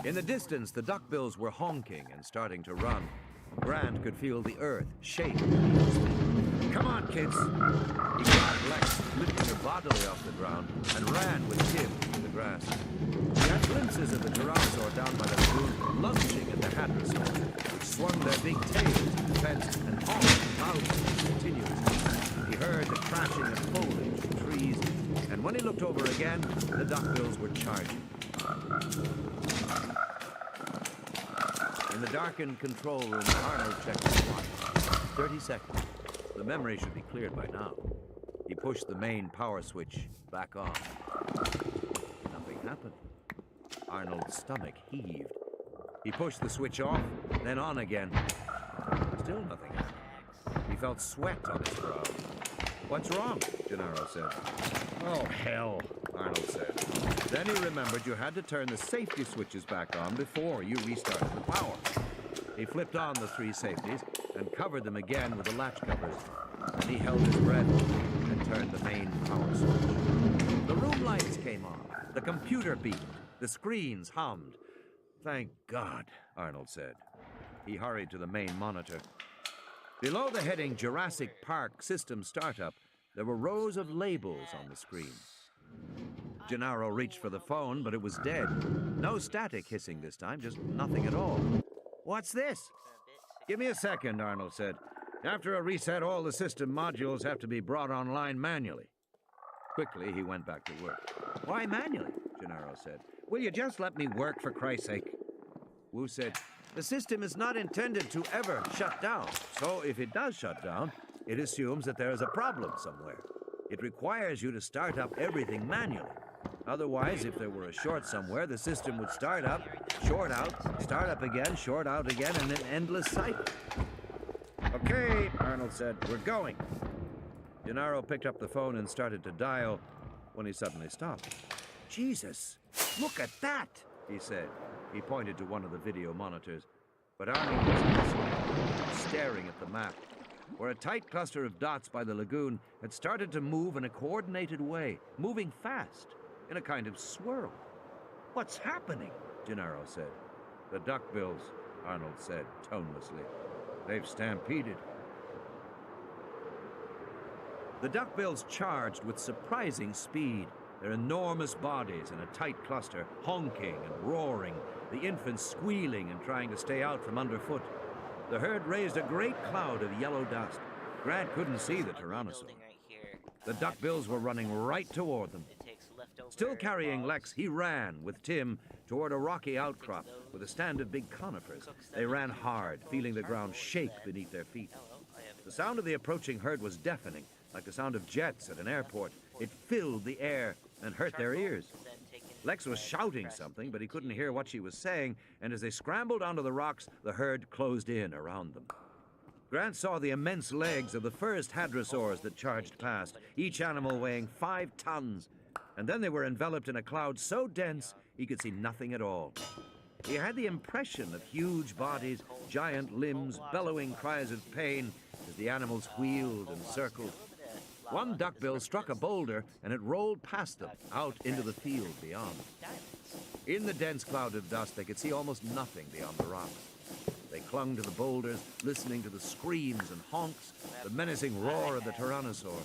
In the distance, the duckbills were honking and starting to run. Grant could feel the earth shake. Come on, kids. He grabbed Lex, lifting her bodily off the ground, and ran with Tim through the grass. He had glimpses of the tyrannosaur down by the lagoon, lunging at the hadrosaurs, which swung their big tails in defense and honking loudly continuously. He heard the crashing of foliage and trees, and when he looked over again, the duckbills were charging. In the darkened control room, Arnold checked his watch. 30 seconds. The memory should be cleared by now. He pushed the main power switch back on. Nothing happened. Arnold's stomach heaved. He pushed the switch off, then on again. Still nothing happened. He felt sweat on his brow. What's wrong? Gennaro said. Oh, hell, Arnold said. Then he remembered you had to turn the safety switches back on before you restarted the power. He flipped on the 3 safeties and covered them again with the latch covers. Then he held his breath and turned the main power switch. The room lights came on. The computer beeped. The screens hummed. Thank God, Arnold said. He hurried to the main monitor. Below the heading Jurassic Park System Startup, there were rows of labels on the screen. Gennaro reached for the phone, but it was dead. No static hissing this time, just nothing at all. What's this? Give me a second, Arnold said. After a reset, all the system modules have to be brought online manually. Quickly, he went back to work. Why manually? Gennaro said. Will you just let me work, for Christ's sake? Wu said, the system is not intended to ever shut down. So if it does shut down, it assumes that there is a problem somewhere. It requires you to start up everything manually. Otherwise, if there were a short somewhere, the system would start up, short out, start up again, short out again, in an endless cycle. Okay, Arnold said, we're going. Gennaro picked up the phone and started to dial when he suddenly stopped. Jesus, look at that, he said. He pointed to one of the video monitors. But Arnold was listening, staring at the map, where a tight cluster of dots by the lagoon had started to move in a coordinated way, moving fast, in a kind of swirl. What's happening? Gennaro said. The duckbills, Arnold said tonelessly. They've stampeded. The duckbills charged with surprising speed, their enormous bodies in a tight cluster, honking and roaring, the infants squealing and trying to stay out from underfoot. The herd raised a great cloud of yellow dust. Grant couldn't see the tyrannosaur. The duckbills were running right toward them. Still carrying Lex, he ran with Tim toward a rocky outcrop with a stand of big conifers. They ran hard, feeling the ground shake beneath their feet. The sound of the approaching herd was deafening, like the sound of jets at an airport. It filled the air and hurt their ears. Lex was shouting something, but he couldn't hear what she was saying, and as they scrambled onto the rocks, the herd closed in around them. Grant saw the immense legs of the first hadrosaurs that charged past, each animal weighing 5 tons, and then they were enveloped in a cloud so dense he could see nothing at all. He had the impression of huge bodies, giant limbs, bellowing cries of pain as the animals wheeled and circled. One duckbill struck a boulder and it rolled past them, out into the field beyond. In the dense cloud of dust, they could see almost nothing beyond the rocks. They clung to the boulders, listening to the screams and honks, the menacing roar of the tyrannosaur.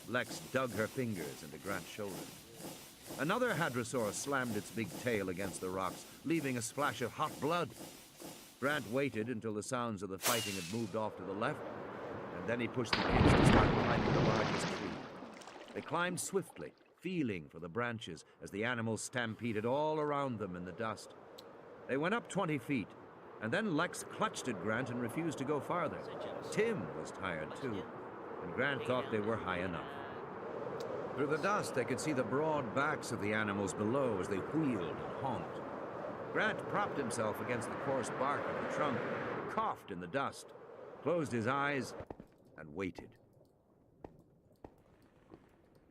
Lex dug her fingers into Grant's shoulder. Another hadrosaur slammed its big tail against the rocks, leaving a splash of hot blood. Grant waited until the sounds of the fighting had moved off to the left, and then he pushed the kids to start climbing the largest tree. They climbed swiftly, feeling for the branches as the animals stampeded all around them in the dust. They went up 20 feet, and then Lex clutched at Grant and refused to go farther. Tim was tired too, and Grant thought they were high enough. Through the dust, they could see the broad backs of the animals below as they wheeled and honked. Grant propped himself against the coarse bark of the trunk, coughed in the dust, closed his eyes, and waited.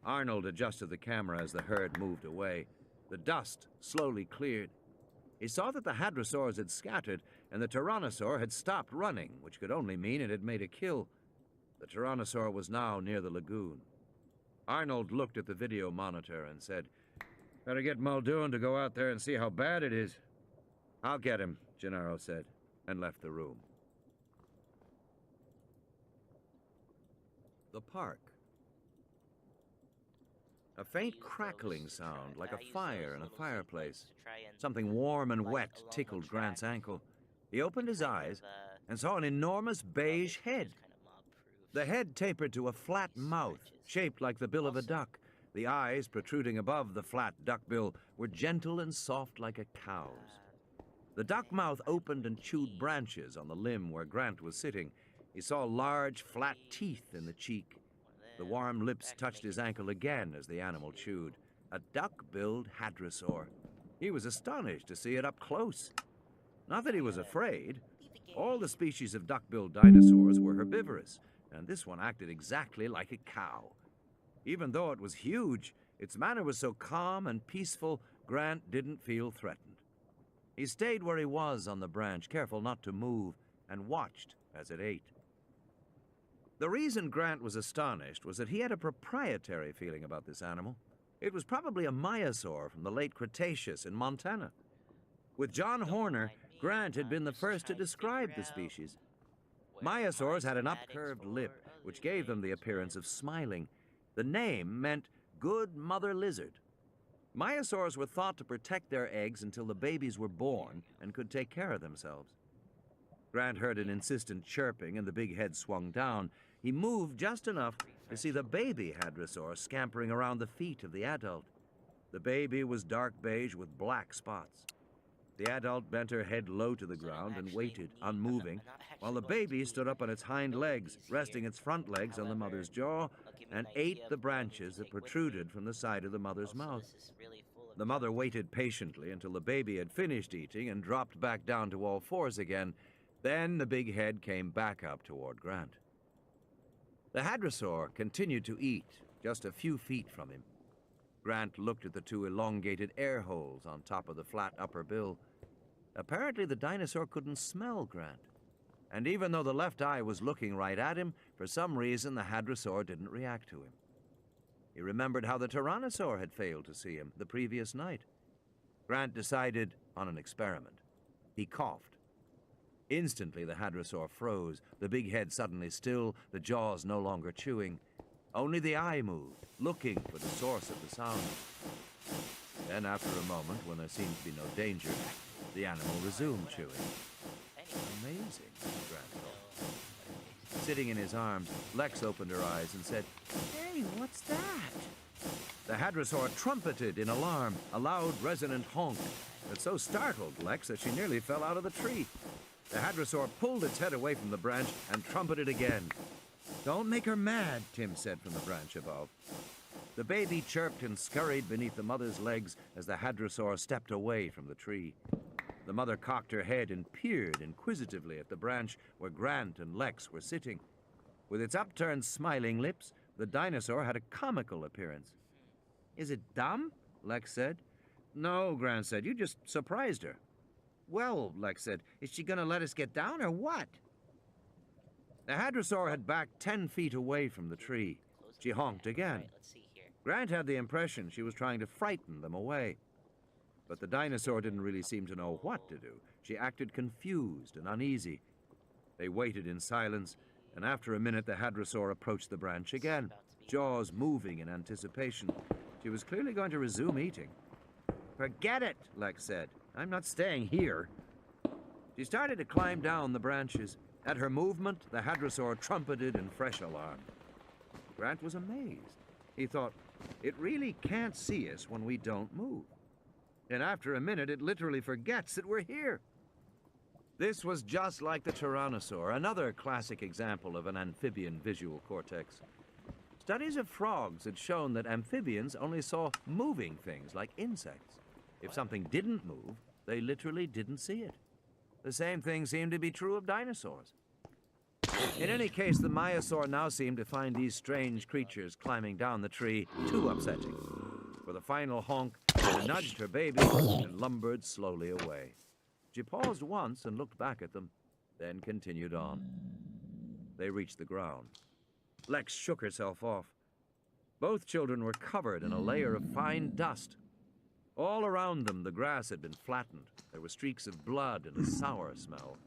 Arnold adjusted the camera as the herd moved away. The dust slowly cleared. He saw that the hadrosaurs had scattered and the tyrannosaur had stopped running, which could only mean it had made a kill. The tyrannosaur was now near the lagoon. Arnold looked at the video monitor and said, "Better get Muldoon to go out there and see how bad it is." "I'll get him," Gennaro said, and left the room. The park. A faint crackling sound, like a fire in a fireplace. Something warm and wet tickled Grant's ankle. He opened his eyes and saw an enormous beige head. The head tapered to a flat mouth, shaped like the bill of a duck. The eyes, protruding above the flat duckbill, were gentle and soft like a cow's. The duck mouth opened and chewed branches on the limb where Grant was sitting. He saw large, flat teeth in the cheek. The warm lips touched his ankle again as the animal chewed. A duck-billed hadrosaur. He was astonished to see it up close. Not that he was afraid. All the species of duck-billed dinosaurs were herbivorous, and this one acted exactly like a cow. Even though it was huge, its manner was so calm and peaceful, Grant didn't feel threatened. He stayed where he was on the branch, careful not to move, and watched as it ate. The reason Grant was astonished was that he had a proprietary feeling about this animal. It was probably a maiasaur from the late Cretaceous in Montana. With John Horner, Grant had been the first to describe the species. Maiasaurs had an upcurved lip, which gave them the appearance of smiling. The name meant good mother lizard. Maiasaurs were thought to protect their eggs until the babies were born and could take care of themselves. Grant heard an insistent chirping, and the big head swung down. He moved just enough to see the baby hadrosaur scampering around the feet of the adult. The baby was dark beige with black spots. The adult bent her head low to the ground and waited, unmoving, while the baby stood up on its hind legs, resting its front legs on the mother's jaw, and ate the branches that protruded from the side of the mother's mouth. The mother waited patiently until the baby had finished eating and dropped back down to all fours again. Then the big head came back up toward Grant. The hadrosaur continued to eat, just a few feet from him. Grant looked at the two elongated air holes on top of the flat upper bill. Apparently the dinosaur couldn't smell Grant. And even though the left eye was looking right at him, for some reason the hadrosaur didn't react to him. He remembered how the tyrannosaur had failed to see him the previous night. Grant decided on an experiment. He coughed. Instantly the hadrosaur froze, the big head suddenly still, the jaws no longer chewing. Only the eye moved, looking for the source of the sound. Then, after a moment, when there seemed to be no danger, the animal resumed chewing. Amazing, Grant thought. Sitting in his arms, Lex opened her eyes and said, Hey, what's that? The hadrosaur trumpeted in alarm, a loud, resonant honk that so startled Lex that she nearly fell out of the tree. The hadrosaur pulled its head away from the branch and trumpeted again. Don't make her mad, Tim said from the branch above. The baby chirped and scurried beneath the mother's legs as the hadrosaur stepped away from the tree. The mother cocked her head and peered inquisitively at the branch where Grant and Lex were sitting. With its upturned, smiling lips, the dinosaur had a comical appearance. Is it dumb? Lex said. No, Grant said. You just surprised her. Well, Lex said, is she going to let us get down or what? The hadrosaur had backed 10 feet away from the tree. She honked again. Grant had the impression she was trying to frighten them away. But the dinosaur didn't really seem to know what to do. She acted confused and uneasy. They waited in silence, and after a minute the hadrosaur approached the branch again, jaws moving in anticipation. She was clearly going to resume eating. Forget it, Lex said. I'm not staying here. She started to climb down the branches. At her movement, the hadrosaur trumpeted in fresh alarm. Grant was amazed. He thought, it really can't see us when we don't move. And after a minute, it literally forgets that we're here. This was just like the tyrannosaur, another classic example of an amphibian visual cortex. Studies of frogs had shown that amphibians only saw moving things like insects. If something didn't move, they literally didn't see it. The same thing seemed to be true of dinosaurs. In any case, the maiasaur now seemed to find these strange creatures climbing down the tree too upsetting. With a final honk, she nudged her baby and lumbered slowly away. She paused once and looked back at them, then continued on. They reached the ground. Lex shook herself off. Both children were covered in a layer of fine dust. All around them, the grass had been flattened. There were streaks of blood and a sour smell.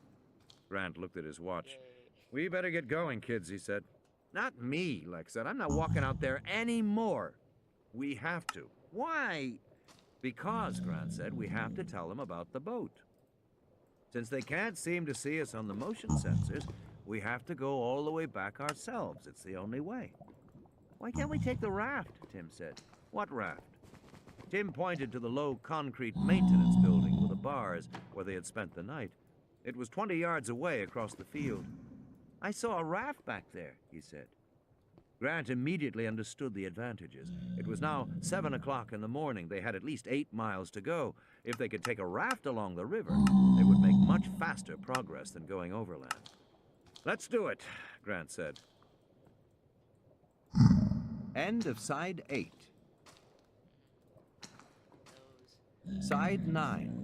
Grant looked at his watch. We better get going, kids, he said. Not me, Lex said. I'm not walking out there anymore. We have to. Why? Because, Grant said, we have to tell them about the boat. Since they can't seem to see us on the motion sensors, we have to go all the way back ourselves. It's the only way. Why can't we take the raft? Tim said. What raft? Tim pointed to the low concrete maintenance building with the bars where they had spent the night. It was 20 yards away across the field. I saw a raft back there, he said. Grant immediately understood the advantages. It was now 7 o'clock in the morning. They had at least 8 miles to go. If they could take a raft along the river, they would make much faster progress than going overland. Let's do it, Grant said. End of Side 8. Side 9.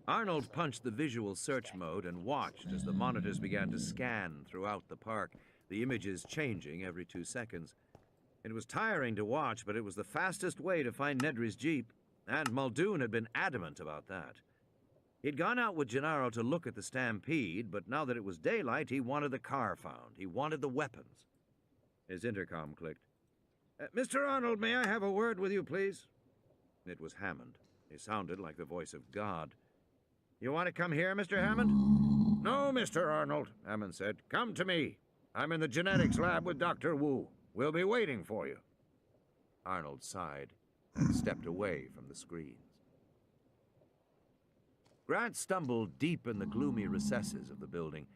Arnold punched the visual search mode and watched as the monitors began to scan throughout the park, the images changing every 2 seconds. It was tiring to watch, but it was the fastest way to find Nedry's Jeep, and Muldoon had been adamant about that. He'd gone out with Gennaro to look at the stampede, but now that it was daylight, he wanted the car found. He wanted the weapons. His intercom clicked. Mr. Arnold, may I have a word with you, please? It was Hammond. He sounded like the voice of God. You want to come here, Mr. Hammond? No, Mr. Arnold, Hammond said. Come to me. I'm in the genetics lab with Dr. Wu. We'll be waiting for you. Arnold sighed and stepped away from the screens. Grant stumbled deep in the gloomy recesses of the building.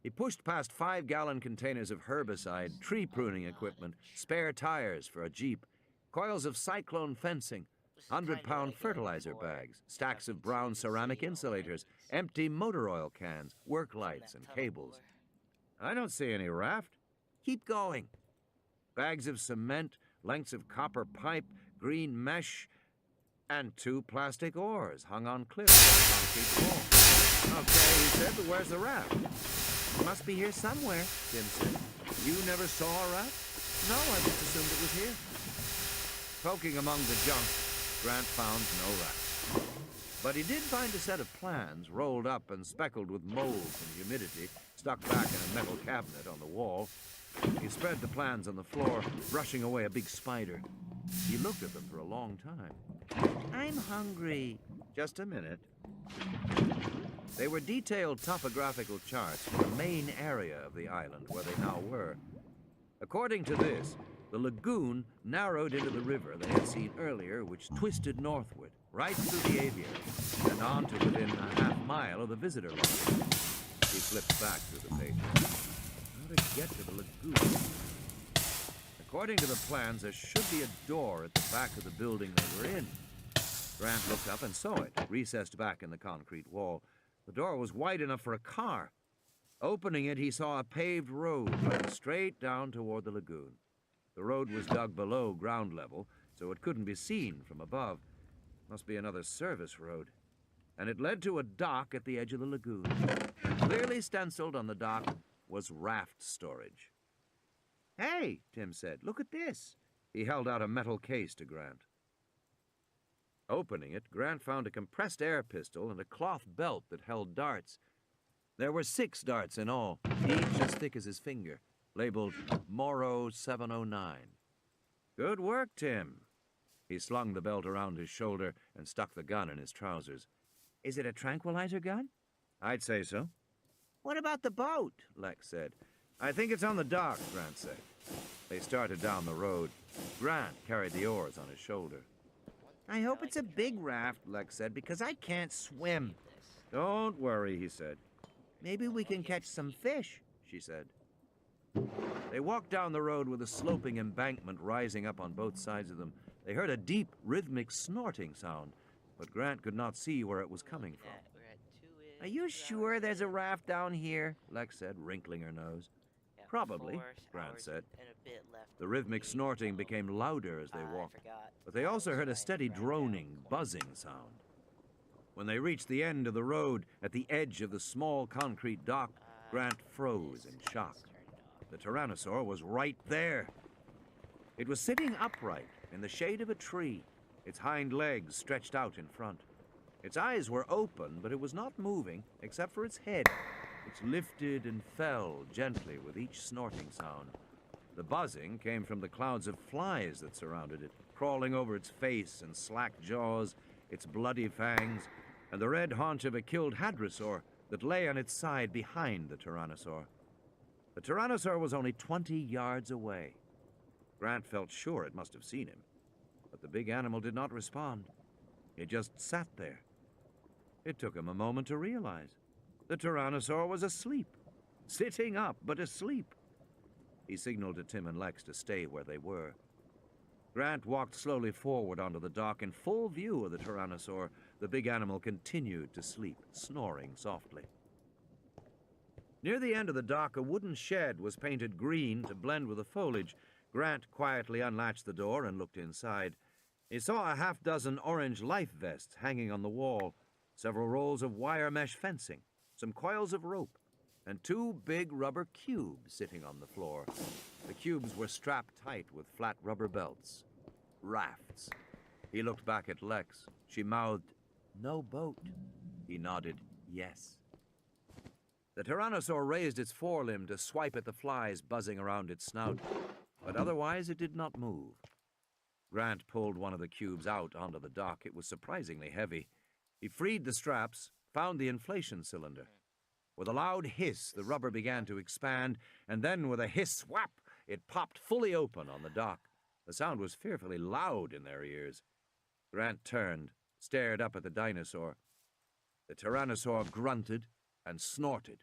He pushed past 5-gallon containers of herbicide, tree pruning equipment, spare tires for a Jeep, coils of cyclone fencing, This is kinda 100-pound like fertilizer before bags, stacks of talking brown to ceramic City insulators, already. empty motor oil cans, work From lights, that and tunnel cables. before. I don't see any raft. Keep going. Bags of cement, lengths of copper pipe, green mesh, and 2 plastic oars hung on clips on the concrete wall. Okay, he said, but where's the raft? It must be here somewhere, Tim said. You never saw a raft? No, I just assumed it was here. Poking among the junk, Grant found no raft. But he did find a set of plans rolled up and speckled with mold and humidity, stuck back in a metal cabinet on the wall. He spread the plans on the floor, brushing away a big spider. He looked at them for a long time. I'm hungry. Just a minute. They were detailed topographical charts for the main area of the island where they now were. According to this, the lagoon narrowed into the river they had seen earlier, which twisted northward, right through the aviary, and on to within a half-mile of the visitor lodge. He flipped back through the pages. How to get to the lagoon? According to the plans, there should be a door at the back of the building they were in. Grant looked up and saw it, recessed back in the concrete wall. The door was wide enough for a car. Opening it, he saw a paved road running straight down toward the lagoon. The road was dug below ground level, so it couldn't be seen from above. Must be another service road. And it led to a dock at the edge of the lagoon. Clearly stenciled on the dock was raft storage. Hey, Tim said, look at this. He held out a metal case to Grant. Opening it, Grant found a compressed air pistol and a cloth belt that held darts. There were 6 darts in all, each as thick as his finger, labeled Moro 709. Good work, Tim. He slung the belt around his shoulder and stuck the gun in his trousers. Is it a tranquilizer gun? I'd say so. What about the boat? Lex said. I think it's on the dock, Grant said. They started down the road. Grant carried the oars on his shoulder. I hope it's a big raft, Lex said, because I can't swim. Don't worry, he said. Maybe we can catch some fish, she said. They walked down the road with a sloping embankment rising up on both sides of them. They heard a deep, rhythmic snorting sound, but Grant could not see where it was coming from. Are you sure there's a raft down here? Lex said, wrinkling her nose. Probably, Grant said. The rhythmic snorting became louder as they walked, but they also heard a steady droning, buzzing sound. When they reached the end of the road, at the edge of the small concrete dock, Grant froze in shock. The Tyrannosaur was right there. It was sitting upright in the shade of a tree, its hind legs stretched out in front. Its eyes were open, but it was not moving except for its head, which lifted and fell gently with each snorting sound. The buzzing came from the clouds of flies that surrounded it, crawling over its face and slack jaws, its bloody fangs, and the red haunch of a killed hadrosaur that lay on its side behind the Tyrannosaur. The Tyrannosaur was only 20 yards away. Grant felt sure it must have seen him, but the big animal did not respond. It just sat there. It took him a moment to realize. The Tyrannosaur was asleep, sitting up, but asleep. He signaled to Tim and Lex to stay where they were. Grant walked slowly forward onto the dock in full view of the Tyrannosaur. The big animal continued to sleep, snoring softly. Near the end of the dock, a wooden shed was painted green to blend with the foliage. Grant quietly unlatched the door and looked inside. He saw a half-dozen orange life vests hanging on the wall, several rolls of wire mesh fencing, some coils of rope, and 2 big rubber cubes sitting on the floor. The cubes were strapped tight with flat rubber belts. Rafts. He looked back at Lex. She mouthed, "No boat." He nodded, "Yes." The Tyrannosaur raised its forelimb to swipe at the flies buzzing around its snout, but otherwise it did not move. Grant pulled one of the cubes out onto the dock. It was surprisingly heavy. He freed the straps, found the inflation cylinder. With a loud hiss, the rubber began to expand, and then with a hiss whap, it popped fully open on the dock. The sound was fearfully loud in their ears. Grant turned, stared up at the dinosaur. The tyrannosaur grunted and snorted.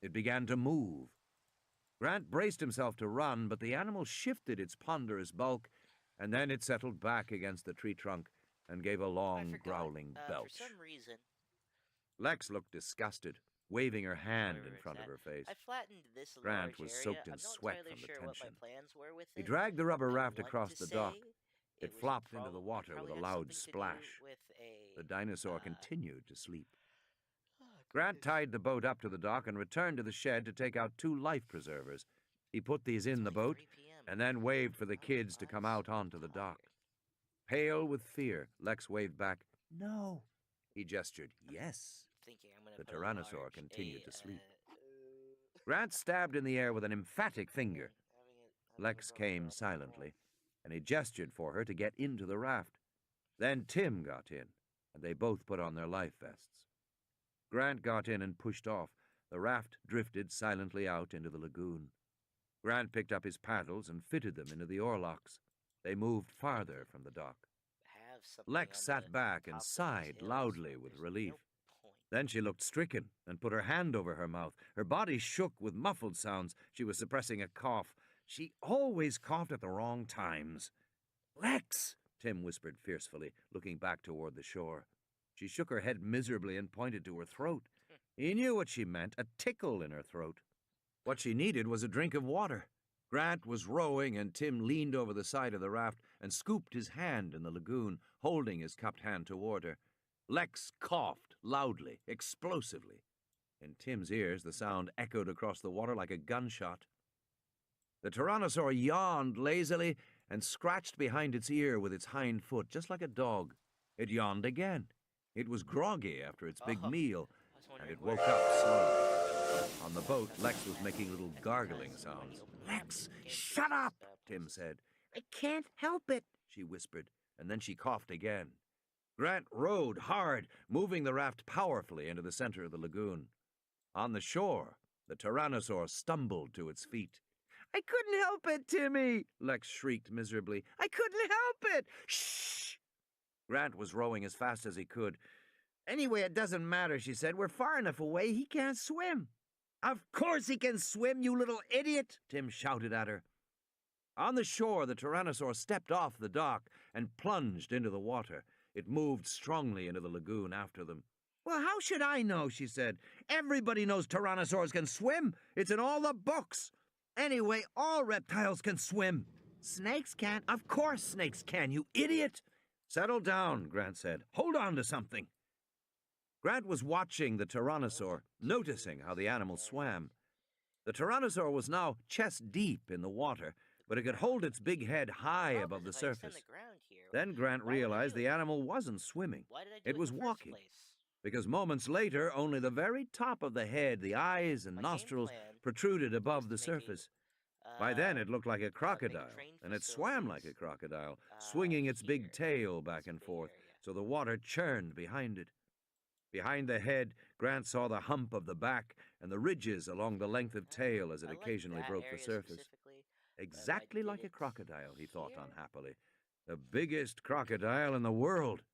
It began to move. Grant braced himself to run, but the animal shifted its ponderous bulk, and then it settled back against the tree trunk and gave a long, growling belch. For some reason, Lex looked disgusted, waving her hand wherever in it's front of at, her face. I flattened this Grant large was area. soaked in I'm not sweat entirely from the sure what my tension. plans were with He it. dragged the rubber I raft want across to the say dock. It was flopped into the water with probably a had loud something to do splash. with a, The dinosaur continued to sleep. oh, Grant goodness. tied the boat up to the dock and returned to the shed to take out 2 life preservers. He put these in It's the only boat 3 p.m. and then waved for the kids to I'm come out so onto the dock. tired. Pale with fear, Lex waved back, "No." He gestured, "Yes." Thinking I'm gonna The put a tyrannosaur large, continued to sleep. uh, Grant stabbed in the air with an emphatic finger. having a Lex bumper came on the silently, wall. and he gestured for her to get into the raft. Then Tim got in, and they both put on their life vests. Grant got in and pushed off. The raft drifted silently out into the lagoon. Grant picked up his paddles and fitted them into the oarlocks. They moved farther from the dock. Have something Lex on sat the back and top of these sighed hills loudly when with there's relief. no point. Then she looked stricken and put her hand over her mouth. Her body shook with muffled sounds. She was suppressing a cough. She always coughed at the wrong times. "Lex!" Tim whispered fiercely, looking back toward the shore. She shook her head miserably and pointed to her throat. He knew what she meant, a tickle in her throat. What she needed was a drink of water. Grant was rowing, and Tim leaned over the side of the raft and scooped his hand in the lagoon, holding his cupped hand toward her. Lex coughed loudly, explosively. In Tim's ears, the sound echoed across the water like a gunshot. The tyrannosaur yawned lazily and scratched behind its ear with its hind foot, just like a dog. It yawned again. It was groggy after its big meal, I was and wondering it woke up slowly. On the boat, Lex was making little gargling sounds. "Lex, shut up!" Tim said. "I can't help it," she whispered, and then she coughed again. Grant rowed hard, moving the raft powerfully into the center of the lagoon. On the shore, the tyrannosaur stumbled to its feet. "I couldn't help it, Timmy!" Lex shrieked miserably. "I couldn't help it!" "Shh!" Grant was rowing as fast as he could. "Anyway, it doesn't matter," she said. "We're far enough away. He can't swim." "Of course he can swim, you little idiot!" Tim shouted at her. On the shore, the tyrannosaur stepped off the dock and plunged into the water. It moved strongly into the lagoon after them. "Well, how should I know?" she said. "Everybody knows tyrannosaurs can swim. It's in all the books. Anyway, all reptiles can swim. Snakes can't. Of course snakes can, you idiot!" "Settle down," Grant said. "Hold on to something." Grant was watching the tyrannosaur, noticing how the animal swam. The tyrannosaur was now chest deep in the water, but it could hold its big head high above the surface. Then Grant realized the animal wasn't swimming. It was walking, because moments later, only the very top of the head, the eyes and nostrils, protruded above the surface. By then, it looked like a crocodile, and it swam like a crocodile, swinging its big tail back and forth, so the water churned behind it. Behind the head, Grant saw the hump of the back and the ridges along the length of tail as it occasionally broke the surface. Exactly like a crocodile, he thought unhappily. The biggest crocodile in the world.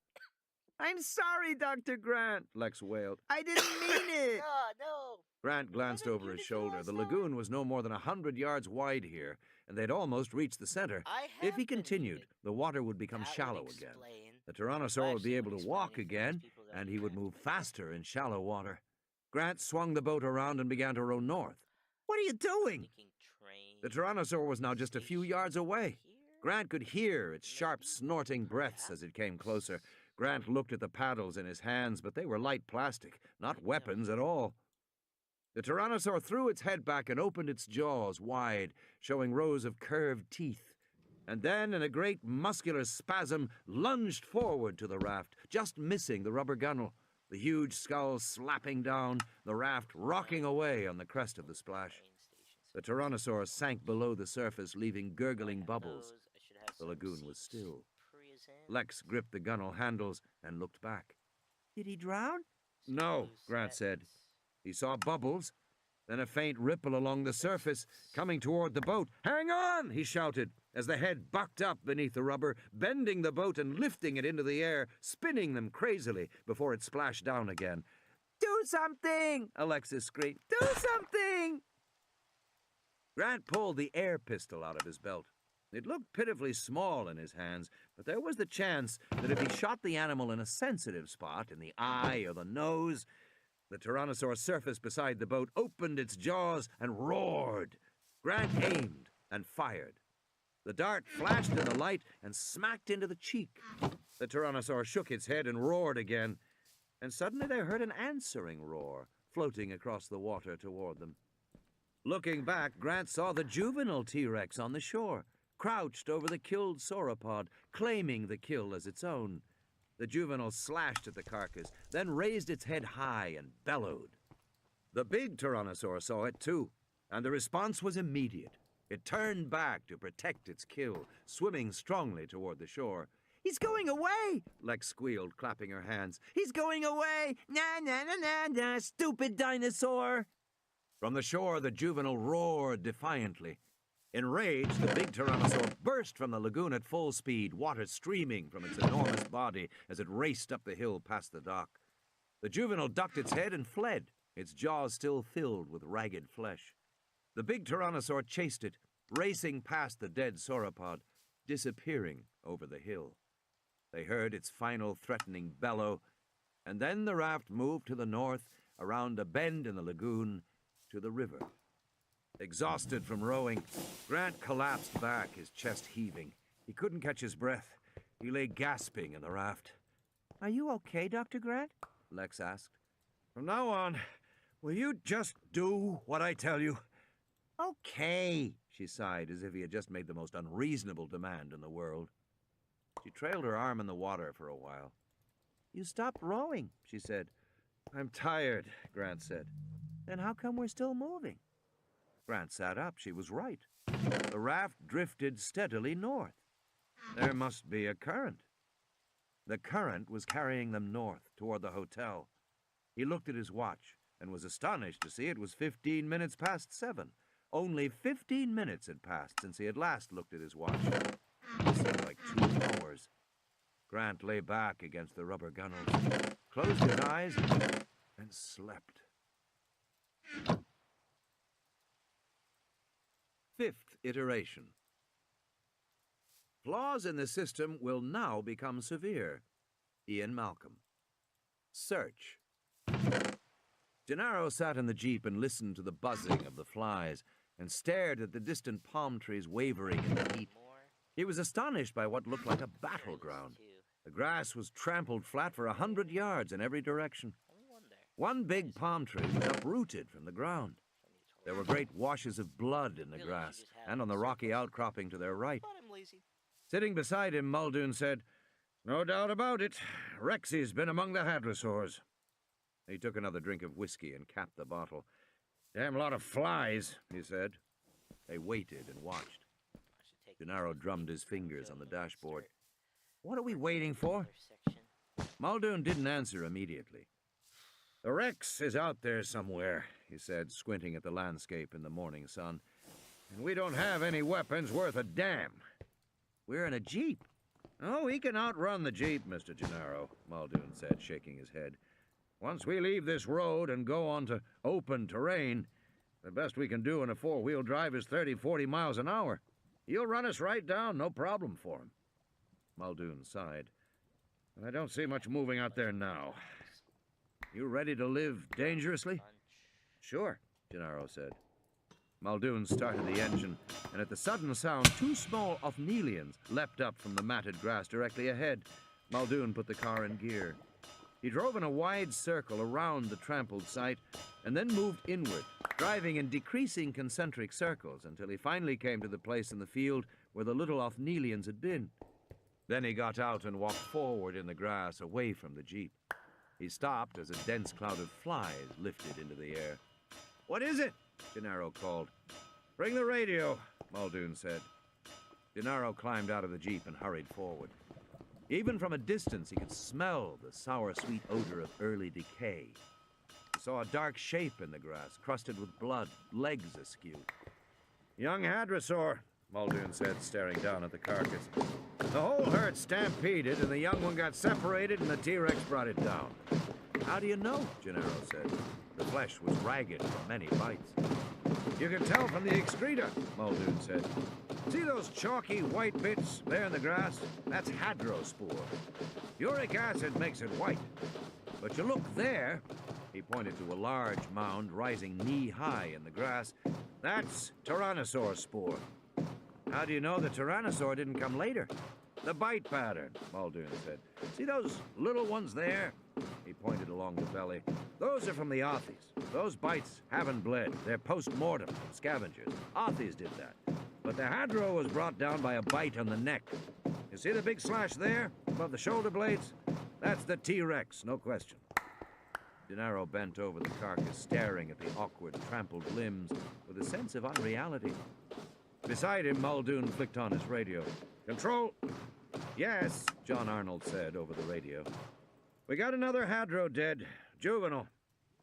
"I'm sorry, Dr. Grant," Lex wailed. "I didn't mean it." Oh, no. Grant glanced over his shoulder. The lagoon was no more than 100 yards wide here, and they'd almost reached the center. If he continued, the water would become shallow again. The tyrannosaur would be able to walk again, and he would move faster in shallow water. Grant swung the boat around and began to row north. "What are you doing?" The tyrannosaur was now just a few yards away. Grant could hear its sharp, snorting breaths as it came closer. Grant looked at the paddles in his hands, but they were light plastic, not weapons at all. The tyrannosaur threw its head back and opened its jaws wide, showing rows of curved teeth, and then, in a great muscular spasm, lunged forward to the raft, just missing the rubber gunnel, the huge skull slapping down, the raft rocking away on the crest of the splash. The tyrannosaur sank below the surface, leaving gurgling bubbles. The lagoon was still. Lex gripped the gunnel handles and looked back. "Did he drown?" "No," Grant said. He saw bubbles, then a faint ripple along the surface, coming toward the boat. "Hang on!" he shouted, as the head bucked up beneath the rubber, bending the boat and lifting it into the air, spinning them crazily before it splashed down again. Do something! Alexis screamed. Do something! Grant pulled the air pistol out of his belt. It looked pitifully small in his hands, but there was the chance that if he shot the animal in a sensitive spot, in the eye or the nose, the Tyrannosaur surfaced beside the boat, opened its jaws, and roared. Grant aimed and fired. The dart flashed in the light and smacked into the cheek. The Tyrannosaur shook its head and roared again, and suddenly they heard an answering roar floating across the water toward them. Looking back, Grant saw the juvenile T-Rex on the shore, crouched over the killed sauropod, claiming the kill as its own. The juvenile slashed at the carcass, then raised its head high and bellowed. The big Tyrannosaur saw it too, and the response was immediate. It turned back to protect its kill, swimming strongly toward the shore. He's going away! Lex squealed, clapping her hands. He's going away! Na na na na na, stupid dinosaur! From the shore, the juvenile roared defiantly. Enraged, the big Tyrannosaur burst from the lagoon at full speed, water streaming from its enormous body as it raced up the hill past the dock. The juvenile ducked its head and fled, its jaws still filled with ragged flesh. The big Tyrannosaur chased it, racing past the dead sauropod, disappearing over the hill. They heard its final threatening bellow, and then the raft moved to the north, around a bend in the lagoon, to the river. Exhausted from rowing, Grant collapsed back, his chest heaving. He couldn't catch his breath. He lay gasping in the raft. Are you okay, Dr. Grant? Lex asked. From now on, will you just do what I tell you? Okay, she sighed, as if he had just made the most unreasonable demand in the world. She trailed her arm in the water for a while. You stopped rowing, she said. I'm tired, Grant said. Then how come we're still moving? Grant sat up. She was right. The raft drifted steadily north. There must be a current. The current was carrying them north, toward the hotel. He looked at his watch and was astonished to see it was 15 minutes past 7. Only 15 minutes had passed since he had last looked at his watch. It seemed like 2 hours. Grant lay back against the rubber gunnels, closed his eyes, and slept. 5th iteration. Flaws in the system will now become severe. Ian Malcolm. Search. Gennaro sat in the jeep and listened to the buzzing of the flies and stared at the distant palm trees wavering in the heat. He was astonished by what looked like a battleground. The grass was trampled flat for 100 yards in every direction. One big palm tree was uprooted from the ground. There were great washes of blood in the grass and on the rocky outcropping to their right. Sitting beside him, Muldoon said, "No doubt about it. Rexy's been among the hadrosaurs." He took another drink of whiskey and capped the bottle. "Damn lot of flies," he said. They waited and watched. Gennaro drummed his fingers on the dashboard. "What are we waiting for?" Muldoon didn't answer immediately. "The Rex is out there somewhere," he said, squinting at the landscape in the morning sun. "And we don't have any weapons worth a damn." "We're in a jeep." "Oh, he can outrun the jeep, Mr. Gennaro," Muldoon said, shaking his head. "Once we leave this road and go onto open terrain, the best we can do in a four-wheel drive is 30, 40 miles an hour. He'll run us right down, no problem for him." Muldoon sighed. "I don't see much moving out there now. You ready to live dangerously?" "Sure," Gennaro said. Muldoon started the engine, and at the sudden sound, 2 small ophnelians leapt up from the matted grass directly ahead. Muldoon put the car in gear. He drove in a wide circle around the trampled site and then moved inward, driving in decreasing concentric circles until he finally came to the place in the field where the little ophnelians had been. Then he got out and walked forward in the grass away from the jeep. He stopped as a dense cloud of flies lifted into the air. "What is it?" Gennaro called. "Bring the radio," Muldoon said. Gennaro climbed out of the jeep and hurried forward. Even from a distance, he could smell the sour, sweet odor of early decay. He saw a dark shape in the grass, crusted with blood, legs askew. Young hadrosaur, Muldoon said, staring down at the carcass. The whole herd stampeded, and the young one got separated, and the T-Rex brought it down. How do you know? Gennaro said. The flesh was ragged from many bites. You can tell from the excreta, Muldoon said. See those chalky white bits there in the grass? That's hadrospore. Uric acid makes it white. But you look there, he pointed to a large mound rising knee-high in the grass. That's Tyrannosaur spore. How do you know the Tyrannosaur didn't come later? The bite pattern, Muldoon said. See those little ones there? He pointed along the belly. Those are from the Othies. Those bites haven't bled. They're post-mortem, scavengers. Othies did that. But the hadro was brought down by a bite on the neck. You see the big slash there, above the shoulder blades? That's the T-Rex, no question. Gennaro bent over the carcass, staring at the awkward, trampled limbs with a sense of unreality. Beside him, Muldoon flicked on his radio. Control! Yes, John Arnold said over the radio. We got another hadro dead. Juvenile.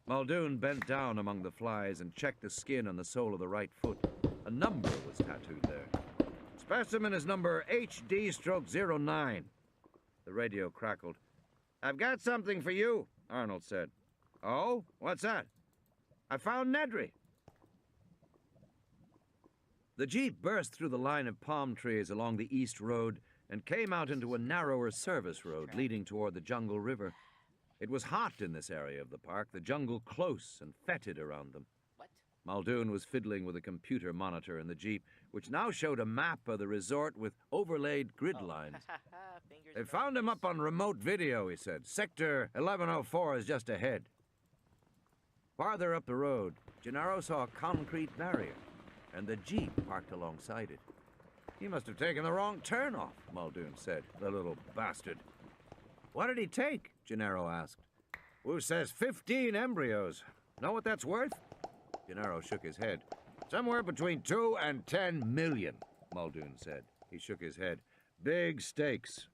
Muldoon bent down among the flies and checked the skin on the sole of the right foot. A number was tattooed there. Specimen is number HD-09. The radio crackled. I've got something for you, Arnold said. Oh? What's that? I found Nedry. The jeep burst through the line of palm trees along the east road and came out into a narrower service road leading toward the Jungle River. It was hot in this area of the park, the jungle close and fetid around them. What? Muldoon was fiddling with a computer monitor in the jeep, which now showed a map of the resort with overlaid grid lines. They found him up on remote video, he said. Sector 1104 is just ahead. Farther up the road, Gennaro saw a concrete barrier, and the jeep parked alongside it. He must have taken the wrong turn off, Muldoon said, the little bastard. What did he take? Gennaro asked. Wu says 15 embryos. Know what that's worth? Gennaro shook his head. Somewhere between 2 and 10 million, Muldoon said. He shook his head. Big stakes.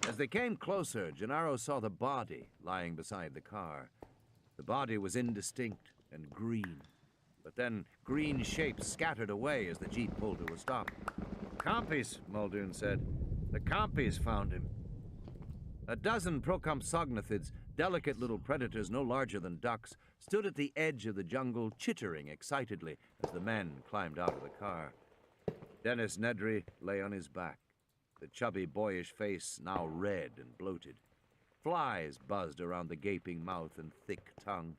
As they came closer, Gennaro saw the body lying beside the car. The body was indistinct and green. But then green shapes scattered away as the jeep pulled to a stop. Compies, Muldoon said. The compies found him. A dozen Procompsognathids, delicate little predators no larger than ducks, stood at the edge of the jungle, chittering excitedly as the men climbed out of the car. Dennis Nedry lay on his back, the chubby, boyish face now red and bloated. Flies buzzed around the gaping mouth and thick tongue.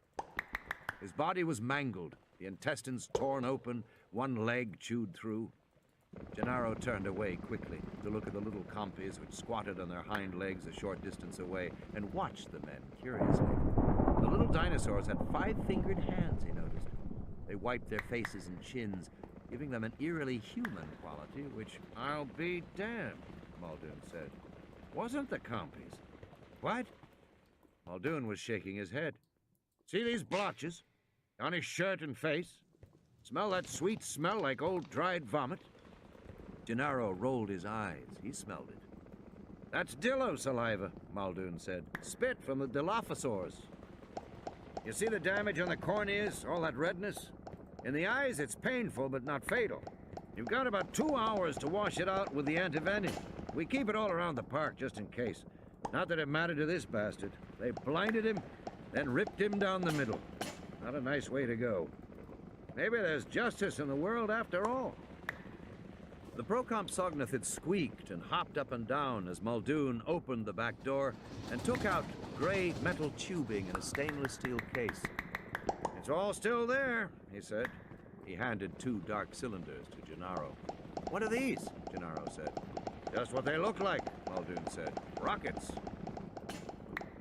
His body was mangled, the intestines torn open, one leg chewed through. Gennaro turned away quickly to look at the little compies which squatted on their hind legs a short distance away and watched the men curiously. The little dinosaurs had 5-fingered hands, he noticed. They wiped their faces and chins, giving them an eerily human quality, which, I'll be damned, Muldoon said. Wasn't the compies. What? Muldoon was shaking his head. See these blotches on his shirt and face? Smell that sweet smell like old dried vomit? Gennaro rolled his eyes. He smelled it. That's Dillo saliva, Muldoon said. Spit from the Dilophosaurs. You see the damage on the corneas, all that redness? In the eyes, it's painful, but not fatal. You've got about 2 hours to wash it out with the antivenin. We keep it all around the park, just in case. Not that it mattered to this bastard. They blinded him, then ripped him down the middle. Not a nice way to go. Maybe there's justice in the world after all. The Procompsognathids squeaked and hopped up and down as Muldoon opened the back door and took out gray metal tubing in a stainless steel case. It's all still there, he said. He handed 2 dark cylinders to Gennaro. What are these? Gennaro said. Just what they look like, Muldoon said. Rockets.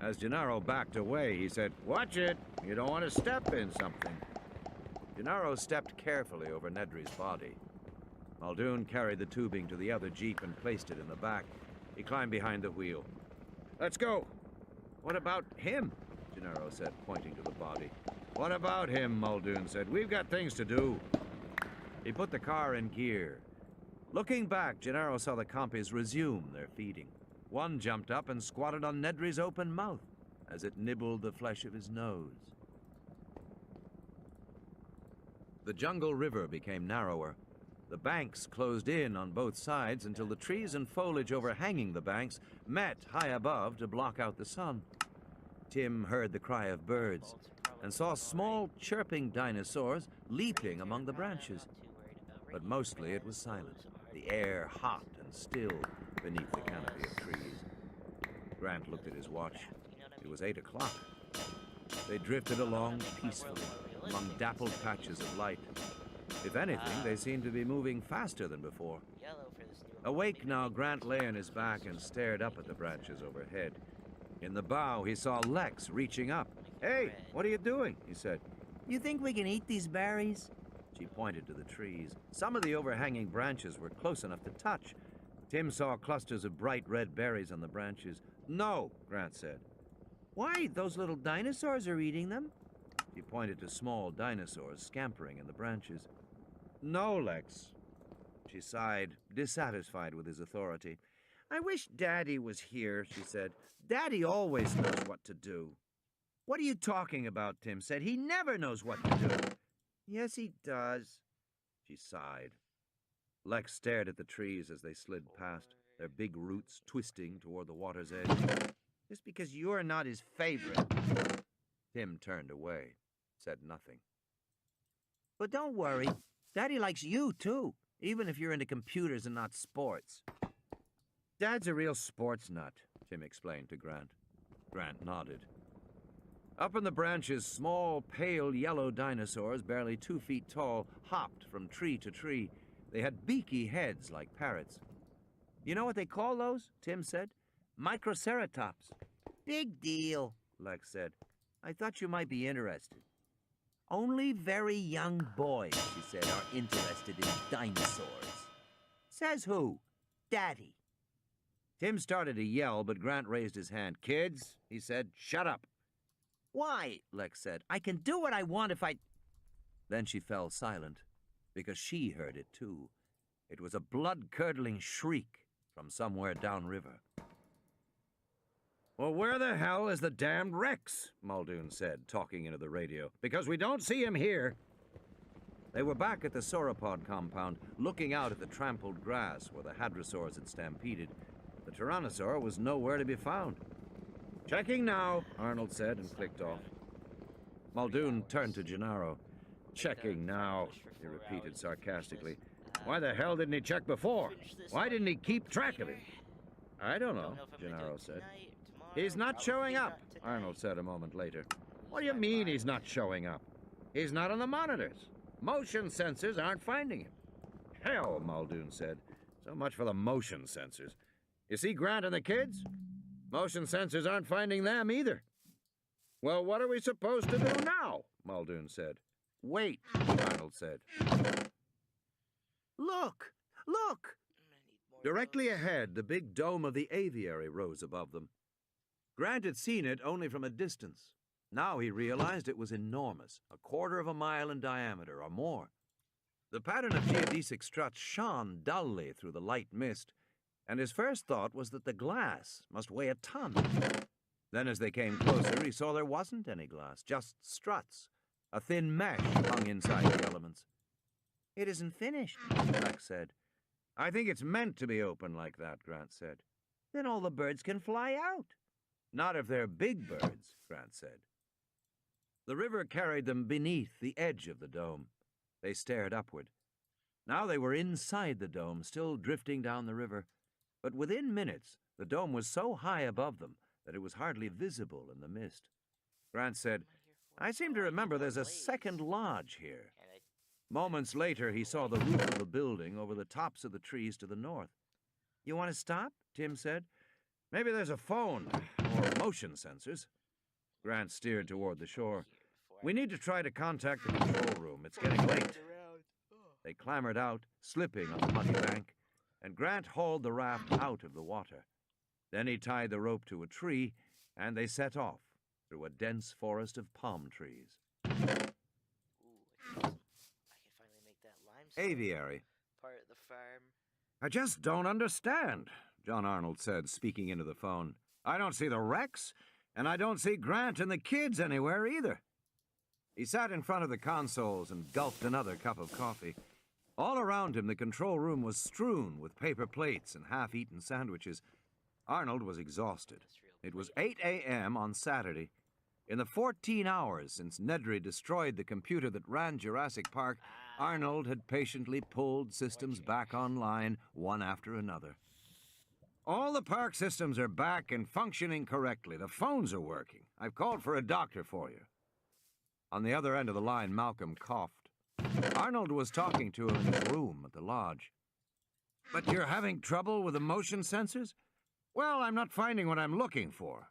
As Gennaro backed away, he said, Watch it. You don't want to step in something. Gennaro stepped carefully over Nedry's body. Muldoon carried the tubing to the other jeep and placed it in the back. He climbed behind the wheel. Let's go. What about him? Gennaro said, pointing to the body. What about him? Muldoon said. We've got things to do. He put the car in gear. Looking back, Gennaro saw the compies resume their feeding. One jumped up and squatted on Nedry's open mouth. as it nibbled the flesh of his nose. The jungle river became narrower. The banks closed in on both sides until the trees and foliage overhanging the banks met high above to block out the sun. Tim heard the cry of birds and saw small chirping dinosaurs leaping among the branches. But mostly it was silent, the air hot and still beneath the canopy of trees. Grant looked at his watch. It was 8 o'clock. They drifted along peacefully among dappled patches of light. If anything, they seemed to be moving faster than before. Awake now, Grant lay on his back and stared up at the branches overhead. In the bow, he saw Lex reaching up. "Hey, what are you doing?" he said. You think we can eat these berries? She pointed to the trees. Some of the overhanging branches were close enough to touch. Tim saw clusters of bright red berries on the branches. "No," Grant said. Why, those little dinosaurs are eating them. He pointed to small dinosaurs scampering in the branches. "No, Lex." She sighed, dissatisfied with his authority. "I wish Daddy was here," she said. "Daddy always knows what to do." "What are you talking about?" Tim said. "He never knows what to do." "Yes, he does." She sighed. Lex stared at the trees as they slid past, their big roots twisting toward the water's edge. "Just because you're not his favorite." Tim turned away, said nothing. But don't worry. Daddy likes you, too, even if you're into computers and not sports. "Dad's a real sports nut," Tim explained to Grant. Grant nodded. Up in the branches, small, pale yellow dinosaurs, barely 2 feet tall, hopped from tree to tree. They had beaky heads like parrots. "You know what they call those?" Tim said. "Microceratops." Big deal, Lex said. "I thought you might be interested." Only very young boys, she said, are interested in dinosaurs. Says who? Daddy. Tim started to yell, but Grant raised his hand. "Kids," he said, "shut up." Why? Lex said. I can do what I want if I... Then she fell silent, because she heard it too. It was a blood-curdling shriek from somewhere downriver. "Well, where the hell is the damned Rex?" Muldoon said, talking into the radio. "Because we don't see him here." They were back at the sauropod compound, looking out at the trampled grass where the hadrosaurs had stampeded. The tyrannosaur was nowhere to be found. "Checking now," Arnold said, and clicked off. Muldoon turned to Gennaro. "Checking now," he repeated sarcastically. "Why the hell didn't he check before? Why didn't he keep track of it?" "I don't know," Gennaro said. "He's not showing up," Arnold said a moment later. "What do you mean he's not showing up? He's not on the monitors. Motion sensors aren't finding him." "Hell," Muldoon said. "So much for the motion sensors. You see Grant and the kids? Motion sensors aren't finding them either." "Well, what are we supposed to do now?" Muldoon said. "Wait," Arnold said. Look! Look! Directly ahead, the big dome of the aviary rose above them. Grant had seen it only from a distance. Now he realized it was enormous, 1/4 of a mile in diameter or more. The pattern of geodesic struts shone dully through the light mist, and his first thought was that the glass must weigh a ton. Then as they came closer, he saw there wasn't any glass, just struts. A thin mesh hung inside the elements. It isn't finished, Lex said. "I think it's meant to be open like that," Grant said. Then all the birds can fly out. "Not if they're big birds," Grant said. The river carried them beneath the edge of the dome. They stared upward. Now they were inside the dome, still drifting down the river. But within minutes, the dome was so high above them that it was hardly visible in the mist. Grant said, "I seem to remember there's a second lodge here." Moments later, he saw the roof of the building over the tops of the trees to the north. "You want to stop?" Tim said. "Maybe there's a phone, or motion sensors." Grant steered toward the shore. "We need to try to contact the control room. It's getting late." They clambered out, slipping on the muddy bank, and Grant hauled the raft out of the water. Then he tied the rope to a tree, and they set off through a dense forest of palm trees. Aviary. Part of the farm. "I just don't understand," John Arnold said, speaking into the phone. "I don't see the Rex, And I don't see Grant and the kids anywhere either. He sat in front of the consoles and gulped another cup of coffee. All around him, the control room was strewn with paper plates and half-eaten sandwiches. Arnold was exhausted. It was 8 a.m. on Saturday. In the 14 hours since Nedry destroyed the computer that ran Jurassic Park, Arnold had patiently pulled systems back online, one after another. All the park systems are back and functioning correctly. The phones are working. I've called for a doctor for you. On the other end of the line, Malcolm coughed. Arnold was talking to him in his room at the lodge. But you're having trouble with the motion sensors? Well, I'm not finding what I'm looking for.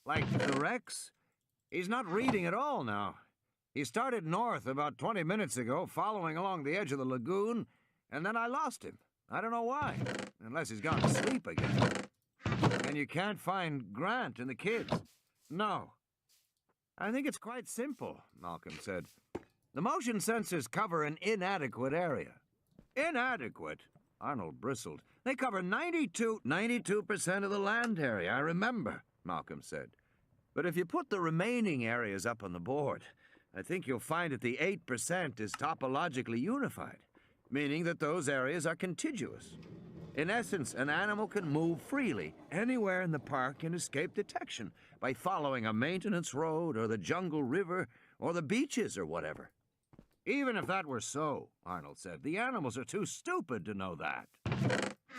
Like the Rex? He's not reading at all now. He started north about 20 minutes ago, following along the edge of the lagoon, and then I lost him. I don't know why, unless he's gone to sleep again. And you can't find Grant and the kids? No. I think it's quite simple, Malcolm said. The motion sensors cover an inadequate area. Inadequate? Arnold bristled. They cover 92% of the land area, I remember, Malcolm said. But if you put the remaining areas up on the board, I think you'll find that the 8% is topologically unified, meaning that those areas are contiguous. In essence, an animal can move freely anywhere in the park and escape detection by following a maintenance road or the jungle river or the beaches or whatever. Even if that were so, Arnold said, the animals are too stupid to know that.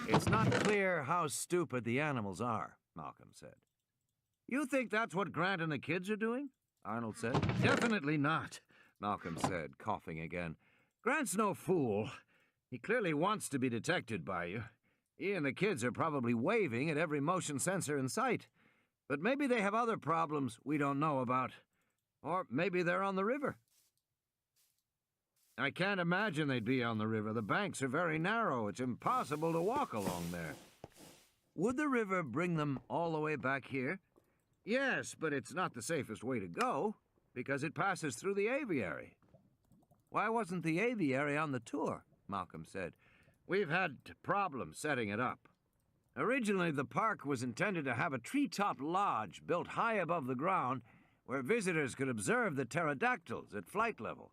It's not clear how stupid the animals are, Malcolm said. You think that's what Grant and the kids are doing? Arnold said. Definitely not, Malcolm said, coughing again. Grant's no fool. He clearly wants to be detected by you. He and the kids are probably waving at every motion sensor in sight. But maybe they have other problems we don't know about. Or maybe they're on the river. I can't imagine they'd be on the river. The banks are very narrow. It's impossible to walk along there. Would the river bring them all the way back here? Yes, but it's not the safest way to go, because it passes through the aviary. Why wasn't the aviary on the tour? Malcolm said. We've had problems setting it up. Originally, the park was intended to have a treetop lodge built high above the ground where visitors could observe the pterodactyls at flight level.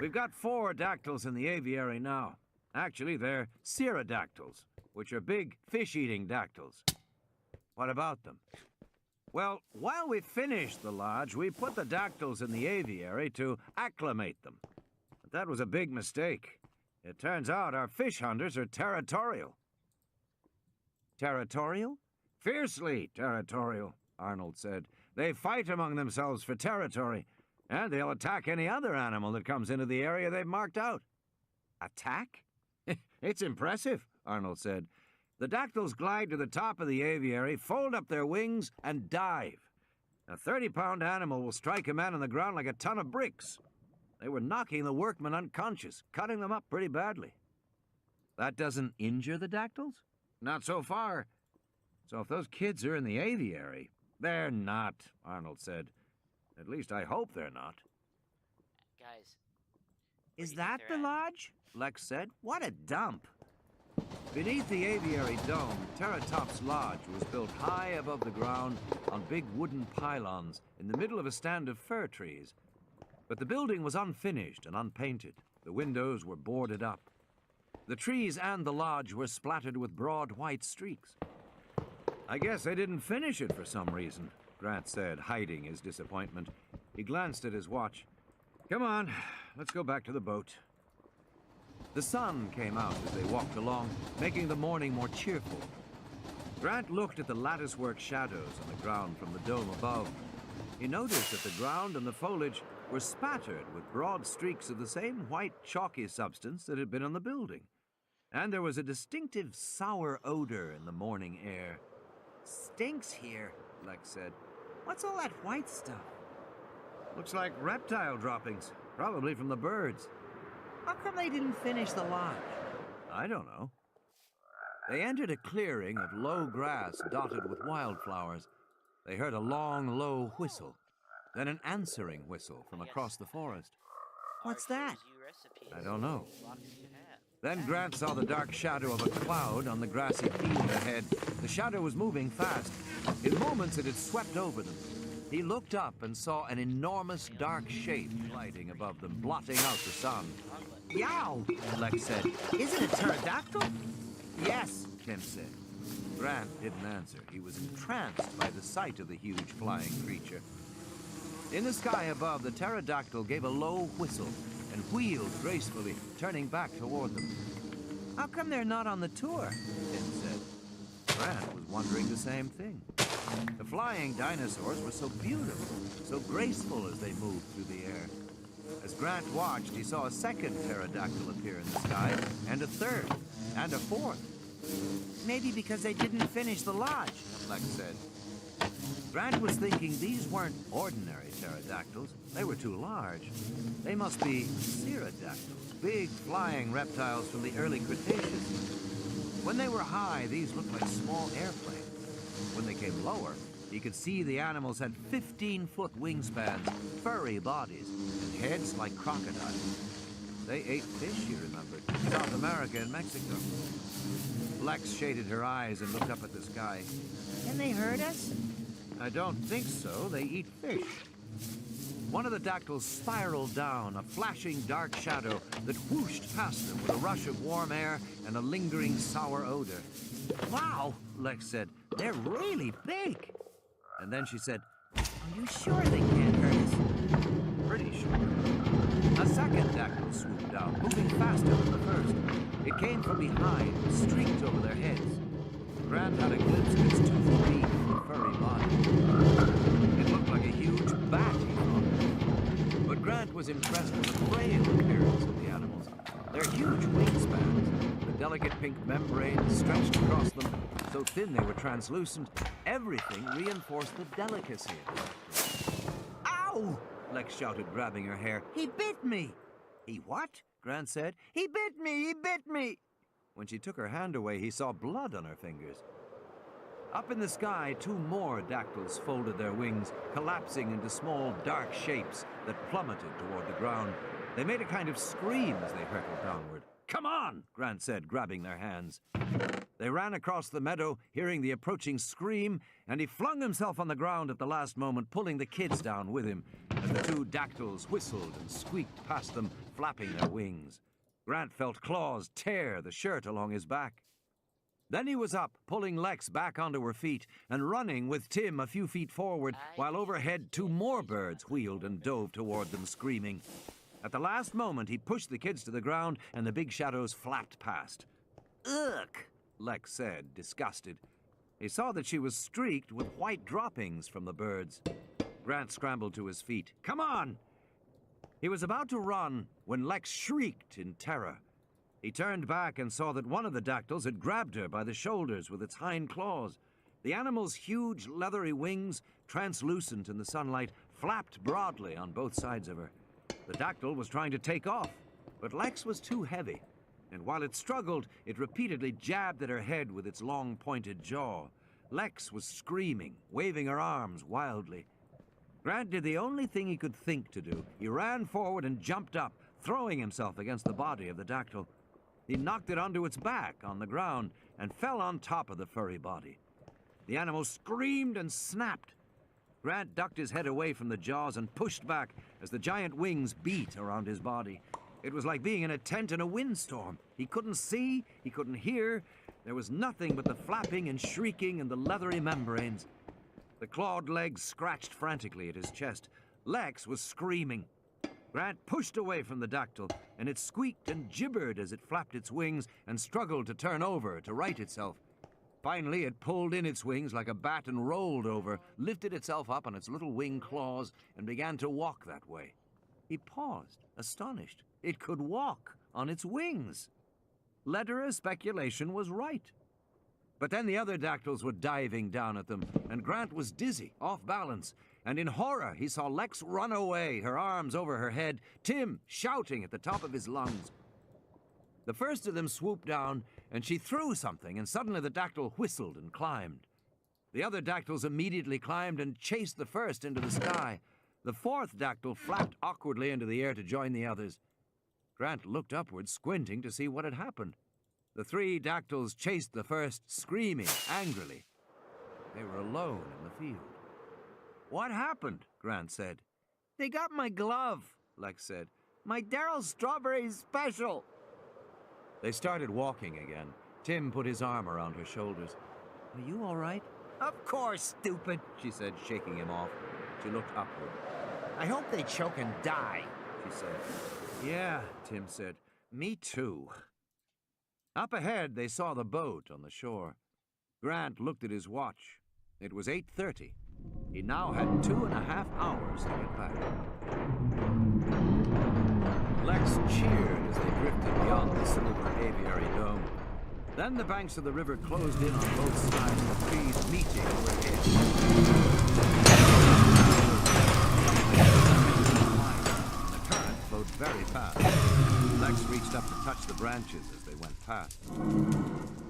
We've got 4 dactyls in the aviary now. Actually, they're pterodactyls, which are big fish-eating dactyls. What about them? Well, while we finished the lodge, we put the dactyls in the aviary to acclimate them. But that was a big mistake. It turns out our fish hunters are territorial. Territorial? Fiercely territorial, Arnold said. They fight among themselves for territory, and they'll attack any other animal that comes into the area they've marked out. Attack? It's impressive, Arnold said. The dactyls glide to the top of the aviary, fold up their wings, and dive. A 30-pound animal will strike a man on the ground like a ton of bricks. They were knocking the workmen unconscious, cutting them up pretty badly. That doesn't injure the dactyls? Not so far. So if those kids are in the aviary, they're not, Arnold said. At least I hope they're not. Guys. Is that the lodge? Lex said. What a dump. Beneath the aviary dome, Terratop's Lodge was built high above the ground on big wooden pylons in the middle of a stand of fir trees. But the building was unfinished and unpainted. The windows were boarded up. The trees and the lodge were splattered with broad white streaks. I guess they didn't finish it for some reason, Grant said, hiding his disappointment. He glanced at his watch. Come on, let's go back to the boat. The sun came out as they walked along, making the morning more cheerful. Grant looked at the latticework shadows on the ground from the dome above. He noticed that the ground and the foliage were spattered with broad streaks of the same white chalky substance that had been on the building. And there was a distinctive sour odor in the morning air. Stinks here, Lex said. What's all that white stuff? Looks like reptile droppings, probably from the birds. How come they didn't finish the lodge? I don't know. They entered a clearing of low grass dotted with wildflowers. They heard a long, low whistle, then an answering whistle from across the forest. What's that? I don't know. Then Grant saw the dark shadow of a cloud on the grassy field ahead. The shadow was moving fast. In moments, it had swept over them. He looked up and saw an enormous dark shape gliding above them, blotting out the sun. Yow! Lex said. Is it a pterodactyl? Yes, Tim said. Grant didn't answer. He was entranced by the sight of the huge flying creature. In the sky above, the pterodactyl gave a low whistle and wheeled gracefully, turning back toward them. How come they're not on the tour? Tim said. Grant was wondering the same thing. The flying dinosaurs were so beautiful, so graceful as they moved through the air. As Grant watched, he saw a second pterodactyl appear in the sky, and a third, and a fourth. Maybe because they didn't finish the lodge, Lex said. Grant was thinking these weren't ordinary pterodactyls. They were too large. They must be pterodactyls, big flying reptiles from the early Cretaceous. When they were high, these looked like small airplanes. When they came lower, he could see the animals had 15-foot wingspans, furry bodies, and heads like crocodiles. They ate fish, he remembered, in South America and Mexico. Lex shaded her eyes and looked up at the sky. Can they hurt us? I don't think so. They eat fish. One of the dactyls spiraled down, a flashing dark shadow that whooshed past them with a rush of warm air and a lingering sour odor. Wow, Lex said. They're really big. And then she said, Are you sure they can't hurt us? Pretty sure. A second dactyl swooped down, moving faster than the first. It came from behind, streaked over their heads. Grant had a glimpse of its toothy beak and furry body. It looked like a huge bat, he thought. But Grant was impressed with the frail appearance of the animals. Their huge wingspans, the delicate pink membranes stretched across them, so thin they were translucent, everything reinforced the delicacy of them. Ow! Lex shouted, grabbing her hair. He bit me. He what? Grant said. He bit me! He bit me! When she took her hand away, he saw blood on her fingers. Up in the sky, two more dactyls folded their wings, collapsing into small, dark shapes that plummeted toward the ground. They made a kind of scream as they hurtled downward. Come on, Grant said, grabbing their hands. They ran across the meadow, hearing the approaching scream, and he flung himself on the ground at the last moment, pulling the kids down with him, as the two dactyls whistled and squeaked past them, flapping their wings. Grant felt claws tear the shirt along his back. Then he was up, pulling Lex back onto her feet, and running with Tim a few feet forward, while overhead two more birds wheeled and dove toward them, screaming. At the last moment, he pushed the kids to the ground, and the big shadows flapped past. Ugh, Lex said, disgusted. He saw that she was streaked with white droppings from the birds. Grant scrambled to his feet. Come on! He was about to run when Lex shrieked in terror. He turned back and saw that one of the dactyls had grabbed her by the shoulders with its hind claws. The animal's huge leathery wings, translucent in the sunlight, flapped broadly on both sides of her. The dactyl was trying to take off, but Lex was too heavy, and while it struggled, it repeatedly jabbed at her head with its long, pointed jaw. Lex was screaming, waving her arms wildly. Grant did the only thing he could think to do. He ran forward and jumped up, throwing himself against the body of the dactyl. He knocked it onto its back on the ground and fell on top of the furry body. The animal screamed and snapped. Grant ducked his head away from the jaws and pushed back as the giant wings beat around his body. It was like being in a tent in a windstorm. He couldn't see, he couldn't hear. There was nothing but the flapping and shrieking and the leathery membranes. The clawed legs scratched frantically at his chest. Lex was screaming. Grant pushed away from the dactyl, and it squeaked and gibbered as it flapped its wings and struggled to turn over to right itself. Finally, it pulled in its wings like a bat and rolled over, lifted itself up on its little wing claws, and began to walk that way. He paused, astonished. It could walk on its wings. Lederer's speculation was right. But then the other dactyls were diving down at them, and Grant was dizzy, off balance, and in horror he saw Lex run away, her arms over her head, Tim shouting at the top of his lungs. The first of them swooped down, and she threw something, and suddenly the dactyl whistled and climbed. The other dactyls immediately climbed and chased the first into the sky. The fourth dactyl flapped awkwardly into the air to join the others. Grant looked upward, squinting to see what had happened. The three dactyls chased the first, screaming angrily. They were alone in the field. "What happened?" Grant said. They got my glove, Lex said. My Daryl Strawberry Special. They started walking again. Tim put his arm around her shoulders. Are you all right? Of course, stupid, she said, shaking him off. She looked upward. I hope they choke and die, she said. Yeah, Tim said. Me too. Up ahead, they saw the boat on the shore. Grant looked at his watch. It was 8:30. He now had 2.5 hours to get back. Lex cheered as they drifted beyond the silver aviary dome. Then the banks of the river closed in on both sides, the trees meeting overhead. The current flowed very fast. Lex reached up to touch the branches as they went past.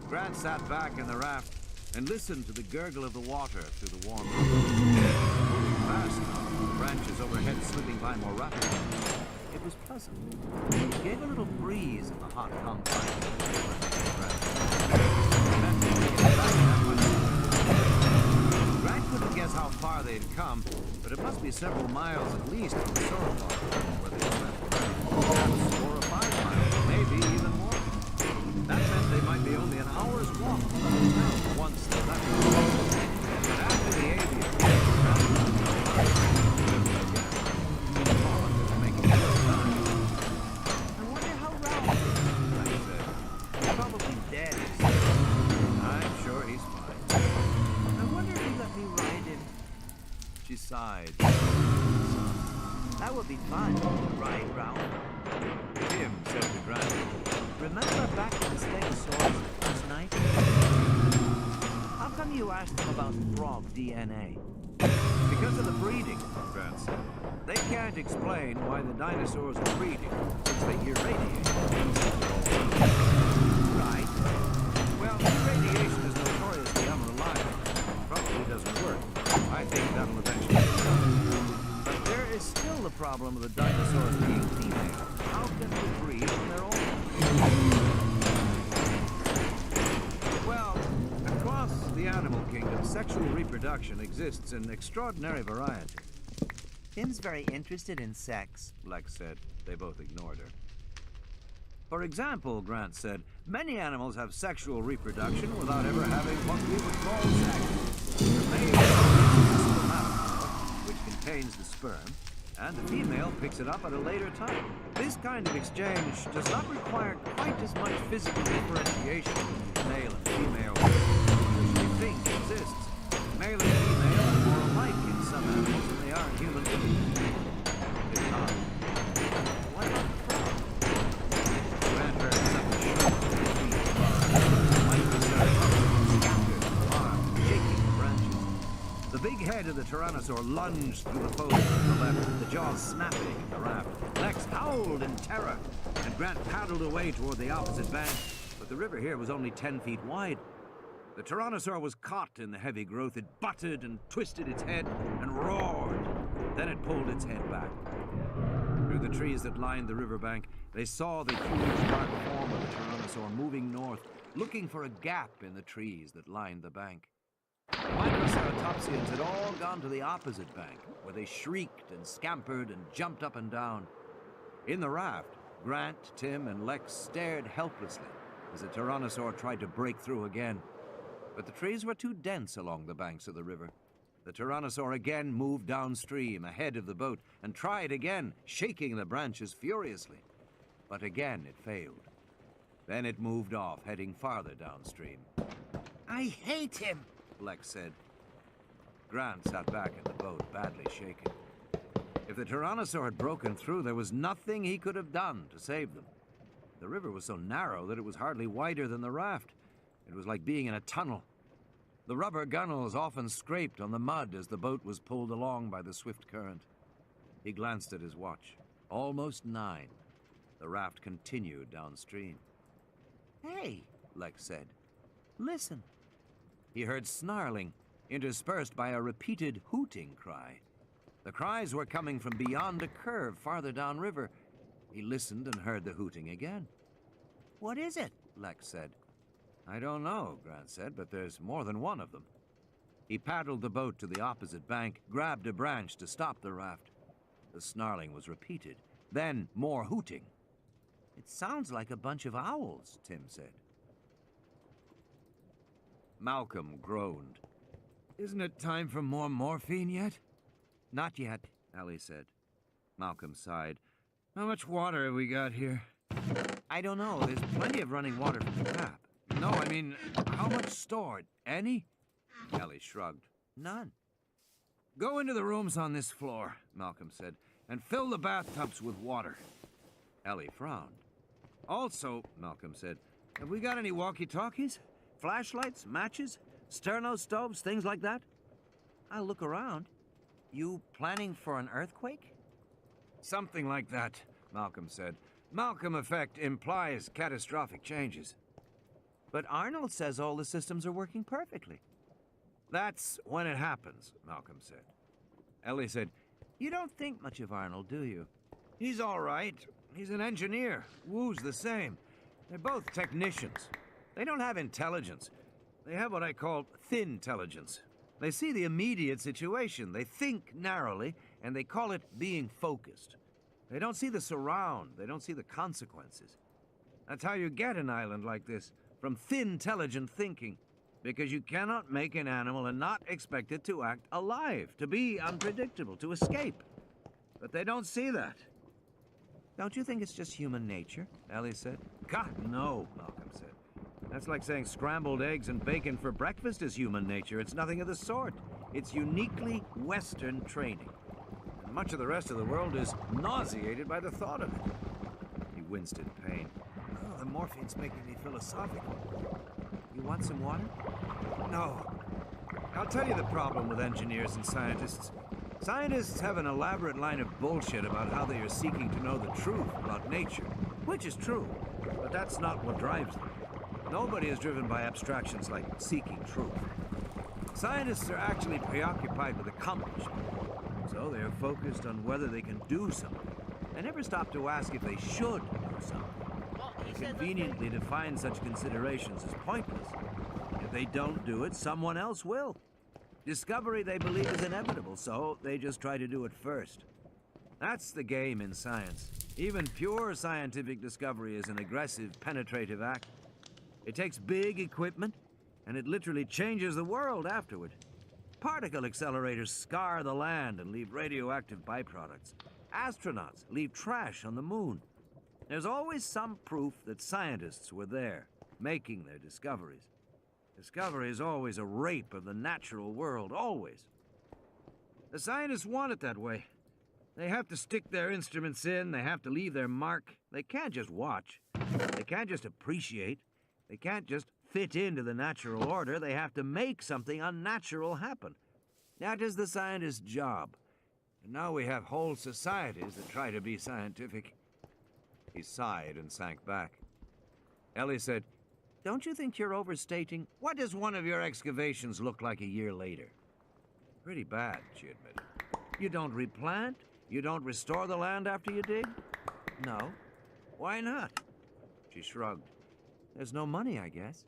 Grant sat back in the raft and listened to the gurgle of the water through the warm river. Moving fast now, the branches overhead slipping by more rapidly. It was pleasant. It gave a little breeze in the hot confines of the river. Grant couldn't guess how far they'd come, but it must be several miles at least from the shore where they left. Perhaps 4 or 5 miles, maybe even more. That meant they might be only an hour's walk from the hotel once they left. But after the aviary, I wonder how Ralph is, Lex said. He's probably dead. I'm sure he's fine. I wonder if he'd let me ride him. She sighed. That would be fun, ride Ralph. Tim said to Grant, Remember back in the Dinosaurs last night? How come you asked them about frog DNA? because of the breeding, Grant said. They can't explain why the dinosaurs are breeding since they irradiate. Right. Well, irradiation is notoriously unreliable. Probably doesn't work. I think that'll eventually stop. But there is still the problem of the dinosaurs being female. How can they breed on their own? Well, across the animal kingdom, sexual reproduction exists in extraordinary variety. Tim's very interested in sex, Lex said. They both ignored her. For example, Grant said, many animals have sexual reproduction without ever having what we would call sex. The male releases the spermatozoa, which contains the sperm, and the female picks it up at a later time. This kind of exchange does not require quite as much physical differentiation as male and female usually think exists. Male and female are more alike in some animals than they are in human beings. It's not. What about the frog? Grant heard something short of their feet. Scattered, armed, shaking the branches. The big head of the Tyrannosaur lunged through the foliage to the left, the jaws snapping in the raft. Lex howled in terror, and Grant paddled away toward the opposite bank. But the river here was only 10 feet wide. The Tyrannosaur was caught in the heavy growth. It butted and twisted its head and roared. Then it pulled its head back. Through the trees that lined the riverbank, they saw the huge dark form of the Tyrannosaur moving north, looking for a gap in the trees that lined the bank. The Microceratopsians had all gone to the opposite bank, where they shrieked and scampered and jumped up and down. In the raft, Grant, Tim, and Lex stared helplessly as the Tyrannosaur tried to break through again. But the trees were too dense along the banks of the river. The Tyrannosaur again moved downstream ahead of the boat and tried again, shaking the branches furiously. But again it failed. Then it moved off, heading farther downstream. I hate him, Lex said. Grant sat back in the boat, badly shaken. If the Tyrannosaur had broken through, there was nothing he could have done to save them. The river was so narrow that it was hardly wider than the raft. It was like being in a tunnel. The rubber gunnels often scraped on the mud as the boat was pulled along by the swift current. He glanced at his watch. Almost 9. The raft continued downstream. Hey, Lex said. listen. He heard snarling, interspersed by a repeated hooting cry. The cries were coming from beyond a curve farther downriver. He listened and heard the hooting again. What is it? Lex said. I don't know, Grant said, but there's more than one of them. He paddled the boat to the opposite bank, grabbed a branch to stop the raft. The snarling was repeated, then more hooting. It sounds like a bunch of owls, Tim said. Malcolm groaned. Isn't it time for more morphine yet? Not yet, Ellie said. Malcolm sighed. How much water have we got here? I don't know. There's plenty of running water from the tap. No, I mean, how much stored? Any? Ellie shrugged. None. Go into the rooms on this floor, Malcolm said, and fill the bathtubs with water. Ellie frowned. Also, Malcolm said, have we got any walkie-talkies? Flashlights, matches, sterno stoves, things like that? I'll look around. You planning for an earthquake? Something like that, Malcolm said. Malcolm effect implies catastrophic changes. But Arnold says all the systems are working perfectly. That's when it happens, Malcolm said. Ellie said, You don't think much of Arnold, do you? He's all right. He's an engineer. Wu's the same. They're both technicians. They don't have intelligence. They have what I call thin intelligence. They see the immediate situation. They think narrowly, and they call it being focused. They don't see the surround. They don't see the consequences. That's how you get an island like this, from thin, intelligent thinking. Because you cannot make an animal and not expect it to act alive, to be unpredictable, to escape. But they don't see that. Don't you think it's just human nature? Ellie said. God, no, Malcolm said. That's like saying scrambled eggs and bacon for breakfast is human nature. It's nothing of the sort. It's uniquely Western training. And much of the rest of the world is nauseated by the thought of it. He winced in pain. Oh, the morphine's making me philosophical. You want some water? No. I'll tell you the problem with engineers and scientists. Scientists have an elaborate line of bullshit about how they are seeking to know the truth about nature, which is true, but that's not what drives them. Nobody is driven by abstractions like seeking truth. Scientists are actually preoccupied with accomplishment, so they are focused on whether they can do something. They never stop to ask if they should do something. They conveniently define such considerations as pointless. If they don't do it, someone else will. Discovery, they believe, is inevitable, so they just try to do it first. That's the game in science. Even pure scientific discovery is an aggressive, penetrative act. It takes big equipment, and it literally changes the world afterward. Particle accelerators scar the land and leave radioactive byproducts. Astronauts leave trash on the moon. There's always some proof that scientists were there, making their discoveries. Discovery is always a rape of the natural world, always. The scientists want it that way. They have to stick their instruments in, they have to leave their mark. They can't just watch. They can't just appreciate. They can't just fit into the natural order. They have to make something unnatural happen. That is the scientist's job. And now we have whole societies that try to be scientific. He sighed and sank back. Ellie said, Don't you think you're overstating? What does one of your excavations look like a year later? Pretty bad, she admitted. You don't replant? You don't restore the land after you dig? No. Why not? She shrugged. There's no money, I guess.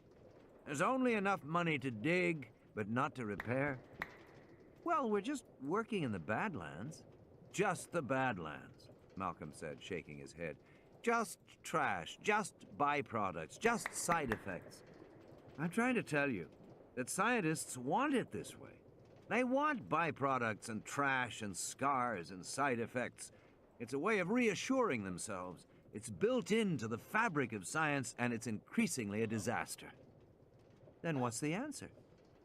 There's only enough money to dig, but not to repair. Well, we're just working in the Badlands. Just the Badlands, Malcolm said, shaking his head. Just trash, just byproducts, just side effects. I'm trying to tell you that scientists want it this way. They want byproducts and trash and scars and side effects. It's a way of reassuring themselves. It's built into the fabric of science, and it's increasingly a disaster. Then what's the answer?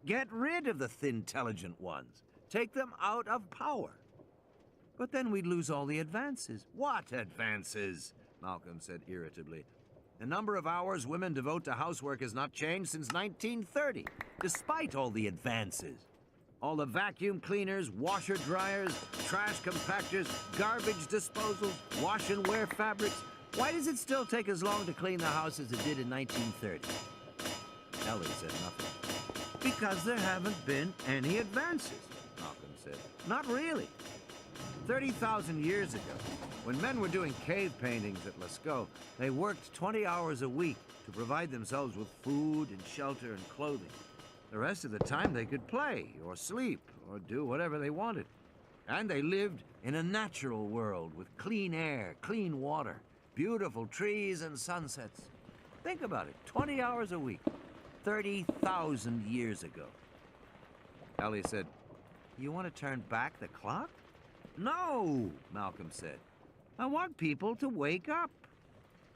Get rid of the thin-intelligent ones. Take them out of power. But then we'd lose all the advances. What advances? Malcolm said irritably. The number of hours women devote to housework has not changed since 1930, despite all the advances. All the vacuum cleaners, washer dryers, trash compactors, garbage disposals, wash and wear fabrics. Why does it still take as long to clean the house as it did in 1930? Ellie said nothing. Because there haven't been any advances, Malcolm said. Not really. 30,000 years ago, when men were doing cave paintings at Lascaux, they worked 20 hours a week to provide themselves with food and shelter and clothing. The rest of the time they could play or sleep or do whatever they wanted. And they lived in a natural world with clean air, clean water, beautiful trees and sunsets. Think about it, 20 hours a week, 30,000 years ago. Ellie said, "You want to turn back the clock?" "No," Malcolm said. "I want people to wake up.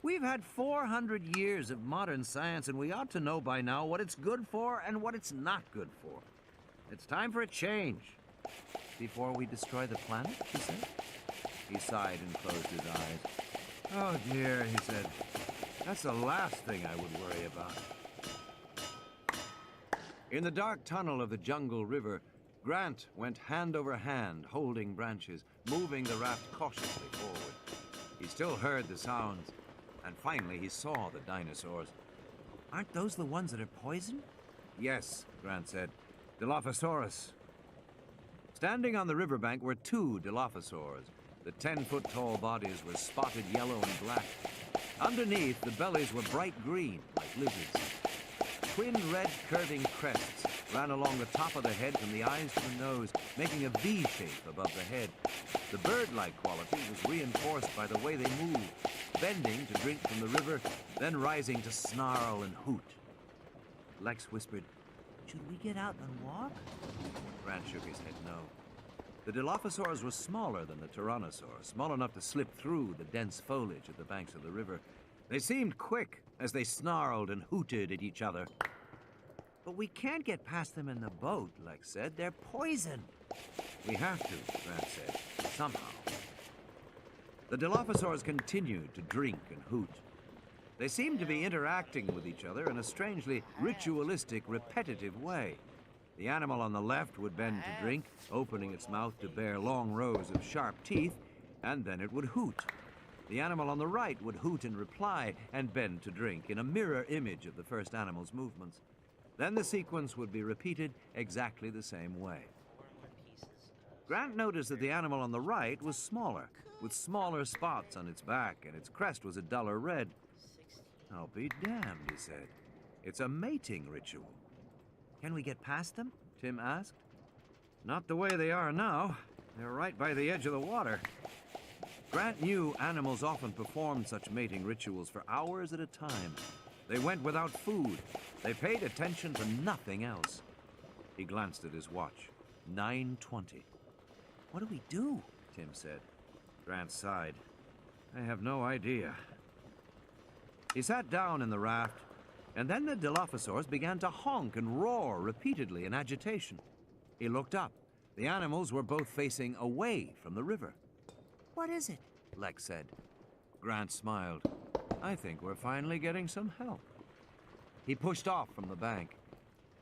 We've had 400 years of modern science, and we ought to know by now what it's good for and what it's not good for. It's time for a change." "Before we destroy the planet," she said. He sighed and closed his eyes. "Oh dear," he said. "That's the last thing I would worry about." In the dark tunnel of the jungle river, Grant went hand over hand, holding branches, moving the raft cautiously forward. He still heard the sounds, and finally he saw the dinosaurs. "Aren't those the ones that are poisoned?" "Yes," Grant said. "Dilophosaurus." Standing on the riverbank were two Dilophosaurs. The 10-foot-tall bodies were spotted yellow and black. Underneath, the bellies were bright green, like lizards. Twin red curving crests ran along the top of the head from the eyes to the nose, making a V shape above the head. The bird-like quality was reinforced by the way they moved, bending to drink from the river, then rising to snarl and hoot. Lex whispered, "Should we get out and walk?" Grant shook his head no. The Dilophosaurs were smaller than the Tyrannosaurs, small enough to slip through the dense foliage at the banks of the river. They seemed quick as they snarled and hooted at each other. "But we can't get past them in the boat," Lex said. "They're poisoned." "We have to," Grant said, "somehow." The Dilophosaurs continued to drink and hoot. They seemed to be interacting with each other in a strangely ritualistic, repetitive way. The animal on the left would bend to drink, opening its mouth to bear long rows of sharp teeth, and then it would hoot. The animal on the right would hoot in reply and bend to drink, in a mirror image of the first animal's movements. Then the sequence would be repeated exactly the same way. Grant noticed that the animal on the right was smaller, with smaller spots on its back, and its crest was a duller red. "I'll be damned," he said. "It's a mating ritual." "Can we get past them?" Tim asked. "Not the way they are now. They're right by the edge of the water." Grant knew animals often performed such mating rituals for hours at a time. They went without food. They paid attention to nothing else. He glanced at his watch. 9:20. "What do we do?" Tim said. Grant sighed. "I have no idea." He sat down in the raft, and then the Dilophosaurs began to honk and roar repeatedly in agitation. He looked up. The animals were both facing away from the river. "What is it?" Lex said. Grant smiled. "I think we're finally getting some help." He pushed off from the bank.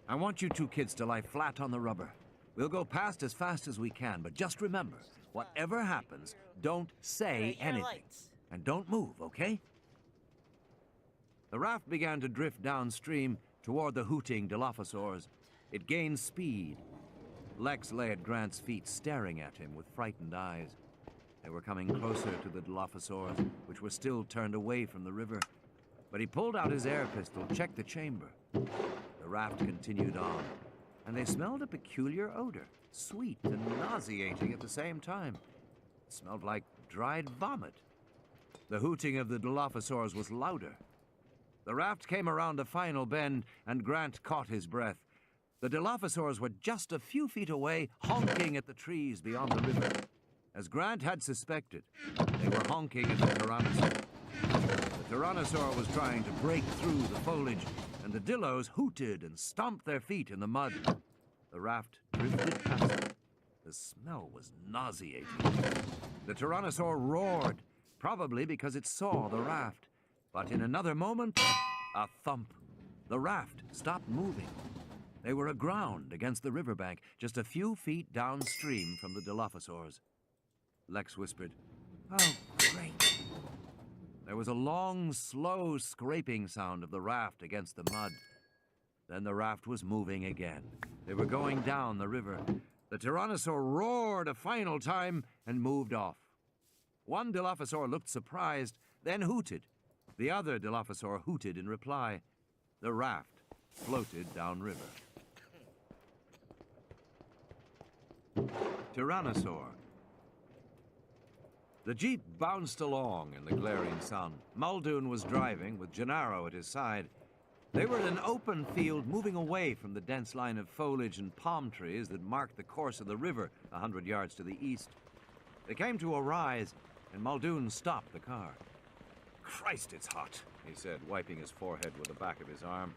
"I want you two kids to lie flat on the rubber. We'll go past as fast as we can, but just remember, whatever happens, don't say anything. And don't move, okay?" The raft began to drift downstream toward the hooting Dilophosaurs. It gained speed. Lex lay at Grant's feet, staring at him with frightened eyes. They were coming closer to the Dilophosaurs, which were still turned away from the river. But he pulled out his air pistol, checked the chamber. The raft continued on, and they smelled a peculiar odor, sweet and nauseating at the same time. It smelled like dried vomit. The hooting of the Dilophosaurs was louder. The raft came around a final bend, and Grant caught his breath. The Dilophosaurs were just a few feet away, honking at the trees beyond the river. As Grant had suspected, they were honking at the Tyrannosaur. The Tyrannosaur was trying to break through the foliage, and the Dillos hooted and stomped their feet in the mud. The raft drifted past them. The smell was nauseating. The Tyrannosaur roared, probably because it saw the raft. But in another moment, a thump. The raft stopped moving. They were aground against the riverbank, just a few feet downstream from the Dilophosaurs. Lex whispered, "Oh, great." There was a long, slow scraping sound of the raft against the mud. Then the raft was moving again. They were going down the river. The Tyrannosaur roared a final time and moved off. One Dilophosaur looked surprised, then hooted. The other Dilophosaur hooted in reply. The raft floated downriver. Tyrannosaur. The jeep bounced along in the glaring sun. Muldoon was driving, with Gennaro at his side. They were in an open field, moving away from the dense line of foliage and palm trees that marked the course of the river 100 yards to the east. They came to a rise, and Muldoon stopped the car. "Christ, it's hot," he said, wiping his forehead with the back of his arm.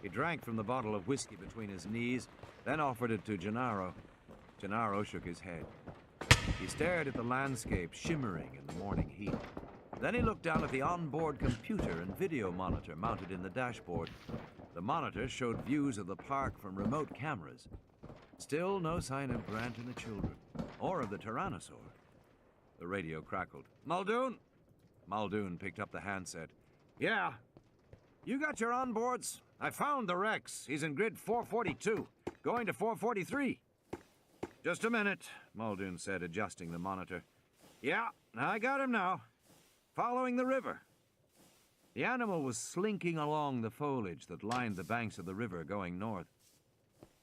He drank from the bottle of whiskey between his knees, then offered it to Gennaro. Gennaro shook his head. He stared at the landscape shimmering in the morning heat. Then he looked down at the onboard computer and video monitor mounted in the dashboard. The monitor showed views of the park from remote cameras. Still no sign of Grant and the children, or of the Tyrannosaur. The radio crackled. "Muldoon?" Muldoon picked up the handset. "Yeah. You got your onboards? I found the Rex. He's in grid 442, going to 443. "Just a minute," Muldoon said, adjusting the monitor. "Yeah, I got him now. Following the river." The animal was slinking along the foliage that lined the banks of the river going north.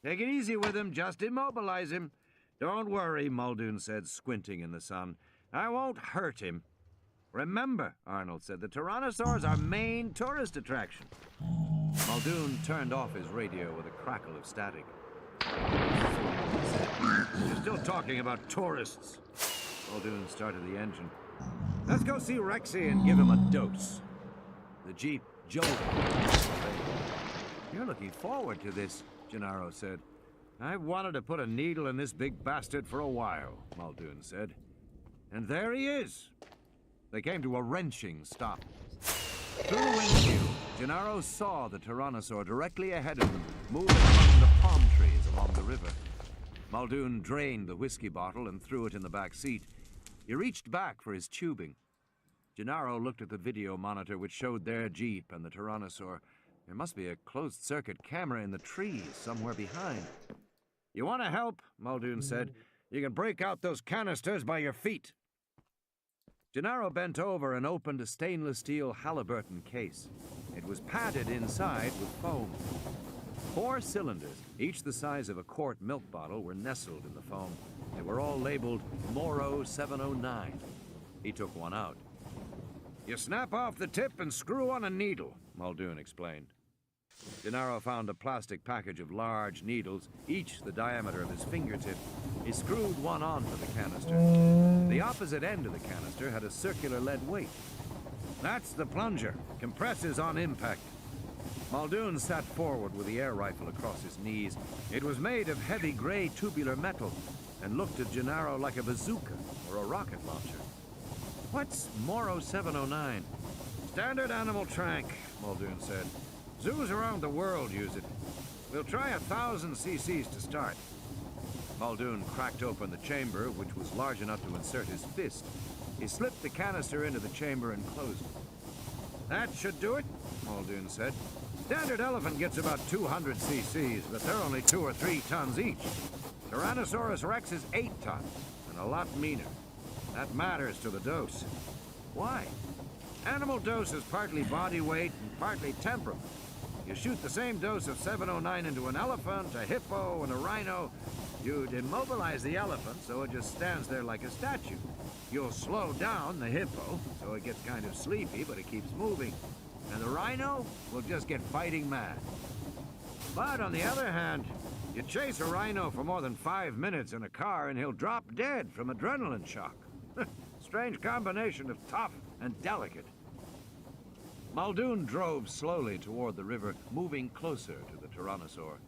"Take it easy with him, just immobilize him." "Don't worry," Muldoon said, squinting in the sun. "I won't hurt him." "Remember," Arnold said, "the Tyrannosaur's our main tourist attraction." Muldoon turned off his radio with a crackle of static. "You're still talking about tourists." Muldoon started the engine. "Let's go see Rexy and give him a dose." The jeep jolted. "You're looking forward to this," Gennaro said. "I've wanted to put a needle in this big bastard for a while," Muldoon said. "And there he is." They came to a wrenching stop. Through the windshield, Gennaro saw the Tyrannosaur directly ahead of them, moving among the palm trees along the river. Muldoon drained the whiskey bottle and threw it in the back seat. He reached back for his tubing. Gennaro looked at the video monitor, which showed their jeep and the Tyrannosaur. There must be a closed-circuit camera in the trees somewhere behind. "You want to help?" Muldoon said. "You can break out those canisters by your feet." Gennaro bent over and opened a stainless steel Halliburton case. It was padded inside with foam. 4 cylinders, each the size of a quart milk bottle, were nestled in the foam. They were all labeled Moro 709. He took one out. "You snap off the tip and screw on a needle," Muldoon explained. Gennaro found a plastic package of large needles, each the diameter of his fingertip. He screwed one onto the canister. The opposite end of the canister had a circular lead weight. "That's the plunger. Compresses on impact." Muldoon sat forward with the air rifle across his knees. It was made of heavy gray tubular metal and looked at Gennaro like a bazooka or a rocket launcher. "What's Moro 709? "Standard animal trank," Muldoon said. "Zoos around the world use it. We'll try 1,000 cc's to start." Muldoon cracked open the chamber, which was large enough to insert his fist. He slipped the canister into the chamber and closed it. "That should do it," Muldoon said. "Standard elephant gets about 200 cc's, but they're only 2 or 3 tons each. Tyrannosaurus Rex is 8 tons, and a lot meaner. That matters to the dose." "Why?" "Animal dose is partly body weight and partly temperament. You shoot the same dose of 709 into an elephant, a hippo, and a rhino, you'd immobilize the elephant so it just stands there like a statue. You'll slow down the hippo so it gets kind of sleepy, but it keeps moving. And the rhino will just get fighting mad. But on the other hand, you chase a rhino for more than 5 minutes in a car and he'll drop dead from adrenaline shock. Strange combination of tough and delicate." Muldoon drove slowly toward the river, moving closer to the Tyrannosaur.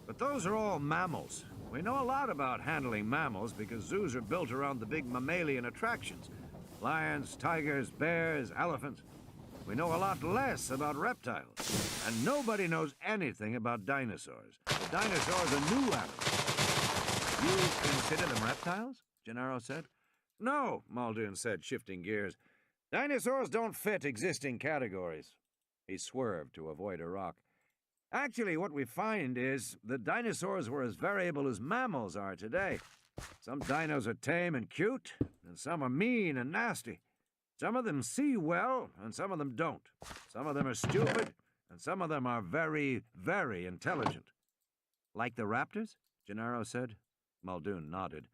"But those are all mammals. We know a lot about handling mammals because zoos are built around the big mammalian attractions. Lions, tigers, bears, elephants. We know a lot less about reptiles. And nobody knows anything about dinosaurs. The dinosaurs are new animals." "You consider them reptiles?" Gennaro said. "No," Muldoon said, shifting gears. "Dinosaurs don't fit existing categories." He swerved to avoid a rock. Actually, what we find is that dinosaurs were as variable as mammals are today. Some dinos are tame and cute, and some are mean and nasty. Some of them see well, and some of them don't. Some of them are stupid, and some of them are very, very intelligent. Like the raptors? Gennaro said. Muldoon nodded.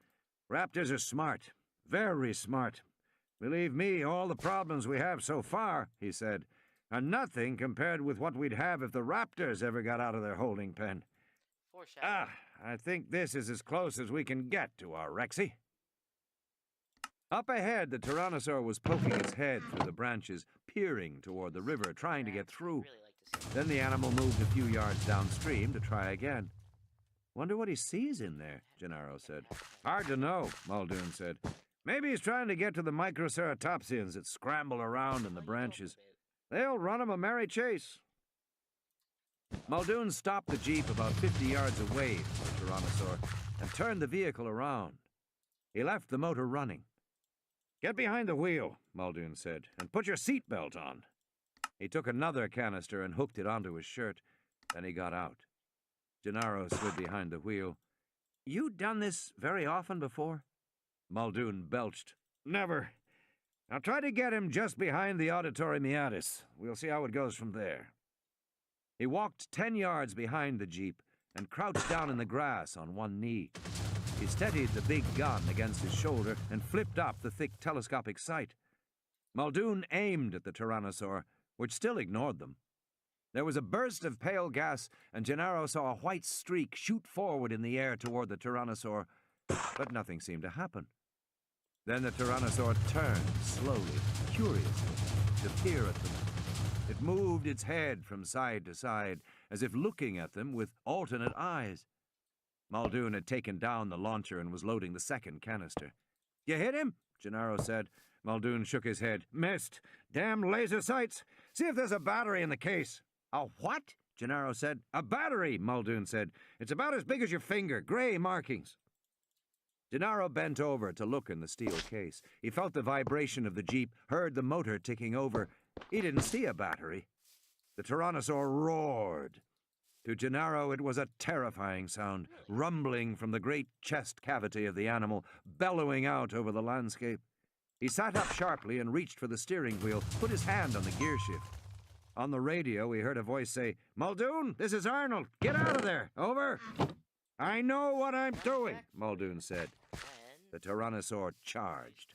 Raptors are smart. Very smart. Believe me, all the problems we have so far, he said, are nothing compared with what we'd have if the raptors ever got out of their holding pen. Foreshadowing. I think this is as close as we can get to our Rexy. Up ahead, the Tyrannosaur was poking its head through the branches, peering toward the river, trying to get through. Really like to see. Then the animal moved a few yards downstream to try again. Wonder what he sees in there, Gennaro said. Hard to know, Muldoon said. Maybe he's trying to get to the Microceratopsians that scramble around in the branches. They'll run him a merry chase. Muldoon stopped the jeep about 50 yards away from the Tyrannosaur and turned the vehicle around. He left the motor running. Get behind the wheel, Muldoon said, and put your seatbelt on. He took another canister and hooked it onto his shirt. Then he got out. Gennaro slid behind the wheel. You done this very often before? Muldoon belched. Never. I'll try to get him just behind the auditory meatus. We'll see how it goes from there. He walked 10 yards behind the jeep and crouched down in the grass on one knee. He steadied the big gun against his shoulder and flipped up the thick telescopic sight. Muldoon aimed at the Tyrannosaur, which still ignored them. There was a burst of pale gas, and Gennaro saw a white streak shoot forward in the air toward the Tyrannosaur, but nothing seemed to happen. Then the Tyrannosaur turned slowly, curiously, to peer at them. It moved its head from side to side, as if looking at them with alternate eyes. Muldoon had taken down the launcher and was loading the second canister. You hit him? Gennaro said. Muldoon shook his head. Missed. Damn laser sights. See if there's a battery in the case. A what? Gennaro said. A battery, Muldoon said. It's about as big as your finger, gray markings. Gennaro bent over to look in the steel case. He felt the vibration of the jeep, heard the motor ticking over. He didn't see a battery. The Tyrannosaur roared. To Gennaro, it was a terrifying sound, rumbling from the great chest cavity of the animal, bellowing out over the landscape. He sat up sharply and reached for the steering wheel, put his hand on the gear shift. On the radio, he heard a voice say, Muldoon, this is Arnold. Get out of there. Over. I know what I'm doing, Muldoon said. The Tyrannosaur charged.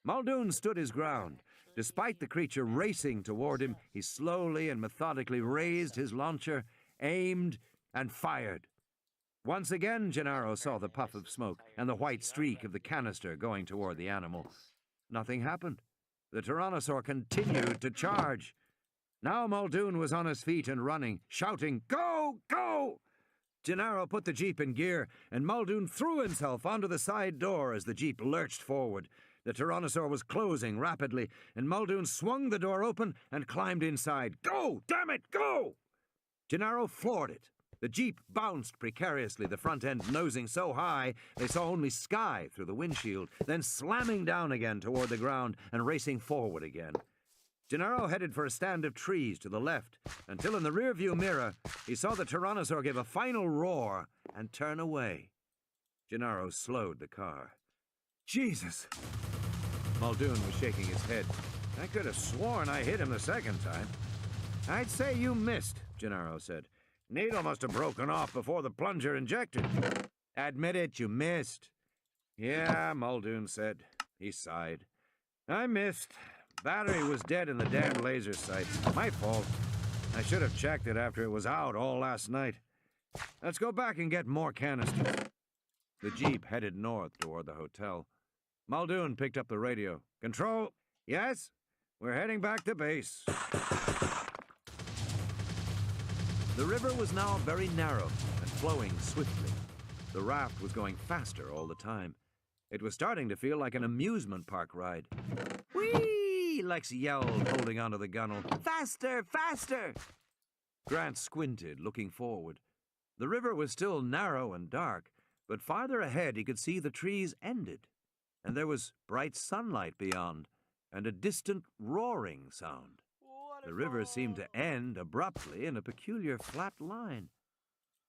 Muldoon stood his ground. Despite the creature racing toward him, he slowly and methodically raised his launcher, aimed, and fired. Once again, Gennaro saw the puff of smoke and the white streak of the canister going toward the animal. Nothing happened. The Tyrannosaur continued to charge. Now Muldoon was on his feet and running, shouting, Go! Go! Gennaro put the jeep in gear, and Muldoon threw himself onto the side door as the jeep lurched forward. The Tyrannosaur was closing rapidly, and Muldoon swung the door open and climbed inside. Go! Damn it, go! Gennaro floored it. The jeep bounced precariously, the front end nosing so high they saw only sky through the windshield, then slamming down again toward the ground and racing forward again. Gennaro headed for a stand of trees to the left, until in the rearview mirror he saw the Tyrannosaur give a final roar and turn away. Gennaro slowed the car. Jesus! Muldoon was shaking his head. I could have sworn I hit him the second time. I'd say you missed, Gennaro said. Needle must have broken off before the plunger injected. Admit it, you missed. Yeah, Muldoon said. He sighed. I missed. Battery was dead in the damn laser sights. My fault. I should have checked it after it was out all last night. Let's go back and get more canisters. The jeep headed north toward the hotel. Muldoon picked up the radio. Control? Yes? We're heading back to base. The river was now very narrow and flowing swiftly. The raft was going faster all the time. It was starting to feel like an amusement park ride. Whee! Lex yelled, holding onto the gunnel. Faster! Faster! Grant squinted, looking forward. The river was still narrow and dark, but farther ahead he could see the trees ended, and there was bright sunlight beyond, and a distant roaring sound. What The river seemed to end abruptly in a peculiar flat line.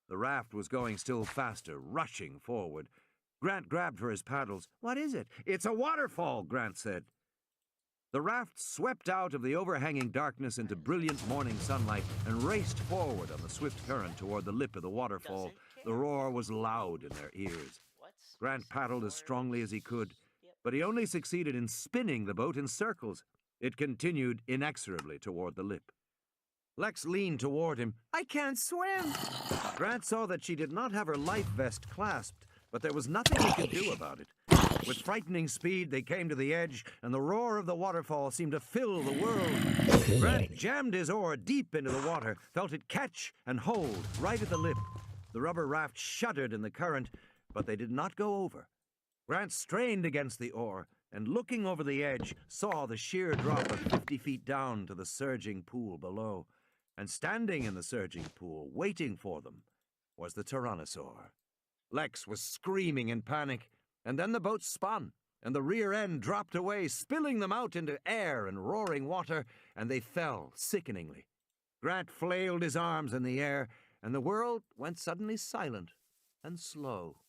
The raft was going still faster, rushing forward. Grant grabbed for his paddles. "What is it?" "It's a waterfall," Grant said. The raft swept out of the overhanging darkness into brilliant morning sunlight and raced forward on the swift current toward the lip of the waterfall. The roar was loud in their ears. Grant paddled as strongly as he could, but he only succeeded in spinning the boat in circles. It continued inexorably toward the lip. Lex leaned toward him. "I can't swim." Grant saw that she did not have her life vest clasped, but there was nothing he could do about it. With frightening speed, they came to the edge, and the roar of the waterfall seemed to fill the world. Grant jammed his oar deep into the water, felt it catch and hold right at the lip. The rubber raft shuddered in the current, but they did not go over. Grant strained against the oar, and looking over the edge, saw the sheer drop of 50 feet down to the surging pool below. And standing in the surging pool, waiting for them, was the Tyrannosaur. Lex was screaming in panic, and then the boat spun, and the rear end dropped away, spilling them out into air and roaring water, and they fell sickeningly. Grant flailed his arms in the air, and the world went suddenly silent and slow.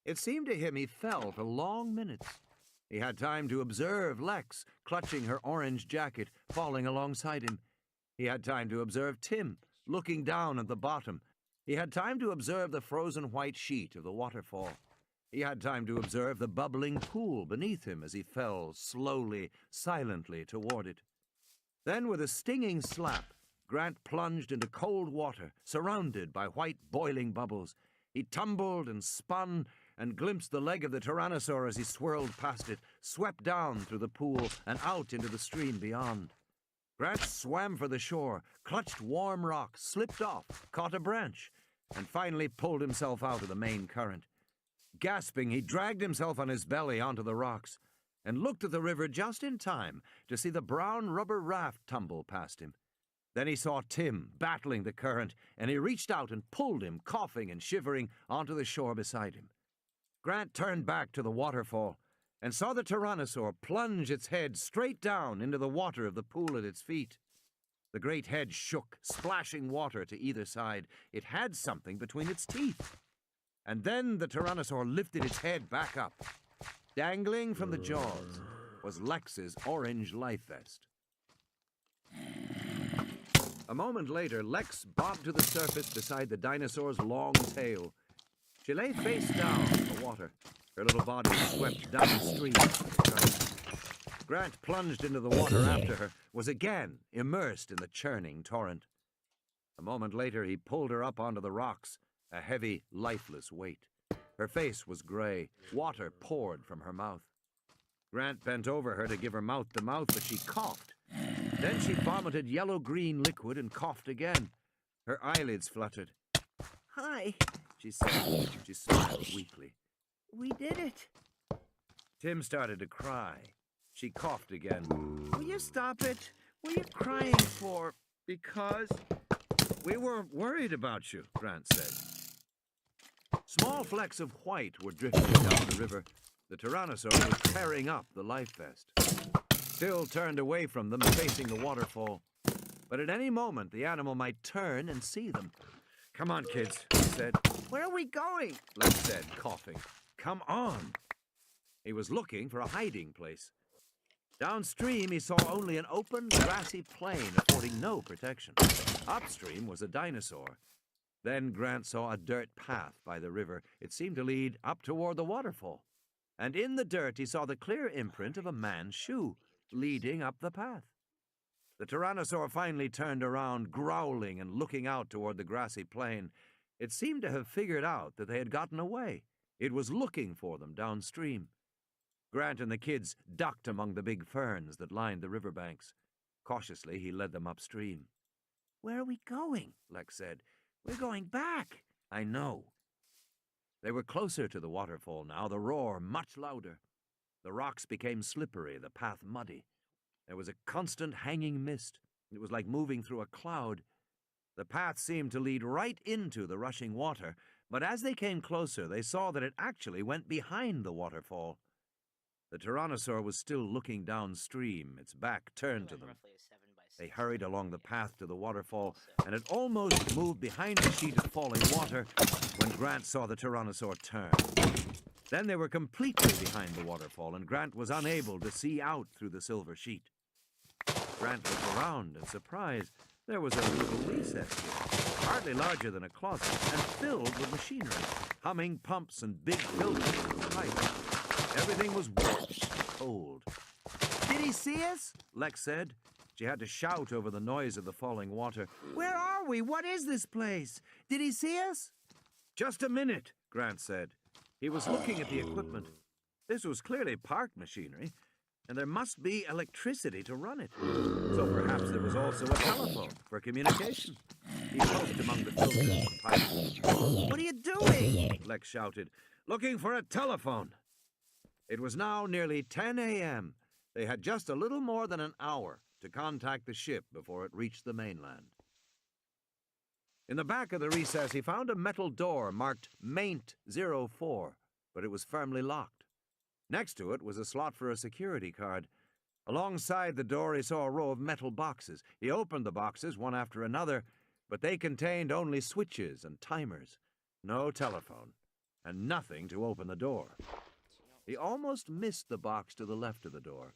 It seemed to him he fell for long minutes. He had time to observe Lex, clutching her orange jacket, falling alongside him. He had time to observe Tim, looking down at the bottom. He had time to observe the frozen white sheet of the waterfall. He had time to observe the bubbling pool beneath him as he fell slowly, silently toward it. Then, with a stinging slap, Grant plunged into cold water, surrounded by white boiling bubbles. He tumbled and spun and glimpsed the leg of the Tyrannosaur as he swirled past it, swept down through the pool and out into the stream beyond. Grant swam for the shore, clutched warm rock, slipped off, caught a branch, and finally pulled himself out of the main current. Gasping, he dragged himself on his belly onto the rocks and looked at the river just in time to see the brown rubber raft tumble past him. Then he saw Tim battling the current, and he reached out and pulled him, coughing and shivering, onto the shore beside him. Grant turned back to the waterfall and saw the Tyrannosaur plunge its head straight down into the water of the pool at its feet. The great head shook, splashing water to either side. It had something between its teeth. And then the Tyrannosaur lifted its head back up. Dangling from the jaws was Lex's orange life vest. A moment later, Lex bobbed to the surface beside the dinosaur's long tail. She lay face down in the water. Her little body swept downstream. Grant plunged into the water after her, was again immersed in the churning torrent. A moment later, he pulled her up onto the rocks, a heavy, lifeless weight. Her face was gray. Water poured from her mouth. Grant bent over her to give her mouth to mouth, but she coughed. Then she vomited yellow-green liquid and coughed again. Her eyelids fluttered. "Hi," she said. She smiled weakly. "We did it." Tim started to cry. She coughed again. "Will you stop it? What are you crying for?" "Because we were worried about you," Grant said. Small flecks of white were drifting down the river. The Tyrannosaur was tearing up the life vest. Still turned away from them, facing the waterfall. But at any moment, the animal might turn and see them. "Come on, kids," he said. "Where are we going?" Lex said, coughing. "Come on." He was looking for a hiding place. Downstream, he saw only an open, grassy plain affording no protection. Upstream was a dinosaur. Then Grant saw a dirt path by the river. It seemed to lead up toward the waterfall. And in the dirt, he saw the clear imprint of a man's shoe leading up the path. The Tyrannosaur finally turned around, growling and looking out toward the grassy plain. It seemed to have figured out that they had gotten away. It was looking for them downstream. Grant and the kids ducked among the big ferns that lined the riverbanks. Cautiously, he led them upstream. "Where are we going?" Lex said. "We're going back." "I know." They were closer to the waterfall now, the roar much louder. The rocks became slippery, the path muddy. There was a constant hanging mist. It was like moving through a cloud. The path seemed to lead right into the rushing water, but as they came closer, they saw that it actually went behind the waterfall. The Tyrannosaur was still looking downstream, its back turned to Recommend them. roughly a 7 by 6 They hurried along the area. path to the waterfall Also, and had almost moved behind a sheet of falling water when Grant saw the Tyrannosaur turn. Then they were completely behind the waterfall, and Grant was unable to see out through the silver sheet. Grant looked around in surprise. There was a little recess here, hardly larger than a closet, and filled with machinery, humming pumps and big filters and pipes. Everything was wet and cold. "Did he see us?" Lex said. She had to shout over the noise of the falling water. "Where are we? What is this place? Did he see us?" "Just a minute," Grant said. He was looking at the equipment. This was clearly parked machinery, and there must be electricity to run it. So perhaps there was also a telephone for communication. He poked among the filters and pipes. "What are you doing?" Lex shouted. "Looking for a telephone." It was now nearly 10 a.m. They had just a little more than an hour to contact the ship before it reached the mainland. In the back of the recess, he found a metal door marked Maint 04, but it was firmly locked. Next to it was a slot for a security card. Alongside the door, he saw a row of metal boxes. He opened the boxes one after another, but they contained only switches and timers, no telephone, and nothing to open the door. He almost missed the box to the left of the door.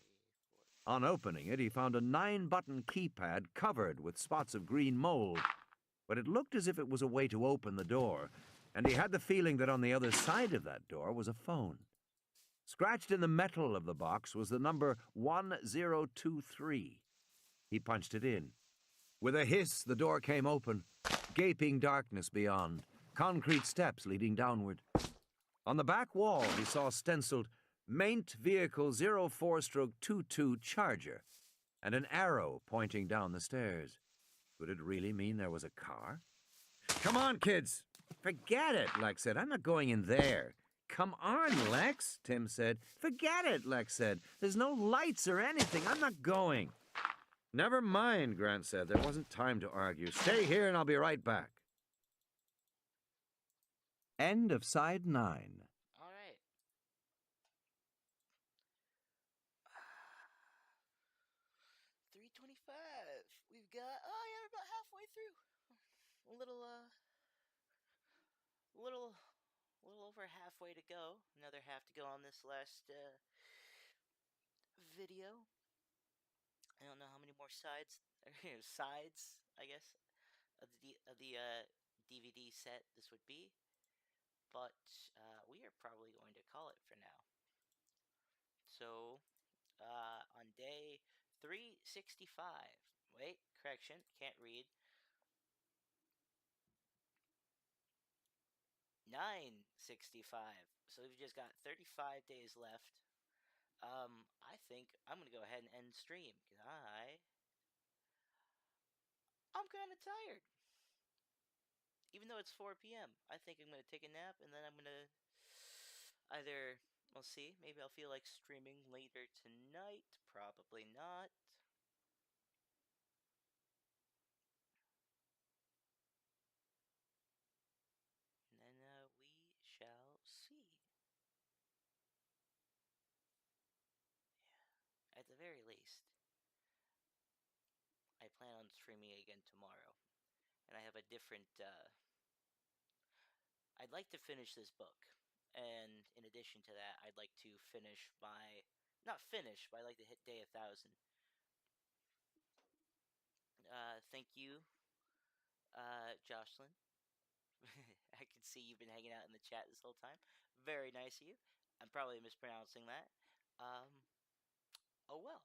On opening it, he found a 9-button keypad covered with spots of green mold, but it looked as if it was a way to open the door, and he had the feeling that on the other side of that door was a phone. Scratched in the metal of the box was the number 1023. He punched it in. With a hiss, the door came open. Gaping darkness beyond, concrete steps leading downward. On the back wall, he saw stenciled Maint Vehicle 04-22 Charger and an arrow pointing down the stairs. Could it really mean there was a car? "Come on, kids." "Forget it," Lex said. "I'm not going in there." "Come on, Lex," Tim said. "Forget it," Lex said. "There's no lights or anything. I'm not going." "Never mind," Grant said. There wasn't time to argue. "Stay here and I'll be right back." End of side 9. all right. 3:25. We've got. Oh yeah, we're about halfway through. A little, little over halfway to go. Another half to go on this last video. I don't know how many more sides, sides, I guess, of the DVD set this would be, but we are probably going to call it for now. So, on day 365, wait, correction, can't read. 965. So we've just got 35 days left. I think I'm gonna go ahead and end stream because I'm kind of tired. Even though it's 4 p.m., I think I'm gonna take a nap and then I'm gonna either we'll see. Maybe I'll feel like streaming later tonight. Probably not. And then we shall see. Yeah. At the very least, I plan on streaming again tomorrow, and I have a different. I'd like to finish this book, and in addition to that, I'd like to finish my not finish, but I'd like to hit day 1,000. Thank you, Jocelyn. I can see you've been hanging out in the chat this whole time. Very nice of you. I'm probably mispronouncing that. Oh well.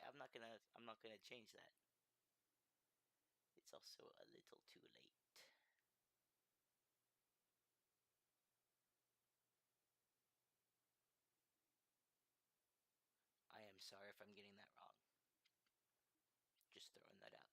I'm not gonna change that. It's also a little too late. I am sorry if I'm getting that wrong. Just throwing that out